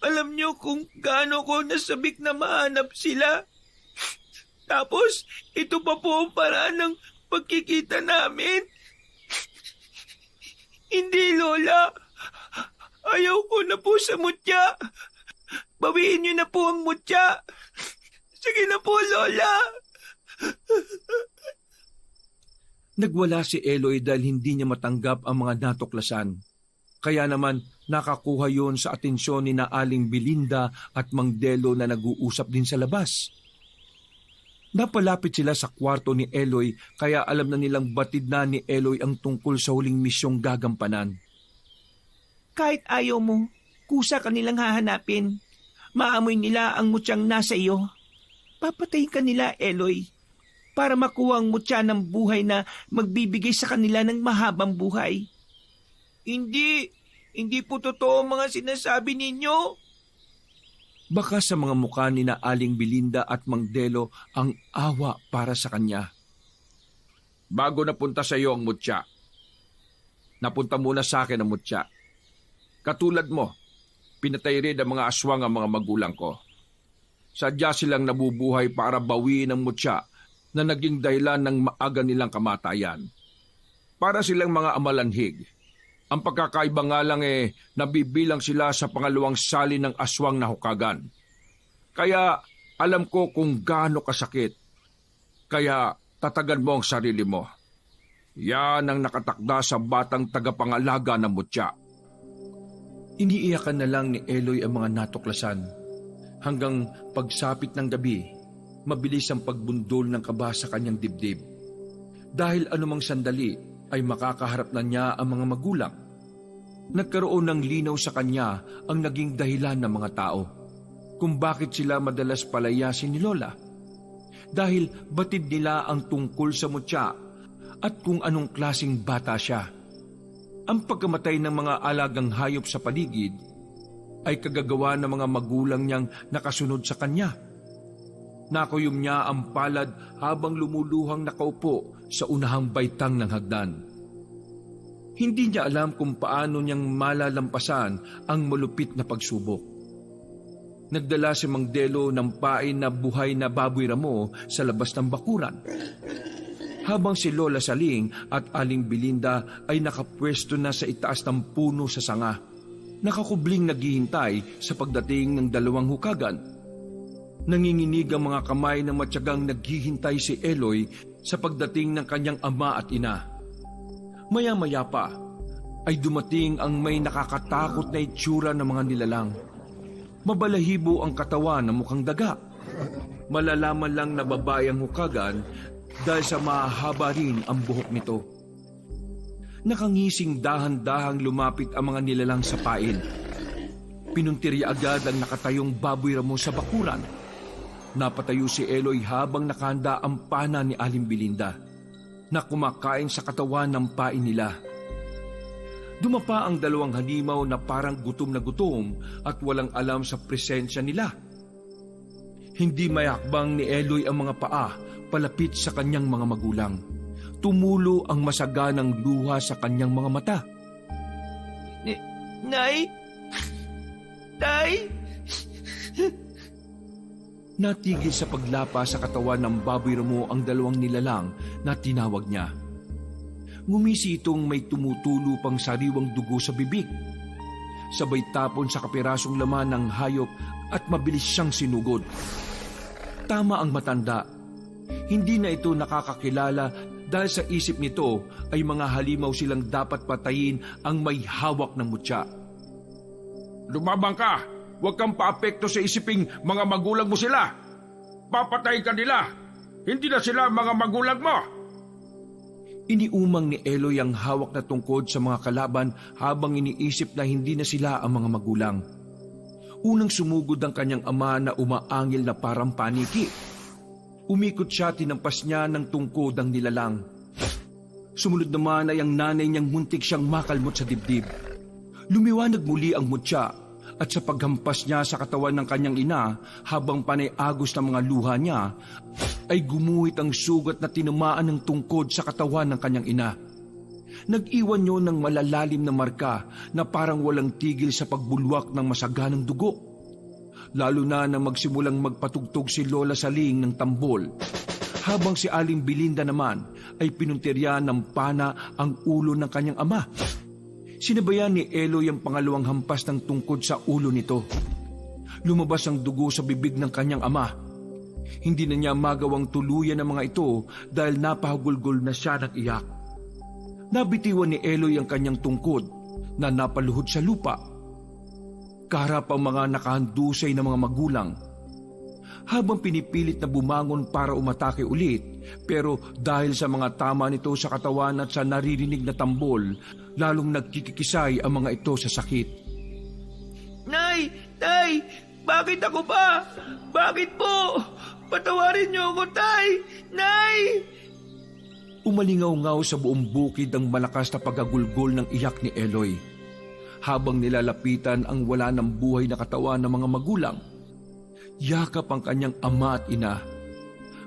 Alam niyo kung gaano ko nasabik na mahanap sila. Tapos, ito pa po ang paraan ng pagkikita namin. Hindi, Lola. Ayaw ko na po sa mutya. Bawiin niyo na po ang mutya. Sige na po, Lola. Nagwala si Eloy dahil hindi niya matanggap ang mga natuklasan. Kaya naman nakakuha yon sa atensyon ni na Aling Belinda at Mang Delo na nag-uusap din sa labas. Napalapit sila sa kwarto ni Eloy kaya alam na nilang batid na ni Eloy ang tungkol sa huling misyong gagampanan. Kahit ayaw mo, kusa ka nilang hahanapin. Maamoy nila ang mutyang nasa iyo. Papatayin ka nila, Eloy, para makuha ang mutya ng buhay na magbibigay sa kanila ng mahabang buhay. Hindi po totoo ang mga sinasabi ninyo. Baka sa mga mukha ni na Aling Belinda at Mang Delo ang awa para sa kanya. Bago napunta sa iyo ang mutya, napunta muna sa akin ang mutya. Katulad mo, pinatay rin ang mga aswang ang mga magulang ko. Sadya silang nabubuhay para bawiin ang mutya na naging dahilan ng maaga nilang kamatayan. Para silang mga amalanhig. Ang pagkakaiba nga lang nabibilang sila sa pangalawang sali ng aswang na hukagan. Kaya alam ko kung gaano kasakit. Kaya tatagan mo ang sarili mo. Yan ang nakatakda sa batang tagapangalaga ng mutya. Iniiyakan na lang ni Eloy ang mga natuklasan. Hanggang pagsapit ng gabi, mabilis ang pagbundol ng kaba sa kanyang dibdib. Dahil anumang sandali ay makakaharap na niya ang mga magulang. Nagkaroon ng linaw sa kanya ang naging dahilan ng mga tao kung bakit sila madalas palayasin ni Lola. Dahil batid nila ang tungkol sa mutya at kung anong klaseng bata siya. Ang pagkamatay ng mga alagang hayop sa paligid ay kagagawa ng mga magulang niyang nakasunod sa kanya. Nakuyom niya ang palad habang lumuluhang nakaupo sa unahang baitang ng hagdan. Hindi niya alam kung paano niyang malalampasan ang malupit na pagsubok. Nagdala si Mang Delo ng pain na buhay na baboy ramo sa labas ng bakuran. Habang si Lola Saling at Aling Belinda ay nakapwesto na sa itaas ng puno sa sanga, nakakubling naghihintay sa pagdating ng dalawang hukagan. Nanginginig ang mga kamay na matyagang naghihintay si Eloy sa pagdating ng kanyang ama at ina. Maya-maya pa ay dumating ang may nakakatakot na itsura ng mga nilalang. Mabalahibo ang katawan na mukhang daga. Malalaman lang na babae ang hukagan dahil sa mahaba rin ang buhok nito. Nakangising dahan-dahang lumapit ang mga nilalang sa pain. Pinuntiri agad ang nakatayong baboy ramo sa bakuran. Napatayo si Eloy habang nakahanda ang pana ni Aling Belinda na kumakain sa katawan ng pain nila. Dumapa ang dalawang halimaw na parang gutom na gutom at walang alam sa presensya nila. Hindi mayakbang ni Eloy ang mga paa palapit sa kanyang mga magulang. Tumulo ang masaganang luha sa kanyang mga mata. Nay? Tay? Natigil sa paglapa sa katawan ng baboy ramo ang dalawang nilalang na tinawag niya. Ngumisi itong may tumutulo pang sariwang dugo sa bibig. Sabay tapon sa kapirasong laman ng hayop at mabilis siyang sinugod. Tama ang matanda. Hindi na ito nakakakilala dahil sa isip nito ay mga halimaw silang dapat patayin ang may hawak ng mutya. Lumabang ka! Huwag kang paapekto sa isiping mga magulang mo sila. Papatayin ka nila. Hindi na sila mga magulang mo. Iniumang ni Eloy ang hawak na tungkod sa mga kalaban habang iniisip na hindi na sila ang mga magulang. Unang sumugod ang kanyang ama na umaangil na parang paniki. Umikot siya, tinampas niya ng tungkod ang nilalang. Sumunod naman ay ang nanay niyang muntik siyang makalmot sa dibdib. Lumiwanag muli ang mutya at sa paghampas niya sa katawan ng kanyang ina habang panay-agos ng mga luha niya, ay gumuhit ang sugat na tinamaan ng tungkod sa katawan ng kanyang ina. Nag-iwan niyo ng malalalim na marka na parang walang tigil sa pagbulwak ng masaganang dugo. Lalo na nang magsimulang magpatugtog si Lola Saling ng tambol, habang si Aling Belinda naman ay pinuntirya ng pana ang ulo ng kanyang ama. Sinabayan ni Eloy ang pangalawang hampas ng tungkod sa ulo nito. Lumabas ang dugo sa bibig ng kanyang ama. Hindi na niya magawang tuluyan ang mga ito dahil napahagulgol na siya ng iyak. Nabitiwan ni Eloy ang kanyang tungkod na napaluhod sa lupa. Kaharap ang mga nakahandusay ng mga magulang. Habang pinipilit na bumangon para umatake ulit, pero dahil sa mga tama nito sa katawan at sa naririnig na tambol, lalong nagkikikisay ang mga ito sa sakit. Nay! Tay! Bakit ako ba? Bakit po? Patawarin niyo ako, Tay! Nay! Umalingaw-ngaw sa buong bukid ang malakas na pagagulgol ng iyak ni Eloy. Habang nilalapitan ang wala ng buhay na katawan ng mga magulang, yakap ang kanyang ama at ina.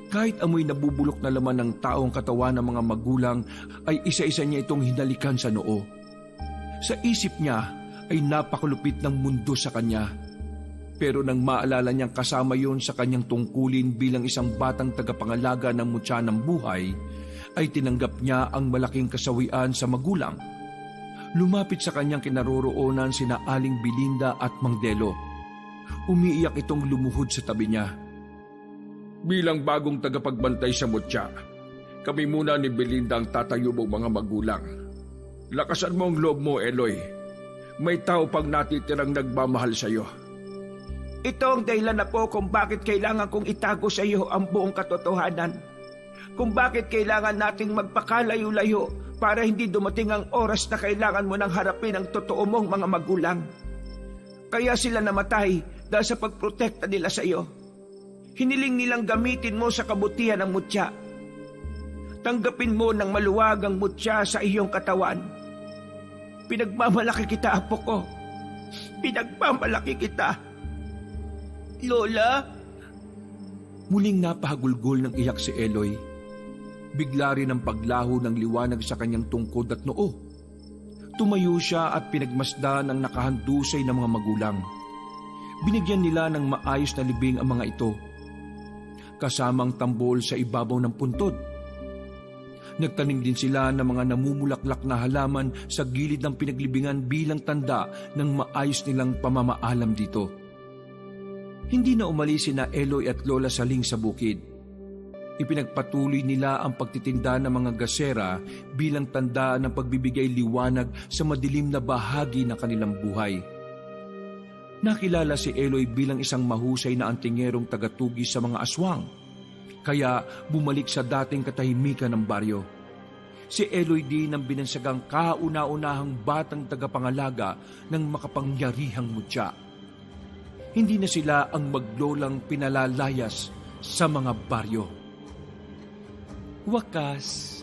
Kahit amoy nabubulok na laman ng taong katawan ng mga magulang, ay isa-isa niya itong hinalikan sa noo. Sa isip niya ay napakalupit ng mundo sa kanya. Pero nang maalala niyang kasama yon sa kanyang tungkulin bilang isang batang tagapangalaga ng mutya ng buhay, ay tinanggap niya ang malaking kasawian sa magulang. Lumapit sa kanyang kinaroroonan sina Aling Belinda at Mang Delo. Umiiyak itong lumuhod sa tabi niya. Bilang bagong tagapagbantay sa mutya, kami muna ni Belinda ang tatayo mong mga magulang. Lakasan mo ang loob mo, Eloy. May tao pang natitirang nagmamahal sa iyo. Ito ang dahilan na po kung bakit kailangan kong itago sa iyo ang buong katotohanan. Kung bakit kailangan nating magpakalayo-layo para hindi dumating ang oras na kailangan mo nang harapin ang totoo mong mga magulang. Kaya sila namatay dahil sa pagprotekta nila sa iyo. Hiniling nilang gamitin mo sa kabutihan ng mutya. Tanggapin mo ng maluwag ang mutya sa iyong katawan. Pinagmamalaki kita, apo ko. Pinagmamalaki kita. Lola? Muling napahagulgol ng iyak si Eloy. Bigla rin ang paglaho ng liwanag sa kanyang tungkod at noo. Tumayo siya at pinagmasdan ang nakahandusay ng mga magulang. Binigyan nila ng maayos na libing ang mga ito, kasamang tambol sa ibabaw ng puntod. Nagtanim din sila ng mga namumulaklak na halaman sa gilid ng pinaglibingan bilang tanda ng maayos nilang pamamaalam dito. Hindi na umalis sina Eloy at Lola Saling sa bukid. Ipinagpatuloy nila ang pagtitinda ng mga gasera bilang tanda ng pagbibigay liwanag sa madilim na bahagi ng kanilang buhay. Nakilala si Eloy bilang isang mahusay na antingerong tagatugis sa mga aswang, kaya bumalik sa dating katahimikan ng baryo. Si Eloy din ang binansagang kauna-unahang batang tagapangalaga ng makapangyarihang mutya. Hindi na sila ang maglolang pinalalayas sa mga baryo. Wakas.